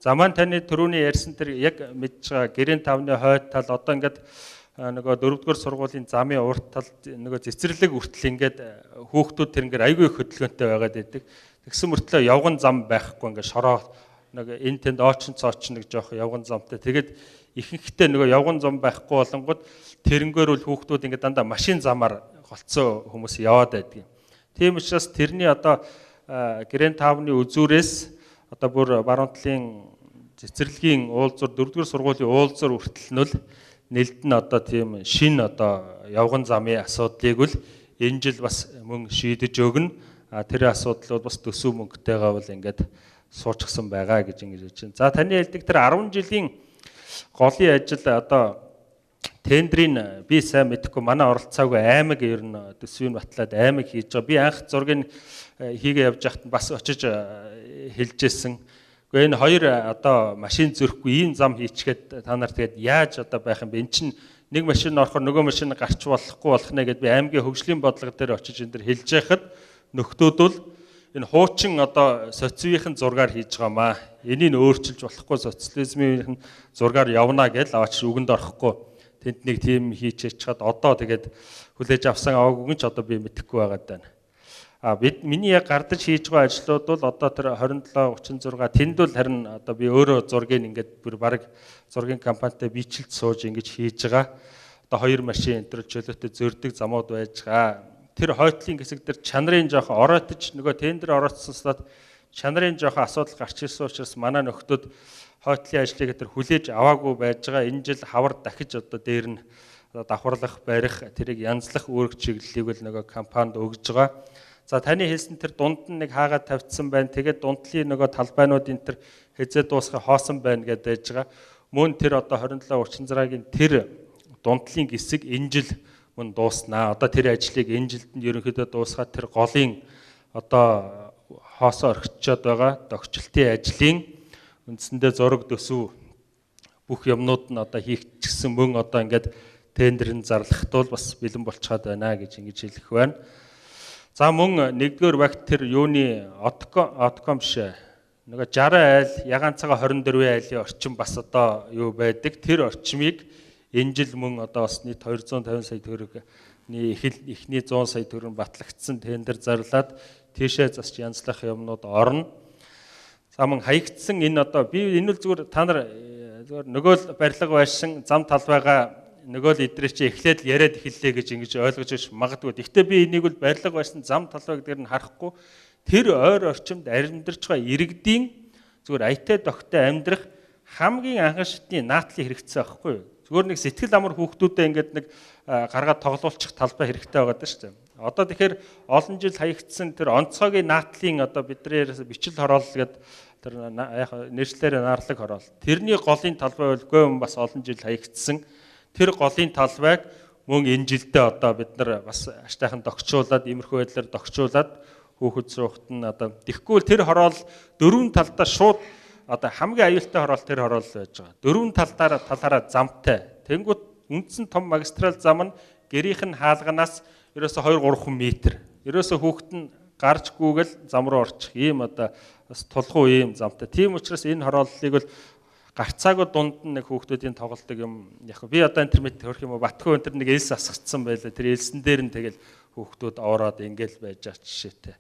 За маань таны түрүүний ярьсан тэр яг мэдж байгаа гэрийн тавны хойд тал одоо ингээд нөгөө 4-р сургуулийн замын урт талд нөгөө цэцэрлэг үртэл ингээд хүүхдүүд тэр ингээд айгүй их хөдөлгөөнтэй байгаад байдаг. Тэгсэн мөртлөө явган зам байхгүй ингээд шороо нэг энэ тэнд оочин цоочин нэг жоох явган замтай. Тэгээд ихэнхдээ нөгөө явган зам байхгүй болонгод тэрнгээр бол хүүхдүүд ингээд дандаа машин замаар голцоо хүмүүс яваад байдаг. Тийм учраас тэрний одоо гэрэн таавны үзүүрээс одоо бүр Баруун-Уртын цэцэрлэгийн уулзуур 4-р сургуулийн уулзуур үртэл нь л нэлд нь одоо тийм шин одоо явган замын асуудлыг бол энэ жил бас мөн шийдэж өгнө. Тэр асуудал бол бас төсөв мөнгөтэйгээ бол ингээд суучихсан байгаа гэж ингэж хэлж байна. За таны хэлдэг тэр 10 жилийн голын ажил одоо тендерийн би сайн мэдэхгүй манай оролцоогүй аймаг ер нь төсвийн батлаад аймаг хийж байгаа. Би анх зургийг хийгээ явж байхад бас очиж хэлжсэн. Гэхдээ энэ хоёр одоо машин зөрөхгүй ийм зам хийчихэд та нар тэгээд яаж одоо байх юм бэ? Энд чинь нэг машин орохоор нөгөө машин гарч болохгүй болох нэ гэд би аймгийн хөгжлийн бодлого дээр очиж энэ дэр хэлж байхад нөхдөөд бол энэ хуучин одоо социализмын зургаар хийж байгаамаа. Энийг өөрчилж болохгүй социализмын зургаар явна гэж аваач үгэнд орохгүй. Тэнд нэг тийм хийчихэж чад одоо тэгээд хүлээж авсан аваагүй ч одоо би мэдэхгүй байгаад байна. Бид миний яг гардаж хийж байгаа ажлууд бол одоо тэр 27 36 тэнд бол харин одоо би өөрөө зургийг ингээд бүр баг зургийн компанитай бичлэлт сууж ингэж хийж байгаа. Одоо 2 машин энэ төр чөлөөтэй зөрдөг замууд байж байгаа. Тэр хойтлын хэсэг дээр чанарын жоохон оройтож нөгөө тендер орооцсонслаад чанарын жоохон асуудал гарч ирсэн учраас манай нөхдүүд хойтлын ажлыг тэр хүлээж аваагүй байж байгаа. Энэ жил хавар дахиж одоо дээр нь давхарлах, барих, тэрийг янзлах үүрэг чиглэлийг л нөгөө компанид өгж байгаа. За таны хэлсэн тэр дунд нь нэг хаагаад тавьчихсан байна. Тэгээд дундлын нөгөө талбайнуудын тэр хэзээ дуусхай хоосон байна гэдээ байж байгаа. Мөн тэр одоо 27 36-гийн тэр дундлын хэсэг энэ жил мөн дууснаа. Одоо тэр ажлыг энэ жилд нь ерөнхийдөө дуусгаад тэр голын одоо хоосоо орхичод байгаа догчлолтын ажлын үндсэндээ зураг төсөв бүх юмнууд нь одоо хийгдчихсэн мөн одоо ингээд тендерын зарлахт бол бас бэлэн болчиход байна гэж ингэж хэлэх байна. За мөн 1-р багт тэр юуны отком биш нөгөө 60 айл ягаан цагаа 24 айлын орчим бас одоо юу байдаг. Тэр орчмыг энэ жил мөн одоо бас нийт 250 сая төгрөгийн эхний 100 сая төгрөг батлагдсан тендер зарлаад тийшээ засч янзлах юмнууд орно. За мөн хаягдсан энэ одоо би энэ л зүгээр та нар зүгээр нөгөө л барилга байшин зам талбайгаа нөгөө л эдрээ чи эхлээд л яриад эхэллээ гэж ингэж ойлгож ш магадгүй. Гэхдээ би энийг бол барилга байсан зам талбайг дээр нь харахгүй тэр ойр орчимд амьдарч байгаа иргэдийн зүгээр аятай догтой амьдрах хамгийн анхан шатны наатлын хэрэгцээ байхгүй юу? Зүгээр нэг сэтгэл амар хүүхдүүдэд ингээд нэг гаргаад тоглуулчих талбай хэрэгтэй байгаа даа шүү дээ. Одоо тэгэхээр олон жил хаягдсан тэр онцгойгийн наатлын одоо бидний бичил хороол гэдэг тэр нэршлэрээ наарлаг хороол. Тэрний голын талбай бол гом бас олон жил хаягдсан. Тэр голын талбайг мөн энэ жилдээ одоо бид нар бас аштайхан догчуулаад, иймэрхүү байдлаар догчуулаад хүүхэд суухт нь одоо тэгхгүй тэр хороол дөрвөн талдаа шууд одоо хамгийн аюултай хороол тэр хороол байж байгаа. Дөрвөн талаараа замтай. Тэнгүүт үндсэн том магистрал зам нь гэрийнх нь хаалганаас ерөөсө 2-3 метр. Ерөөсө хүүхэд нь гарч гүйгэл зам руу орчих ийм одоо бас тулгуу ийм замтай. Тийм учраас энэ хорооллыг бол гарцаагүй дунд нь нэг хүүхдүүдийн тоглолтог юм. Яг би одоо интернет хөрөх юм уу Батхөө энэ нэг элс асгацсан байлаа. Тэр элсэн дээр нь тэгэл хүүхдүүд ороод ингээл байж байгаа жишээтэй.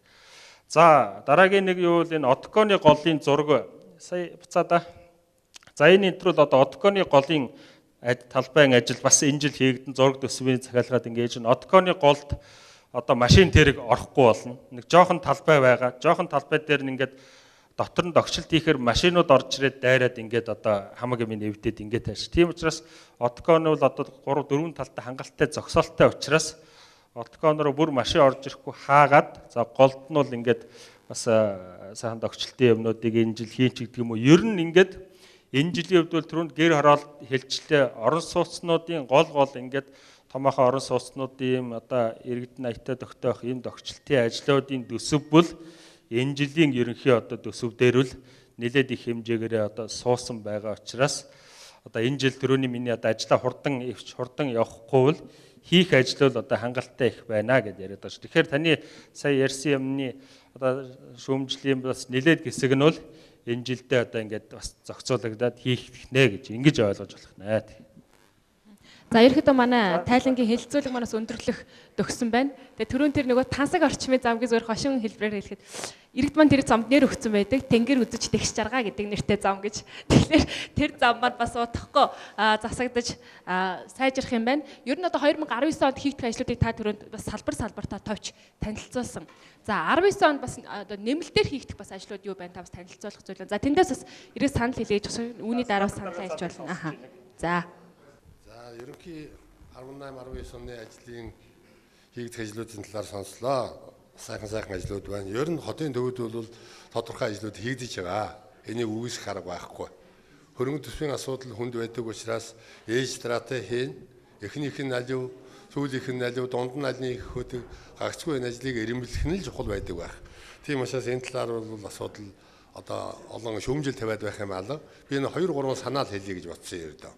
За дараагийн нэг юу вэ? Энэ Одконы голын зураг сая буцаа да. За энэ интрол одоо Одконы голын талбайн ажил бас энэ жил хийгдэн зураг төсвийн захиалгаад ингэж н Одконы голд одоо машин тэрэг орохгүй болно. Нэг жоохон талбай байгаа. Жоохон талбай дээр нь ингээд дотор нь догшилт хийхээр машинууд орж ирээд дайраад ингээд одоо хамаг юм нэвдээд ингээд тааш. Тийм учраас Одкон бол одоо 3-4 талтай хангалттай зогсоолтой учраас Одкон руу бүр машин орж ирэхгүй хаагаад за голд нь бол ингээд бас сайхан догчлтын юмнуудыг энэ жил хийн ч гэдэг юм уу. Ер нь ингээд энэ жилийн хувьд бол түрүүнд гэр хороолт хэлжлээ орон сууцнуудын гол ингээд томоохон орон сууцнуудын одоо иргэдэн аятаа тогтоох ийм догчлтын ажлуудын төсөв бол энэ жилийн ерөнхий одоо төсөв дээр л нэлээд их хэмжээгээр одоо суусан байгаа учраас одоо энэ жил түрүүний миний одоо ажлаа хурдан явахгүй бол хийх ажил бол одоо хангалттай их байна гэж яриад байгаа шүү. Тэгэхээр таны сая ярьсан юмны одоо шүүмжлийн бас нэлээд хэсэг нь бол энэ жилдээ одоо ингээд бас зохицуулагдаад хийх нэ гэж ингэж ойлгож болох нэ. За ерөөхдөө манай тайлангийн хэлэлцүүлэг манаас өндөрлөх төгссөн байна. Тэгээ түрүүн тэр нөгөө тансаг орчмын замгийн зөвхөн хошин хэлбэрээр хэлэхэд иргэд маань тэр замд нэр өгсөн байдаг. Тэнгэр үзэж тэгш жаргаа гэдэг нэртэй зам гэж. Тэгэхээр тэр зам маань бас утахгүй засагдаж сайжрах юм байна. Ер нь одоо 2019 онд хийгдэх ажлуудыг та түрүүнд бас салбартаа товч танилцуулсан. За 19 онд бас одоо нэмэлтээр хийгдэх бас ажлууд юу байна та бас танилцуулах зүйл байна. За тэндээс бас ирээд санал хэлээж үүний дараа санал хэлж болно. Аха. За ерөнхий 18-19 оны ажлын хийгдэх ажлуудын талаар сонслоо. Сайхан ажлууд байна. Ер нь хотын төвд бол тодорхой ажлууд хийгдэж байгаа. Энийг үгүйсэх арга байхгүй. Хөрөнгө төсвийн асуудал хүнд байдаг учраас ээж стратеги хийн, эхнийх нь алив, сүүлийнх нь алив, дунд нь алины их хөдөг гагцгүй энэ ажлыг эренбэлэх нь л чухал байдаг байх. Тийм учраас энэ талаар бол асуудал одоо олон шүүмжил тавиад байх юм алга. Би энэ 2-3 санаал хэлье гэж бодсон ердөө.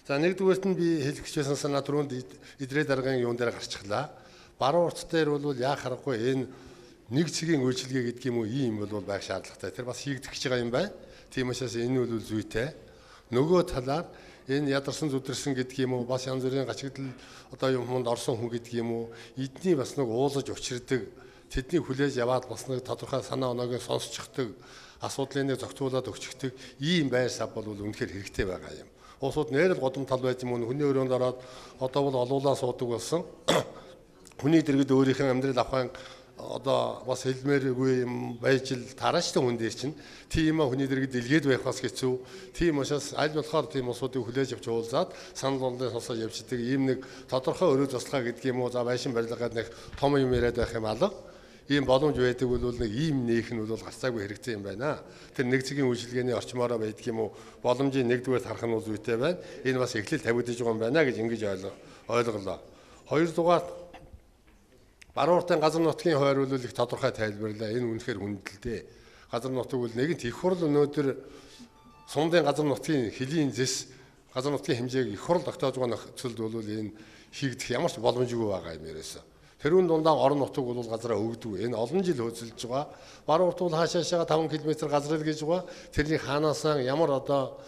За нэгдүгээрт нь би хэлэх гэж байсан санаа түрүүнд идрээ даргын юун дээр гарчихлаа. Баруун-Урт дээр бол яах аргагүй энэ нэг цэгийн үйлчилгээ гэдэг юм уу ийм бол байх шаардлагатай. Тэр бас хийгдэх гэж байгаа юм байна. Тийм учраас энэ бол зүйтэй. Нөгөө талаар энэ ядарсан зүдэрсэн гэдэг юм уу бас янз бүрийн гачигдал одоо юмд орсон хүн гэдэг юм уу эдний бас нэг уулаж учирдаг тэдний хүлээж яваад бас нэг тодорхой санаа оноогийн сонсчихдаг асуудлыг зохицуулаад өгчихдэг ийм байр сав бол үнэхээр хэрэгтэй байгаа юм. Уусууд нэрэл годом тал байж юм хүний өрөөнд ороод одоо бол олуулаа суудаг болсон. Хүний дэргэд өөрийнх нь амьдрал авахын одоо бас хэлмээргүй юм байж л тараачтай хүн дээр чинь тийм хүний дэргэд илгээд байх бас хэцүү. Тийм учраас аль болохоор тийм усуудыг хүлээж авч уулзаад санал болгоны сонсож явчихдаг ийм нэг тодорхой өрөө заслага гэдэг юм уу за байшин барилгаад нэг том юм яриад байх юм алга. Ийм боломж байдаг бол нэг ийм нээх нь бол гарцаагүй хэрэгтэй юм байна. Тэр нэг цэгийн үйлчилгээний орчмоороо байдаг юм уу? Боломжийн нэгдүгээр харах нь зүйтэй байна. Энэ бас эхлэл тавигдаж байгаа юм байна гэж ингэж ойлголоо. Хоёрдугаар Баруун-Уртын газар нутгийн хувьд бол их тодорхой тайлбарлаа. Энэ үнэхээр хүндэлтэй. Газар нутаг бол нэгэнт их хурл өнөөдөр сундын газар нутгийн хөлийн зэс газар нутгийн хэмжээг их хурл тогтоож байгаа нөхцөлд бол энэ хийгдэх ямар ч боломжгүй байгаа юм ерөөсөө. Тэрүүн дундаа орон нутаг бол газараа өгдөг. Энэ олон жил хөөцөлж байгаа. Баруун-Урт бол хаашаашаа 5 км газар л гэж байгаа. Тэрний хаанаас ямар одоо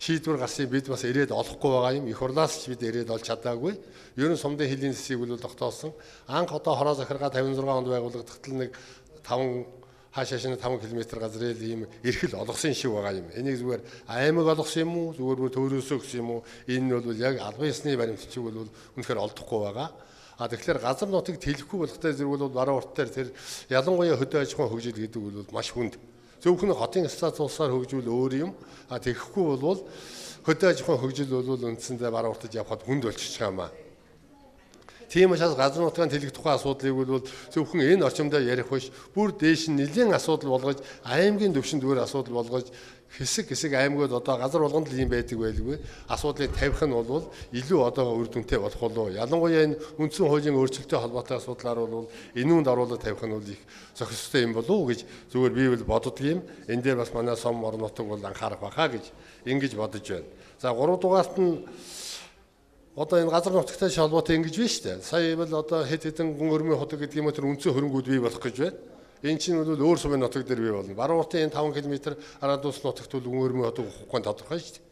шийдвэр гарсыг бид бас ирээд олохгүй байгаа юм. Их хурлаас ч бид ирээд олж чадаагүй. Ер нь сумдын хөлийн зэсийг бол тогтоосон. Анх одоо хороо захиргаа 56 онд байгуулагдахад нэг 5 хаашаашаа 5 км газрыг ийм эрхэл олгосон шиг байгаа юм. Энийг зүгээр аймаг олгосон юм уу? Зүгээр төөрөөсөө гэсэн юм уу? Энэ бол яг албан ёсны баримтчиг бол үнэхээр олдохгүй байгаа. Тэгэхээр газар нутгийг тэлэхгүй болохтой зэрэг бол Баруун-Урт дээр тэр ялангуяа хөдөө аж ахуйн хөгжил гэдэг бол маш хүнд. Зөвхөн хотын статус улсаар хөгжүүл өөр юм. Тэгэхгүй бол хөдөө аж ахуйн хөгжил бол үндсэндээ Баруун-Уртад явхад хүнд болчихж байгаа юм аа. Тийм учраас газар нутгийн тэлэх тухай асуудлыг бол зөвхөн энэ орчимдоо ярих биш, бүр дээш нь нэлийн асуудал болгож, аймгийн төвшөнд зүгээр асуудал болгож хэсэг аймагуд одоо газар болгонд л юм байдаг байлгүй. Асуудлыг тавих нь бол илүү одоо үр дүнтэй болох болов. Ялангуяа энэ үндсэн хуулийн өөрчлөлттэй холбоотой асуудлаар бол энэ үнд оруулаад тавих нь бол их зохистой юм болов уу гэж зүгээр би бол боддог юм. Энэ дээр бас манай сум орон нутаг бол анхаарах байхаа гэж ингэж бодож байна. За 3 дугаарт нь одоо энэ газар нутагтай холбоотой ингэж байна шүү дээ. Сая бол одоо хэд хэдэн гүн өрмийн хотог гэдэг юм тэр үндсэн хөрөнгүүд бий болох гэж байна. Энэ чинь бол өөр сумын нутаг дээр бий болно. Баруун-Уртын 5 км араад ус нутагт бол гүн өрмийн хотог ухахгүй тодорхой шүү дээ.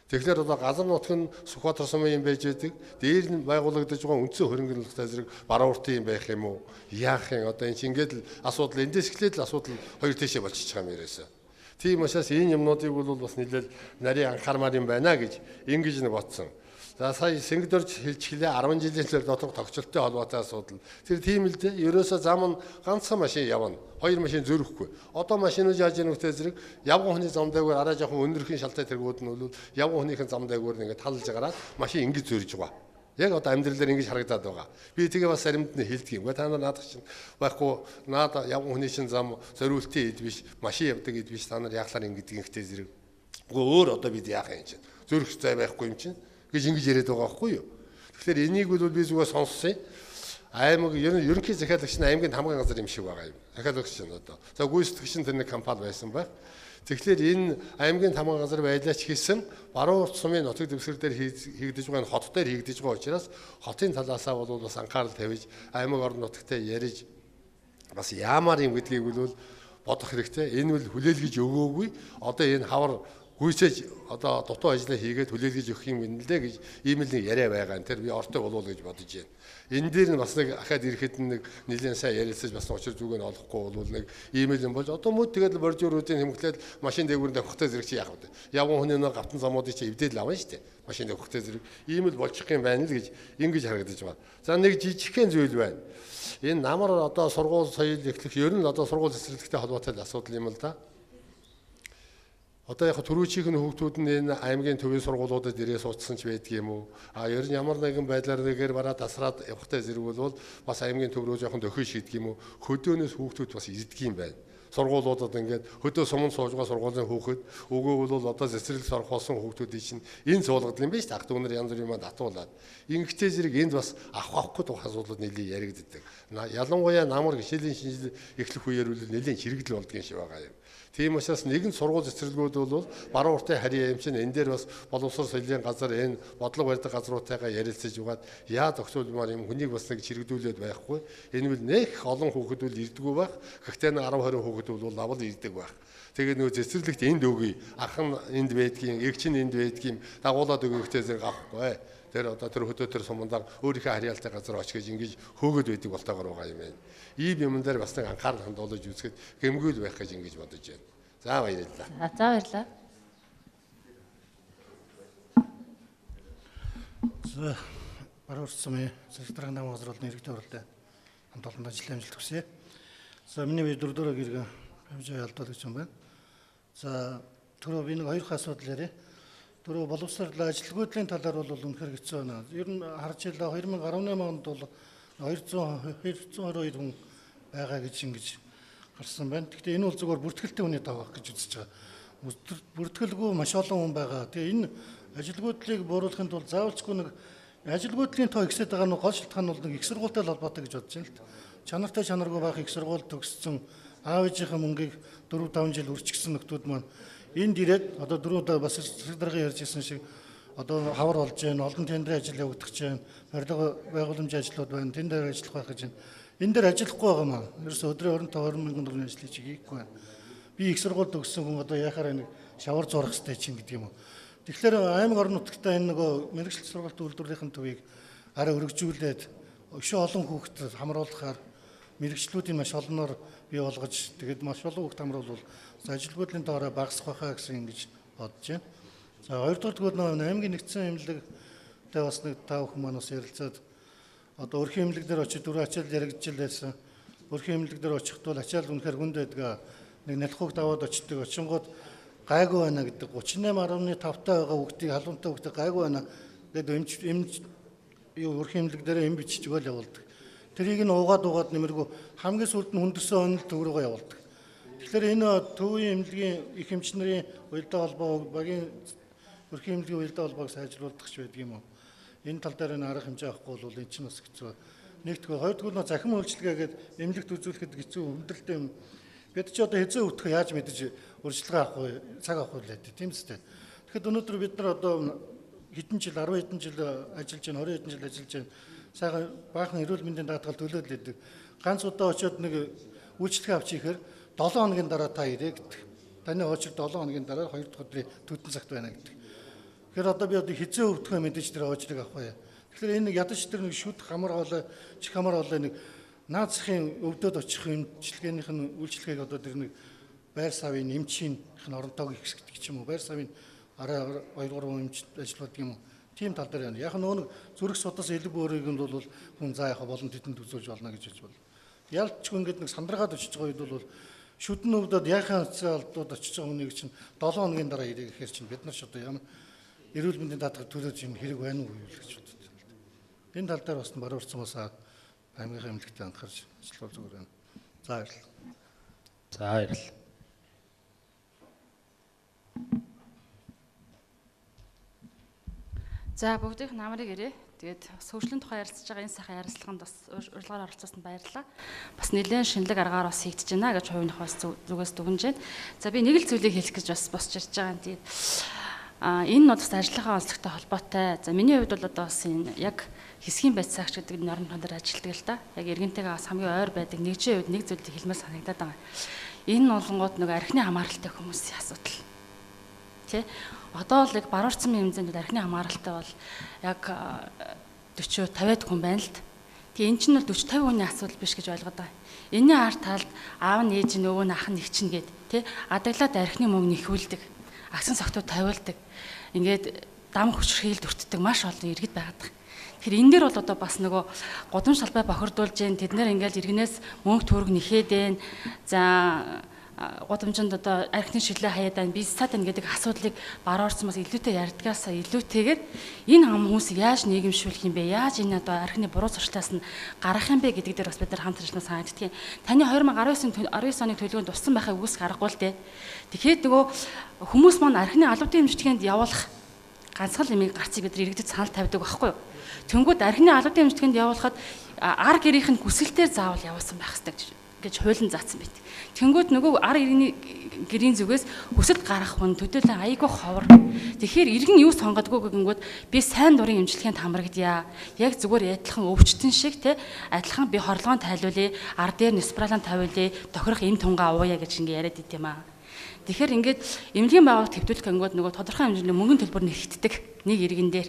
Тэгэхээр одоо газар нутаг нь Сүхбаатар сумын юм байж байдаг. Дээр нь байгуулагдаж байгаа үндсэн хөрөнгөлөлттэй зэрэг Баруун-Уртын юм байх юм уу? Яах юм? Одоо энэ чинь ингээд л асуудал эндээс эхлээд л асуудал хоёр тийшээ болчихж байгаа юм яриасаа. Тийм учраас энэ юмнуудыг бол бас нэлээд нарийн анхаармаар юм байна гэж ингэж нэг бодсон. За сая Сэнгдорж хэлчихлээ 10 жилийн л дотор тогтцолтой холбоотой асуудал. Тэр тийм л дээ. Ерөөсөө зам нь ганцхан машин явна. 2 машин зөрөхгүй. Одоо машинууд яаж яах вэ зэрэг явган хүний зам дээгүүр арай жоохон өнөрхийн шалтай тэргүүд нь бол явган хүнийхэн зам дээгүүр ингээд талж гараад машин ингэж зөрж байгаа. Яг одоо амьдралаар ингэж харагдаад байгаа. Би тэгээ бас заримд нь хэлдэг юм. Та нар наадах чинь байхгүй наад явган хүний чинь зам зориултын эд биш, машин явдаг эд биш. Та нар яахлаар ингэдэг ихтэй зэрэг. Өөр одоо бид яах юм чинь. Зөрөх зай байхгүй юм чинь гэж ингэж яриад байгаа байхгүй юу. Тэгэхээр энийг бол би зүгээр сонссон. Аймаг ерөнхий захиалагч нь аймгийн хамгийн газар юм шиг байгаа юм. Захиалагч нь одоо. За гүйцэтгэгч нь тэр нэг компани байсан байх. Тэгэхээр энэ аймгийн хамгийн газар байлаач хийсэн Баруун-Урт сумын нутаг дэвсгэр дээр хийгдэж байгаа хот дээр хийгдэж байгаа учраас хотын талаасаа бол бас анхаарал тавьж аймаг орон нутагтай ярьж бас яамаар юм гэдгийг бол бодох хэрэгтэй. Энэ бол хүлээлгэж өгөөгүй. Одоо энэ хавар гүйцээж одоо дутуу ажлаа хийгээд хүлээлгэж өгөх юм байна лээ гэж ийм л нэг яриа байгаа. Тэр би ортой болов гэж бодож байна. Энэ дээр нь бас нэг ахаад ирэхэд нэг нэлээд сайн ярилцаж бас учир зүг нь олохгүй бол нэг ийм л юм болж одоо мөд тэгээд боржууруудын хэмглээд машин дээгүүр давхтай зэрэг чи яах вэ? Явган хүний нэг гавтан замуудыг чи эвдээд л авна шүү дээ. Машин давхтай зэрэг ийм л болчих юм байна л гэж ингэж харагдаж байна. За нэг жижигхэн зүйл байна. Энэ намар одоо сургууль соёл эхлэх ер нь одоо сургууль цэцэрлэгтэй холбоотой асуудал юм л да. Одоо яг түрүүчийн хүүхдүүд нь энэ аймгийн төвийн сургуулиудад ирээ суудсан ч байдаг юм уу? Ер нь ямар нэгэн байдлаар нэгээр бараа тасраад явахтай зэрэг бол бас аймгийн төв рүү жоохон дөхөж шийдэг юм уу? Хөдөөнөөс хүүхдүүд бас ирдэг юм байна. Сургуулиудад ингээд хөдөө сумын сууж байгаа сургуулийн хүүхэд өгөө бол одоо цэцэрлэг сурахсан хүүхдүүдийн чинь энэ суулгадал юм биш. Ах дүүнэр янз бүрийн юмд атуулаад. Ингэхдээ зэрэг энд бас авах авахгүй асуудлууд нэлээд яригддаг. Ялангуяа намар гişэлийн шинжил эхлэх үеэр үл нэлээд хэрэгдэл болдгийн шиг байгаа юм. Тийм учраас нэгэн сургууль цэцэрлэгүүд бол Баруун-Уртын харьяа юм чинь энэ дээр бас боловсрол соёлын газар энэ бодлого барьдаг газруудтайгаа ярилцаж угаад яа зохицуулмаар юм хүнийг бас нэг чирэгдүүлээд байхгүй. Энэ бол нэх олон хүүхэд бол ирдэггүй байх. Гэхдээ 10-20 хүүхэд бол лавл ирдэг байх. Тэгээд нөгөө цэцэрлэгт энд өгье. Ах нь энд байдгийн, эгч нь энд байдгийн дагуулад өгөхтэй зэрэг авахгүй. Тэр одоо тэр хөдөө тэр сумандаа өөрийнхөө харьяалтай газар очиж ингэж хөөгд байдаг болтойгоор байгаа юм байна. Ийм юм дээр бас нэг анхаарал хандуулж үзэхэд гэмгүүл байх гэж ингэж бодож байна. За баярлалаа. За баярлалаа. За Баруун-Урт сумын цэцэрлэг намын газар бол нэрэгдээ уралдаан хамт олонд ажлын амжилт хүсье. За миний 4 гэрэг хэмжээ ялдуулж юм байна. За түрүү би нэг 2 асуудал яриа. Түрүү боловсрол ажилгүйдлийн талаар бол үнэхээр хэцүү байна. Ер нь харж илаа 2018 онд бол 222 хүн байгаа гэж ингэж гарсан байна. Гэхдээ энэ бол зөвхөн бүртгэлтэй хүний тав байх гэж үзэж байгаа. Бүртгэлгүй маш олон хүн байгаа. Тэгээ энэ ажилгүйдлийг бууруулахын тулд заавалчгүй нэг ажилгүйдлийн тоо ихсээд байгаа нь гол шалтгаан бол нэг их сургуультай холбоотой гэж бодож байна л да. Чанартай чанаргүй байх их сургууль төгссөн аав ээжийнхээ мөнгийг 4-5 жил үрчигсэн нөхдүүд маань энд ирээд одоо дөрөв бас дарга ярьж ирсэн шиг одоо хавар болж байна, олон тендерийн ажил явагдаж байна, барилга байгууламжийн ажлууд байна, тэн дээр ажиллах байх гэж байна. Энэ дээр ажиллахгүй байгаа маа. Ерөөсө өдрийн 25-20 мянган төгрөгийн ажлыг чиг хийхгүй байна. Би их сургууль төгссөн хүн одоо яхаар нэг шавар зурах хэрэгтэй чинь гэдэг юм уу. Тэгэхээр аймаг орон нутгтаа энэ нөгөө мэрэгчлэл сургалтын үйлдвэрлэлийн төвийг арай өргөжүүлээд өшөө олон хүүхдэд хамруулахаар мэрэгчлүүдийн маш олноор бий болгож тэгээд маш олон хүүхд хамруулвал ажилгүйдлийн доороо багасах байхаа гэсэн ингэж бодож байна. За хоёрдугаар нь аймгийн нэгдсэн эмнэлэгтэй бас нэг 5 хүн маань бас ярилцаад одоо өрхийн эмнэлэг дээр очиж 4 ачаал яригдчихэл байсан. Өрхийн эмнэлэг дээр очихд бол ачаал үнэхээр хүнд байдаг. Нэг налхууг даваад очдөг. Очингууд гайгүй байна гэдэг 38.5 таа байгаа хүүхдийг халуунтай хүүхдээ гайгүй байна. Тэгээд юу өрх хэмлэг дээр эм бичиж өгөөл явуулдаг. Тэрийг нь уугаад нэмэргүй хамгийн сүүлд нь хүндэрсэн онол төв рүүгээ явуулдаг. Тэгэхээр энэ төвийн эмнэлгийн их эмчнэрийн уялдаа холбоо багийн өрх хэмлэгийн уялдаа холбоог сайжруулдаг ч байдаг юм уу? Энэ тал дээр нь арга хэмжээ авахгүй бол эн чинь бас хэцүү. Нэгдүгээр, хоёрдугаар нь захим үйлчилгээгээд эмнэлэгт үзүүлэхэд хэцүү хүндрэлтэй юм. Бид ч одоо хэзээ өвдөх яаж мэдэж урьдчилгаа авах вэ? Цаг авах вэ? Тийм үстэй. Тэгэхэд өнөөдөр бид нар одоо хэдэн жил 10 хэдэн жил ажиллаж байна, 20 хэдэн жил ажиллаж байна. Сайхан баахан эрүүл мэндийн даатгал төлөөд лээдэг. Ганц удаа очиод нэг үйлчлэгээ авч ихээр 7 хоногийн дараа та ирээ гэдэг. Таны очир 7 хоногийн дараа 2 дахь өдрийн төдөн цагт байна гэдэг. Тэгэхээр одоо би одоо хэзээ өвдөхөө мэдээж тэр очрыг авах бай. Тэгэхээр энэ ядаж тэр нэг шүд хамар хоолой, чих хамар хоолой нэг наад захын өвдөд очих эмчилгээнийх нь үйлчлэгийг одоо тэр нэг байр савын эмчийнх нь оронтойг ихсгдэг ч юм уу. Байр савын арай 2-3 эмч ажилладаг юм уу. Тийм тал дээр байна. Яг нөгөө нэг зүрх судас элэг өөрийг нь бол хүн заа яхаа болон тэдэнд үзүүлж болно гэж хэлж байна. Ялчгүй ингээд нэг сандраагаад очиж байгаа үед бол шүдэн өвдөд яхаа цаалдууд очиж байгаа хүнийг чинь 7 хоногийн дараа ирээ гэхээр чинь бид нар ч одоо ямар эрүүл мэндийн даатгал төлөөж юм хэрэг байна уу гэж боддог. Энэ тал дээр бас баруурсан бас аймгийн эмнэлэгтэй анхаарч ажиллавал зүгээр байна. За баярлалаа. За баярлалаа. За бүгдийнх нь намрыг ирээ. Тэгээд хөгжлийн тухай ярилцж байгаа энэ сайхан ярилцлаганд бас урилгаар оролцсонд баярлалаа. Бас нэлээд шинэлэг аргаар бас хийгдэж байна гэж хувийн хаваас зүгээс дүгнэж байна. За би нэг л зүйлийг хэлэх гэж бас босч ирж байгаа юм. Тэгээд энэ нь бас ажлынхаа онцлогтой холбоотой. За миний хувьд бол одоо бас энэ яг хэсгийн байцаагч гэдэг нормын дээр ажилладаг л да. Яг иргэнтэйгээ бас хамгийн ойр байдаг нэгжийн хувьд нэг зүйлийг хэлмээр санагдаад байгаа. Энэ болгонгууд нэг архины хамааралтай хүмүүсийн асуудал. Тэ? Одоо л яг баруурсан хэмжээнд архины хамааралтай бол яг 40-50-аад хүн байна л д. Тэгээ эн чинь бол 40-50 хүний асуудал биш гэж ойлгоод байгаа. Энийн арт талд аав нь ээж нь өвөө нь ах нь их чинь гээд тэ адаглаад архины мөнгө нэхүүлдэг. Агсан согтуу тавиулдаг. Ингээд дам хүчрхийлд өртдөг маш олон иргэд байгаад. Тэгэхээр энэ дээр бол одоо бас нөгөө гудамж салбай бохирдуулж जैन тэд нэр ингээл иргэнээс мөнгө төгрөг нэхээд байна. За гудамжинд одоо архины шилээ хаяад байна. Бизнесад байна гэдэг асуудлыг баруурсан бас илүүтэй ярьдгаасаа илүүтэйгээр энэ хүмүүсийг яаж нийгэмшүүлэх юм бэ? Яаж энэ одоо архины буруу зуршлаас нь гаргах юм бэ гэдэг дээр бас бид нар хамт ажиллана санагддаг. Таны 2019 оны төлөвлөгөөнд туссан байхыг үгүйсэх аргагүй л дээ. Тэгэхээр нөгөө хүмүүс маань архины албадын эмчилгээнд явуулах ганцхан юмыг гарцыг бид нар иргэдэд санал тавьдаг байхгүй юу? Тэнгүүд архины албадын эмчилгээнд явуулахад ар гэрийнх нь хүсэлтээр заавал явуулсан байх хэрэгтэй гэж хуулийн заасан байт. Тэнгүүд нөгөө ар гэрийн зүгээс хүсэлт гаргах хүн төдийлөн айгүй ховор. Тэгэхээр иргэн юу сонгодгоо гэнгүүт би сайн дурын эмчилгээнд хамрагдъя. Яг зүгээр адилхан өвчтөн шиг те адилхан би хорлогоон тайлуулъя, ар дээр неспралан тавиулъя, тохирох эм тунгаа ууя гэж ингэ яриад ит юм аа. Тэгэхээр ингээд эмнэлгийн байгууллага төвлөрөх гэнгүүт нөгөө тодорхой хэмжээний мөнгөний төлбөр нэгтдэг нэг иргэн дээр.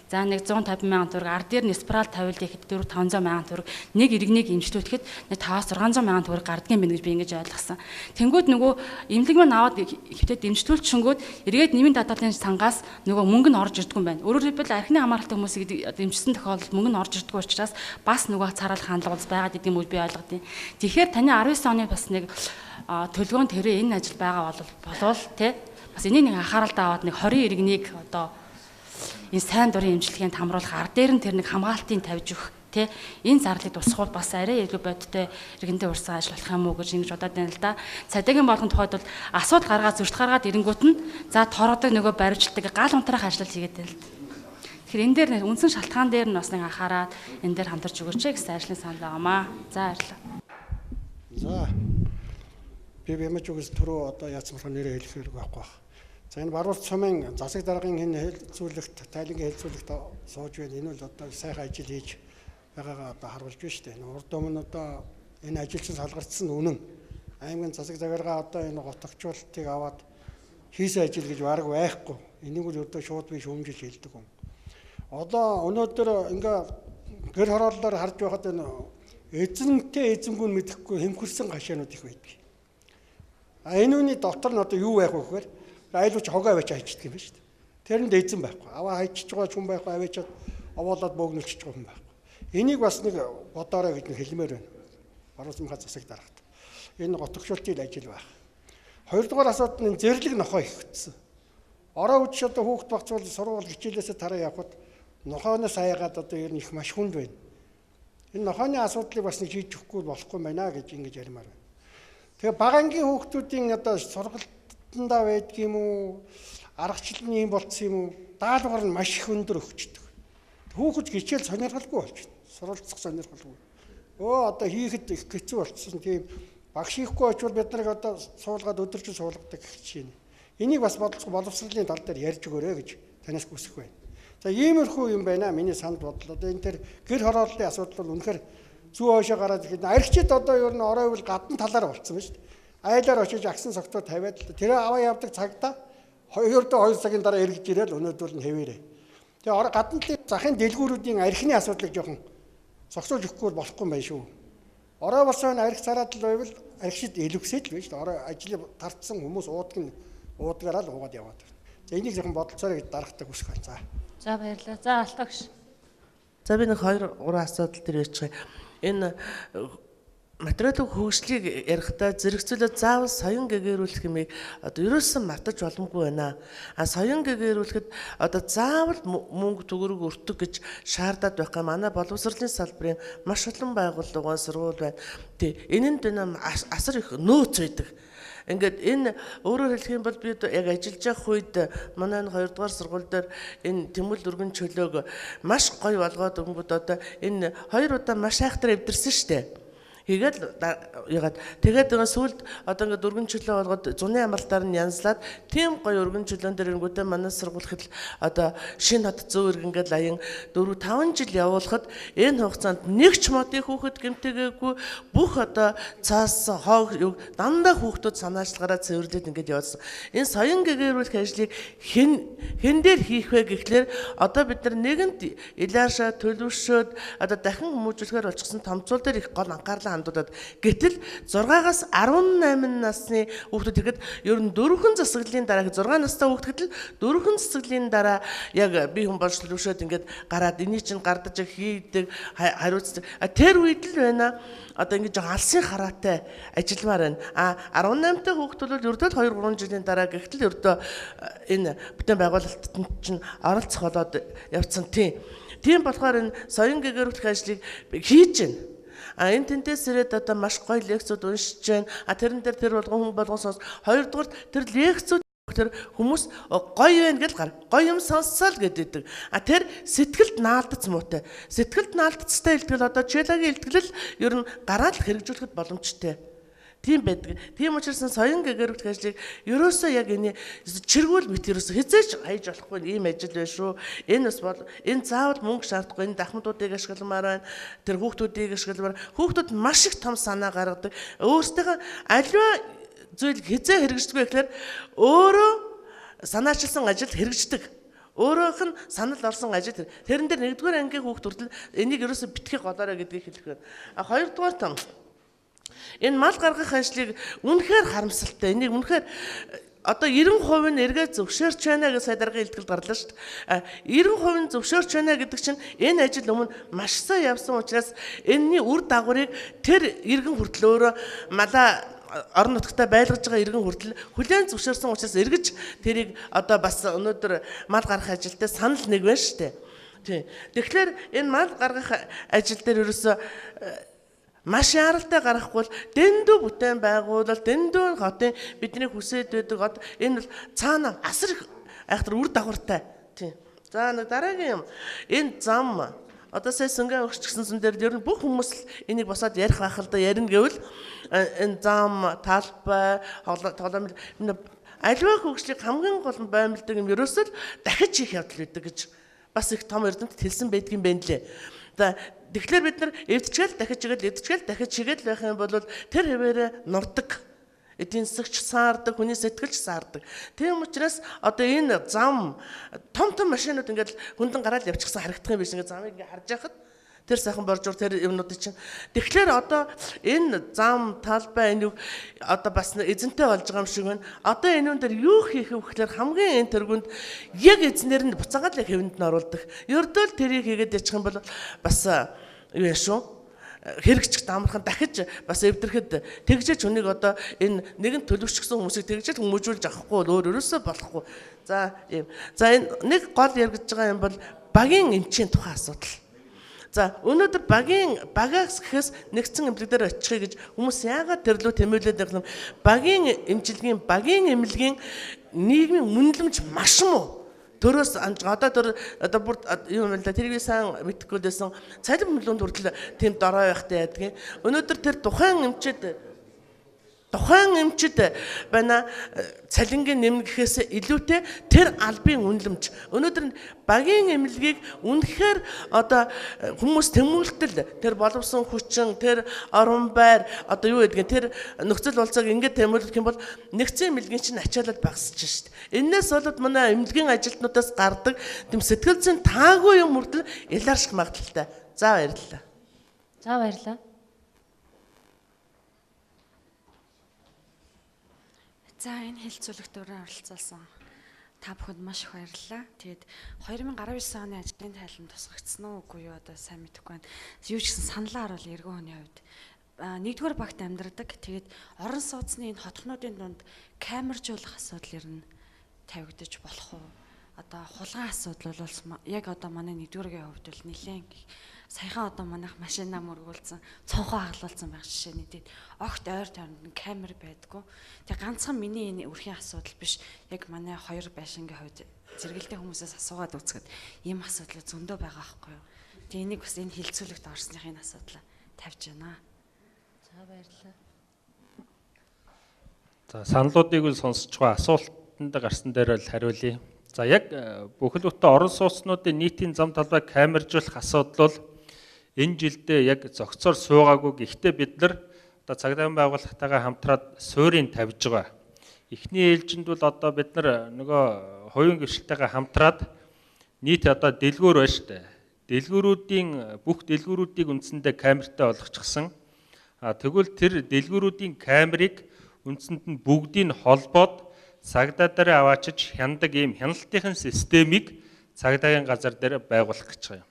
За нэг 150 мянган төгрөг ар дээр неспрал тавиулъя гэхэд 400-500 мянган төгрөг нэг иргэнийг эмчлүүлэхэд нэг 500-600 мянган төгрөг гардгийн байна гэж би ингэж ойлгосон. Тэнгүүд нөгөө эмнэлэг маань аваад хэвтээд эмчлүүлчихэнгүүд эргээд нэмийн даатгалын сангаас нөгөө мөнгө нь орж ирдэггүй юм байна. Өөрөөр хэлбэл архины хамааралтай хүмүүсийг эмчилсэн тохиолдолд мөнгө нь орж ирдэггүй учраас бас нөгөө цаараалах хандлага байгаад идэм үл би ойлгодیں۔ Тэгэхээр таны 19 оны бас нэг төлөвлөгөөнд тэрэ энэ ажил байгаа болвол те бас энийг нэг анхааралтай аваад нэг 20 иргэнийг одоо энэ сайн дурын эмчилгээнд хамруулах ар дээр нь тэр нэг хамгаалтын тавьж өгөх тий энэ зарлыг тусахул бас арай эргэ бодтой иргэнтэй урсан ажил болох юм уу гэж ингэж бодоод байна л да. Цадигийн болгон тухайд бол асуудал гаргаад зөрчил гаргаад ирэнгүүт нь за тороодог нөгөө баримжилтыг гал унтраах ажил хийгээд байна л да. Тэгэхээр энэ дээр үндсэн шалтгаан дээр нь бас нэг анхаарад энэ дээр хамтарч өгөөч гэсэн ажлын санал байгаамаа. За баярлалаа. За би бэмэж үгс түрүү одоо яцсан болохоор нэрээ хэлэх хэрэг байхгүй байна. За энэ Баруун-Урт сумын засаг даргын энэ хэрэгжүүлэгт тайлангийн хэрэгжүүлэгт сууж байна. Энэ бол одоо сайхан ажил хийж байгаагаа одоо харуулж байна шүү дээ. Урд өмнө одоо энэ ажилчин салгардсан үнэн аймгийн засаг захиргаа одоо энэ готгочуултыг аваад хийсэн ажил гэж бараг байхгүй. Энийг бол одоо шууд би шүүмжилж хэлдэг юм. Одоо өнөөдөр ингээ гэр хорооллоор харж байхад энэ эзэнтэй эзэнгүүн мэдэхгүй хэмхэрсэн гашаанууд их байдаг. Энэ үний дотор нь одоо юу байх вэ гэхээр айлууч хогоо аваач хайчдаг юм байна шүү дээ. Тэрэнд эзэн байхгүй. Аваа хайчиж байгаа хүн байхгүй, аваачаад овоолоод бөөгнөлчж байгаа хүн байхгүй. Энийг бас нэг бодоорой гэж хэлмээр байна. Баруун-Урт засаг дарагт. Энэ готгочуултын ажил байх. Хоёрдугаар асуудал нь зэрлэг нохоо ихсэн. Ороо үдш одоо хүүхд багцвал сургууль хичээлээсээ тараа явхад нохооноос аягаад одоо ер нь их маш хүнд байна. Энэ нохооны асуудлыг бас нэг шийдэж өгөхгүй болохгүй байна гэж ингэж ярмаар байна. Тэгээ бага ангийн хүүхдүүдийн одоо сургалтандаа байдаг юм уу, аргачлал нь юм болцсон юм уу, даалгавар нь маш их өндөр өгчдөг. Хүүхэд хичээл сонирхолгүй болчихно. Суралцах сонирхолгүй. Одоо хийхэд их хэцүү болчихсон тийм багш хийхгүй очвол бид нарыг одоо суулгаад өдөржин суулгадаг гэх чинь. Энийг бас боловсролын тал дээр ярьж өгөөрэй гэж танаас хүсэх байна. За иймэрхүү юм байна миний санд бодол. Одоо энэ төр гэр хорооллын асуудал бол үнэхээр зүү хойшоо гараад ихэд аригчид одоо ер нь орой үл гадна талаар болцсон ба шүү дээ. Айлаар очиж агсан согтоо тавиад л тэр аваа явдаг цагта 2 цагийн дараа эргэж ирээл өнөөдөр нь хэвээрээ. Тэгээ гадна захын дэлгүүрүүдийн архины асуудлыг жоохон зогсоож өгөхгүй болохгүй юм байна шүү. Орой болсон арх цараад л байвал архичд илүүсээд л байна шүү дээ. Орой ажлыг тартсан хүмүүс уудгаараа л уугаад яваад байна. За энийг жоохон бодолцоорой гэж дарахтаа хүсэх байна. За баярлалаа. За алтагш. За би нэг 2-3 асуудал дээр ярьчих. Энэ материалын хөгжлийг ярихдаа зэрэгцүүлээд заавал соён гэгэрүүлэх юмыг одоо ерөөсөн мартаж боломгүй байна. Соён гэгэрүүлэхэд одоо заавал мөнгө төгрөг өртөг гэж шаардаад байх юм. Манай боловсролын салбарын маш олон байгууллага сургууль байна. Тэ энэнд асар их нөөц байдаг. Ингээд энэ өөрөөр хэлэх юм бол би яг ажиллаж явах үед манай 2 дугаар сургууль дээр энэ тэмэл өргөн чөлөөг маш гоё болгоод өнгөд одоо энэ 2 удаа маш айхтар эвдэрсэн шүү дээ. Хийгээд ягаад тэгээд сүүлд одоо ингээд өргөн чөлөө болгоод зуны амралтаар нь янзлаад тийм гоё өргөн чөлөөн дээр ирэнгүүтээ манай сургуульд одоо шинэ хот зөөр ингээд аян 4-5 жил явуулахад энэ хугацаанд нэг ч модын хүүхэд гэмтээгээгүй бүх одоо цаас хоог дандаа хүүхдүүд санаачлагаараа цэвэрлээд ингээд явуулсан. Энэ соён гэгэрүүлэх ажлыг хэн дээр хийх вэ гэхлээр одоо бид нар нэгэнт илаашаа төлөвшөөд одоо дахин хүмүүжүүлэхээр болчихсон томцуул дээр их гол анхаарлаа гэтэл 6-аас 18 насны хүүхдүүд ихэд ер нь 4 засаглалын дараа 6 настай хүүхдүүд л 4 засаглалын дараа яг бие хүн болж төлөвшөөд ингээд гараад энийг чинь гардаж хийдэг хариуцдаг. Тэр үед л байна. Одоо ингэж алсын хараатай ажилламаар байна. 18-тай хүүхдүүд бол ердөө 2-3 жилийн дараа гэтэл ердөө энэ бүтээн байгуулалтанд чинь оролцох болоод явцсан тийм болохоор энэ соён гэгэрүүлэх ажлыг хийж байна. Энэ тентээс ирээд одоо маш гоё лекцүүд уншиж байна. Тэрэн дээр тэр болгон хүн болгон сонс. Хоёрдугаар тэр лекцүүд тэр хүмүүс гоё байна гэж гоё юм сонссоо л гэдэг. Тэр сэтгэлд наалдац муутай. Сэтгэлд наалдацтай илтгэл одоо чилагийн илтгэл ер нь гараад хэрэгжүүлэхэд боломжтой. Тийм байдаг. Тийм учраас соён гэгэрүүлэх ажлыг ерөөсөө яг энэ чиргүүл мэт ерөөсөө хязгаарч хайж болохгүй ийм ажил байна шүү. Энэ бас бол энэ заавал мөнгө шаардахгүй. Энэ дахмадуудыг ашигламаар байна. Тэр хүүхдүүдийг ашигламаар. Хүүхдүүд маш их том санаа гаргадаг. Өөрсдийнхөө аливаа зүйл хязгаар хэрэгждэг гэхээр өөрөө санаачилсан ажил хэрэгждэг. Өөрөөх нь санал орсон ажил тэрэн дээр 1-р ангийн хүүхд хүртэл энийг ерөөсөө битгий голоорой гэдгийг хэлэх. 2-дугаар том энэ мал гаргах ажлыг үнэхээр харамсалтай. Энийг үнэхээр одоо 90% нь эргээд зөвшөөрч байна гэж сая даргын илтгэл гарлаа шүү дээ. 90% нь зөвшөөрч байна гэдэг чинь энэ ажил өмнө маш сайн явсан учраас энэний үр дагаврыг тэр иргэн хүртэл өөрөө малаа орон нутгатаа байлгаж байгаа иргэн хүртэл хүлээн зөвшөөрсөн учраас эргэж тэрийг одоо бас өнөөдөр мал гаргах ажилдаа санал нэг байна шүү дээ. Тэгэхээр энэ мал гаргах ажил дээр ерөөсөө маш яралтай гарахгүй бол дэндүү бүтээн байгуулалт, дэндүү хотын бидний хүсэж байдаг энэ бол цаана асар их айхтар үр дагавартай. За нэг дараагийн юм. Энэ зам одоо сая сөнгөө өгч гисэн дээр ер нь бүх хүмүүс л энийг босоод ярих байх л да ярина гэвэл энэ зам, талбай, тоглоом аливаа хөгжлийг хамгийн гол нь баймилдаг юм ерөөсөө л дахиж хийх явдал байдаг гэж бас их том эрдэмтэд хэлсэн байдаг юм байна лээ. Тэгэхээр бид нар эвдчгээл дахиж хийгээд байх юм бол тэр хэвээрээ нурдаг. Эдийн засагч саардаг, хүний сэтгэлч саардаг. Тийм учраас одоо энэ зам том машинууд ингээд хүндэн гараад явчихсан харагдах юм биш. Ингээд замыг ингээд харж байхад тэр сайхан боржуур тэр юмнууд чинь. Тэгэхээр одоо энэ зам талбай энэ одоо бас эзэнтэй болж байгаа юм шиг байна. Одоо энэ дээр юу хийх вэ гэхээр хамгийн энэ тэргүнд яг эзнэр нь буцаагаад яг хэвэнд нь оруулдаг. Ердөөл тэрийг хийгээд ячих юм бол бас юу яа шүү хэрэгжих амархан дахиж бас эвдэрхэд тэгжээч хүнийг одоо энэ нэгэн төлөвчгсөн хүмүүсийг тэгжээд хүмүүжүүлж авахгүй өөр ерөөсөө болохгүй. За ийм. За энэ нэг гол яригдж байгаа юм бол багийн эмчийн тухай асуудал. За өнөөдөр багаас гэхээс нэгдсэн эмнэлэг дээр очихыг гэж хүмүүс яагаад төрлөө тэмүүлээд байгаа юм? Багийн эмчилгийн, багийн эмнэлгийн нийгмийн үнэлэмж маш муу. Төрөөс одоо бүр юм л да тэрийг сайн мэдхгүй дэсэн цалин мөлөнд хүртэл тийм дорой байхтай яддаг. Өнөөдөр тэр тухайн эмчид байна цалингийн нэмнэ гэхээс илүүтэй тэр албын үнэлэмж. Өнөөдөр багийн эмнэлгийг үнэхээр одоо хүмүүс тэмүүлтэл тэр боловсон хүчин, тэр орон байр одоо юу гэдгийг тэр нөхцөл болцоог ингэж тэмүүлэх юм бол нэгдсэн эмнэлгийн чинь ачаалал багасч шít. Энээс болоод манай эмнэлгийн ажилтнуудаас гардаг тийм сэтгэл зүйн таагүй юм хүртэл илэрших магадaltaй. За баярлалаа. За баярлалаа. За энэ хэлцүүлэгт өрөө оролцуулсан та бүхэнд маш их баярлалаа. Тэгээд 2019 оны ажлын тайлан тусгагдсан уу үгүй юу одоо сайн мэдэхгүй байна. Юу ч гэсэн саналаар бол эргэн хүний хувьд нэгдүгээр багт амьдардаг. Тэгээд орон сууцны энэ хотхнуудын дунд камержуулах асуудал ер нь тавигдаж болох уу? Одоо хулгайн асуудал бол яг одоо манай нэгдүгээргийн хувьд бол нэлээд саяхан одоо манайх машинаа мөргүүлсэн, цонхоо хаглуулсан байх жишээ нийтэд огт ойр тойронд камер байдгүй. Тэгээ ганцхан миний энэ өрхийн асуудал биш. Яг манай хоёр байшингийн хувьд зэрэгэлдээ хүмүүсээс асуугаад үзэхэд ийм асуудал зөндөө байгаа байхгүй юу. Тэгээ энийг бас энэ хилцүүлэгт орсныхын асуудлаа тавьж байна. За баярлалаа. За саналуудыг үл сонсож байгаа асуултанд гарсан дээр л хариулъя. За яг бүхэл бүтэн орон сууцнуудын нийтийн зам талбайг камержуулах асуудал бол энэ жилдээ яг зохицоор суугаагүй. Гэхдээ бид нар одоо цагдаагийн байгууллагатайгаа хамтраад суурийг тавьж байгаа. Эхний ээлжинд бол одоо бид нар нөгөө хувийн гэрчлэлтэйгээ хамтраад нийт одоо дэлгүүр байна шүү дээ. Дэлгүүрүүдийн бүх дэлгүүрүүдийг үндсэндээ камертай болгочихсон. Тэгвэл тэр дэлгүүрүүдийн камерыг үндсэнд нь бүгдийг холбоод цагдаа дээр аваачиж хяндаг ийм хяналтын системийг цагдаагийн газар дээр байгуулах гэж байгаа юм.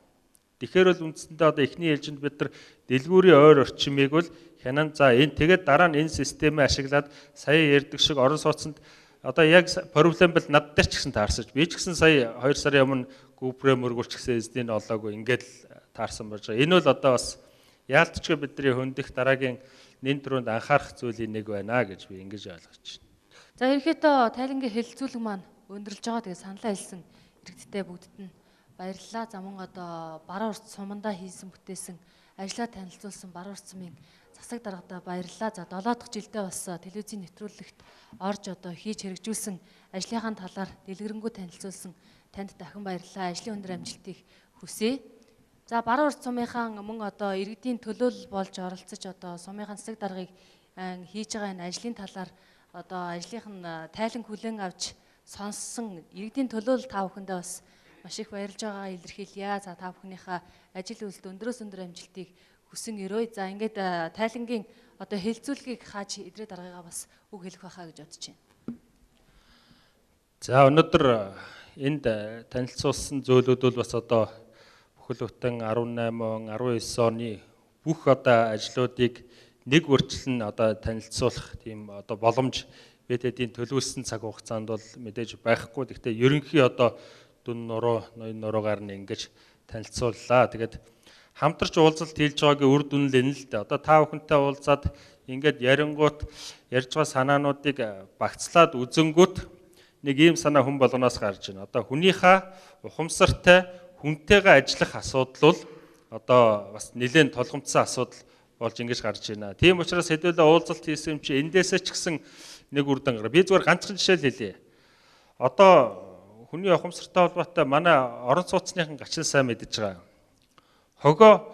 Тэгэхээр бол үндсэндээ одоо эхний ээлжинд бид нар дэлгүүрийн ойр орчмыг бол хянан энэ тэгээд дараа нь энэ системээ ашиглаад сая ярьдаг шиг орон сууцнд одоо яг проблем бол над дээр ч гэсэн таарсаж би ч гэсэн сая 2 сарын өмнө гүбрээ мөргүүлч гэсэн эздийн олоогүй ингээд л таарсан байж байгаа. Энэ бол одоо бас яалтчгүй бидний хөндөх дараагийн нэн төрөнд анхаарах зүйлийн нэг байна гэж би ингэж ойлгож байна. За ерөөхдөө тайлангийн хэлэлцүүлэг маань өндөрлж байгаа. Тэгээ саналаа хэлсэн иргэдтэй бүгдд нь баярлалаа. За мөн одоо Баруун-Урт сумандаа хийсэн бүтээсэн ажлаа танилцуулсан Баруун-Урт сумын засаг даргадаа баярлалаа. За 7 дахь жилдээ бас телевизийн нэвтрүүлэгт орж одоо хийж хэрэгжүүлсэн ажлынхаа талаар дэлгэрэнгүй танилцуулсан танд дахин баярлалаа. Ажлын өндөр амжилтыг хүсье. За Баруун-Урт сумынхаа мөн одоо иргэдийн төлөөлөл болж оролцож одоо сумынхаа засаг даргыг хийж байгаа энэ ажлын талаар одоо ажлынх нь тайлан хүлээн авч сонссон иргэдийн төлөөлөл та бүхэндээ бас маш их баярлж байгаагаа илэрхийлье. За та бүхнийхээ ажил үйлдэлд өндрөөс өндөр амжилтыг хүсэн өрөөе. За ингээд тайлангийн одоо хэлэлцүүлгийг хааж идрээ даргаагаа бас үг хэлэх байхаа гэж бодож байна. За өнөөдөр энд танилцуулсан зөвлөд бол бас одоо бүхэл бүтэн 18 19 оны бүх одоо ажлуудыг нэг үржилэн одоо танилцуулах тийм одоо боломж бид эдийн төлөвлөсөн цаг хугацаанд бол мэдээж байхгүй. Гэхдээ ерөнхий одоо дүн нуруу, ноён нуруугаар нь ингэж танилцууллаа. Тэгээд хамтарч уулзалт хийж байгаагийн үр дүн л энэ л дээ. Одоо та бүхэнтэй уулзаад ингээд ярингуут ярьж байгаа санаануудыг багцлаад үзэнгүүт нэг ийм санаа хүн болгоноос гарч байна. Одоо хүнийхээ ухамсартай хүнтэйгээ ажиллах асуудал бол одоо бас нэлээд толгомцсон асуудал болж ингэж гарч байна. Тийм учраас хэдүүлээ уулзалт хийсэн юм чи эндээсээ ч гэсэн нэг үр дүн гарна. Би зүгээр ганцхан жишээ л хэлье. Одоо хүний ухамсартай холбоотой манай орон сууцныхан гачин сайн мэдж байгаа.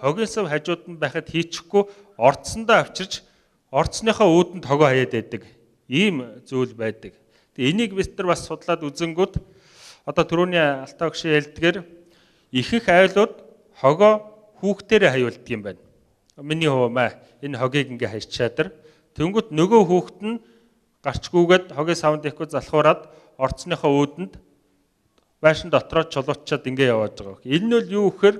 Хогийн сав хажууд нь байхад хийчихгүй орцсондоо авчирч орцсныхоо үүдэнд хогоо хаяад байдаг. Ийм зүйл байдаг. Тэгээ энийг бид нар бас судлаад үзэнгүүт одоо түрүүний Алтаа өгшийн хэлдгээр ихэнх айлууд хогоо хүүхдээрээ хаяулдаг юм байна. Миний хувьмаа энэ хогийг ингээ хайж чадар. Тэнгүүт нөгөө хүүхэд нь гарчгүйгээд хогийн савнд ихгүй залхуураад орцсныхоо үүдэнд байшин дотроо чулуучаад ингээ яваад байгаа. Энэ нь юу гэхээр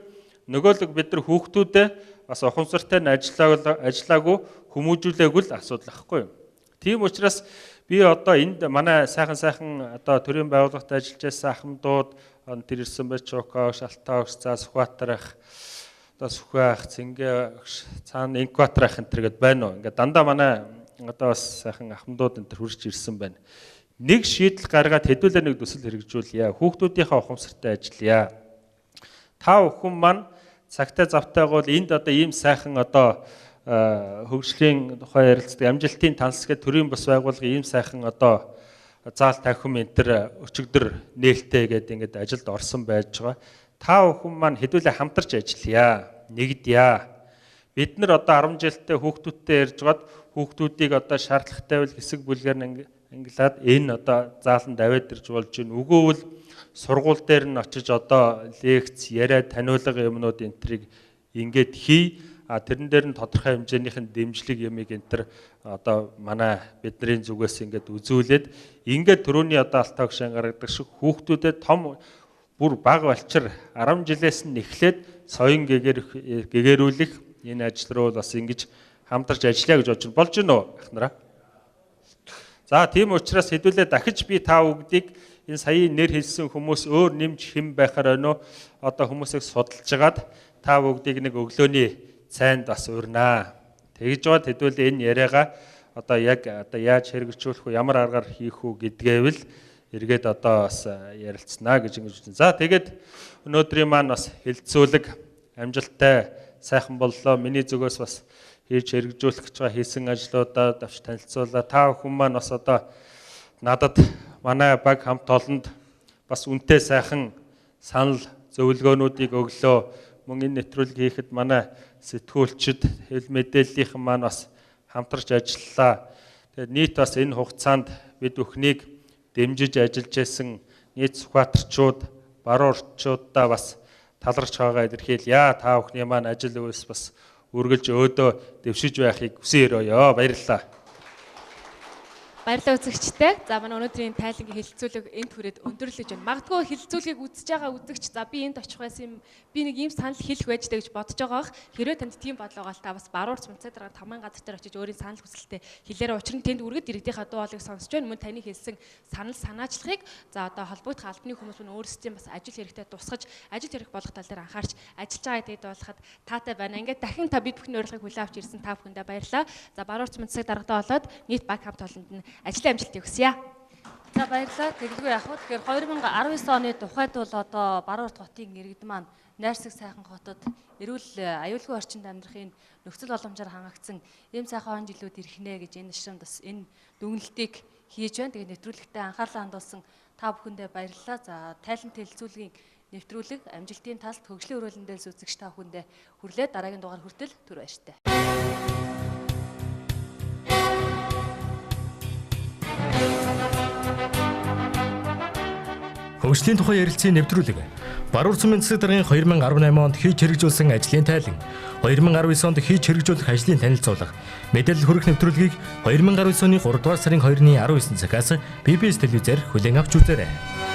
нөгөөлөг бид нар хүүхдүүдээ бас ухамсартай нь ажиллаагүй хүмүүжүүлээгүй л асуудал ахгүй юу. Тийм учраас би одоо энд манай сайхан одоо төрийн байгууллагад ажиллаж байсан ахмадууд тэр ирсэн байж чокоо, шалтаогч, за сүхбаатарах, одоо сүхбаах, цэнгээгч, цаана инкваторах энэ төргээд байна уу. Ингээд дандаа манай одоо бас сайхан ахмадууд энэ төр хурж ирсэн байна. Нэг шийдэл гаргаад хэдүүлээ нэг төсөл хэрэгжүүлье. Хүүхдүүдийнхээ ухамсартай ажиллая. Та бүхэн маань цагтаа завтайгуул энд одоо ийм сайхан одоо хөгжлийн тухай ярилцдаг амжилтын танилцуулга төрийн бас байгууллагын ийм сайхан одоо заал тавхим энэ төр өчигдөр нээлттэй гэдэг ингээд ажилд орсон байж байгаа. Та бүхэн маань хэдүүлээ хамтарч ажиллая. Нэгдъя. Бид нар одоо 10 жилдээ хүүхдүүдтэй ярьж гад хүүхдүүдийг одоо шаардлагатай байл хэсэг бүлгээр нь ангилаад энэ одоо зааланд аваад ирж болж байна. Үгүйвэл сургууль дээр нь очиж одоо лекц, яриа, таниулга юмнууд энэ трийг ингээд хий. Тэрэн дээр нь тодорхой хэмжээнийх нь дэмжлэг ямиг энэ төр одоо манай бидний зүгээс ингээд үзүүлээд ингээд төрөний одоо алтаа гшин гаргадаг шиг хүүхдүүдэд том бүр бага балчир 10 жилээс нь эхлээд соён гэгэрүүлэх энэ ажил руу бас ингэж хамтарч ажиллая гэж бодож болж байна уу ахнараа? За тийм учраас хэдүүлээ дахиж би та бүгдийг энэ саяын нэр хэлсэн хүмүүс өөр нэмж хэм байхаар байна уу? Одоо хүмүүсийг судалж агаад та бүгдийг нэг өглөөний цайнд бас урнаа. Тэгж жоод хэдүүлээ энэ яриагаа одоо яг одоо яаж хэрэгжүүлэх вэ, ямар аргаар хийх үү гэдгээвэл эргээд одоо бас ярилцсанаа гэж ингэж байна. За тэгээд өнөөдрийн маань бас хэлэлцүүлэг амжилттай сайхан боллоо. Миний зүгээс бас хийж хэрэгжүүлэх гэж байгаа хийсэн ажлуудаа давч танилцуулаа. Та бүхэн маань бас одоо надад манай баг хамт олонд бас үнэтэй сайхан санал зөвлөгөөнүүдийг өглөө. Мөн энэ нэвтрүүлэг хийхэд манай сэтгүүлчид, хэл мэдээллийнхэн маань бас хамтарч ажиллалаа. Тэгээд нийт бас энэ хугацаанд бид бүхнийг дэмжиж ажиллаж байсан нийт Сүхбаатарчууд, Баруун-Уртчуудаа бас талархж байгаагаа илэрхийлье. Та бүхний маань ажил үйлс бас үргэлж өөдөө дэвшиж байхыг хүсье. Баярлалаа. Баярлалаа үзэгчтэй. За манай өнөөдрийн тайлангийн хэлэлцүүлэг энд хүрээд өндөрлөж байна. Магадгүй хэлэлцүүлгийг үзэж байгаа үзэгч за би энд очих байсан юм. Би нэг ийм санал хэлэх байж дэ гэж бодож байгаах. Хэрвээ танд тийм бодлогоо та бас Баруун-Урт цэцэдрэг таман газар дээр очиж өөрийн санал хүсэлтэд хэлээрэ. Учир нь тэнд үргэд иргэдийнхаа дуу хоолойг сонсож байна. Мөн таны хэлсэн санал санаачлагыг за одоо холбогдох албаны хүмүүс мөн өөрсдийн бас ажил хэрэгтэй тусгаж ажил хэрэг болох тал дээр анхаарч ажиллаж байгаа гэдэгт болоход таатай байна. Ингээд дахин та бид бүхний урилгыг хүлээн авч ирсэн та бүхэндээ баярлалаа. За Баруун-Урт цэцэдрэг даргадаа болоод нийт баг хамт олонд нь ажлын амжилтыг хүсье. За баярлалаа. Тэгэлгүй яг хөө тэгэхээр 2019 оны тухайд бол одоо Баруун-Урт хотын иргэд маань найрсаг сайхан хотод эрүүл аюулгүй орчинд амьдрахын нөхцөл боломжоор хангагдсан ийм сайхан он жилүүд ирэх нэ гэж энэ ширмд бас энэ дүгнэлтийг хийж байна. Тэгээд нэвтрүүлэгтээ анхаарлаа хандуулсан та бүхэндээ баярлалаа. За тайлан хэлэлцүүлгийн нэвтрүүлэг амжилтын талд хөгжлийн өрөөлөн дээр үзэгч та бүхэндээ хүрлээ. Дараагийн дугаар хүртэл түр баяртай. Хөгжлийн тухай ярилцъя нэвтрүүлэг. Баруун-Урт цэцэдрийн 2018 онд хийж хэрэгжүүлсэн ажлын тайлан, 2019 онд хийж хэрэгжүүлэх ажлын танилцуулга, мэдээлэл хүргэх нэвтрүүлгийг 2019 оны 3 дугаар сарын 2-ны 19 цагаас BBS телевизээр хүлээн авч үзээрэй.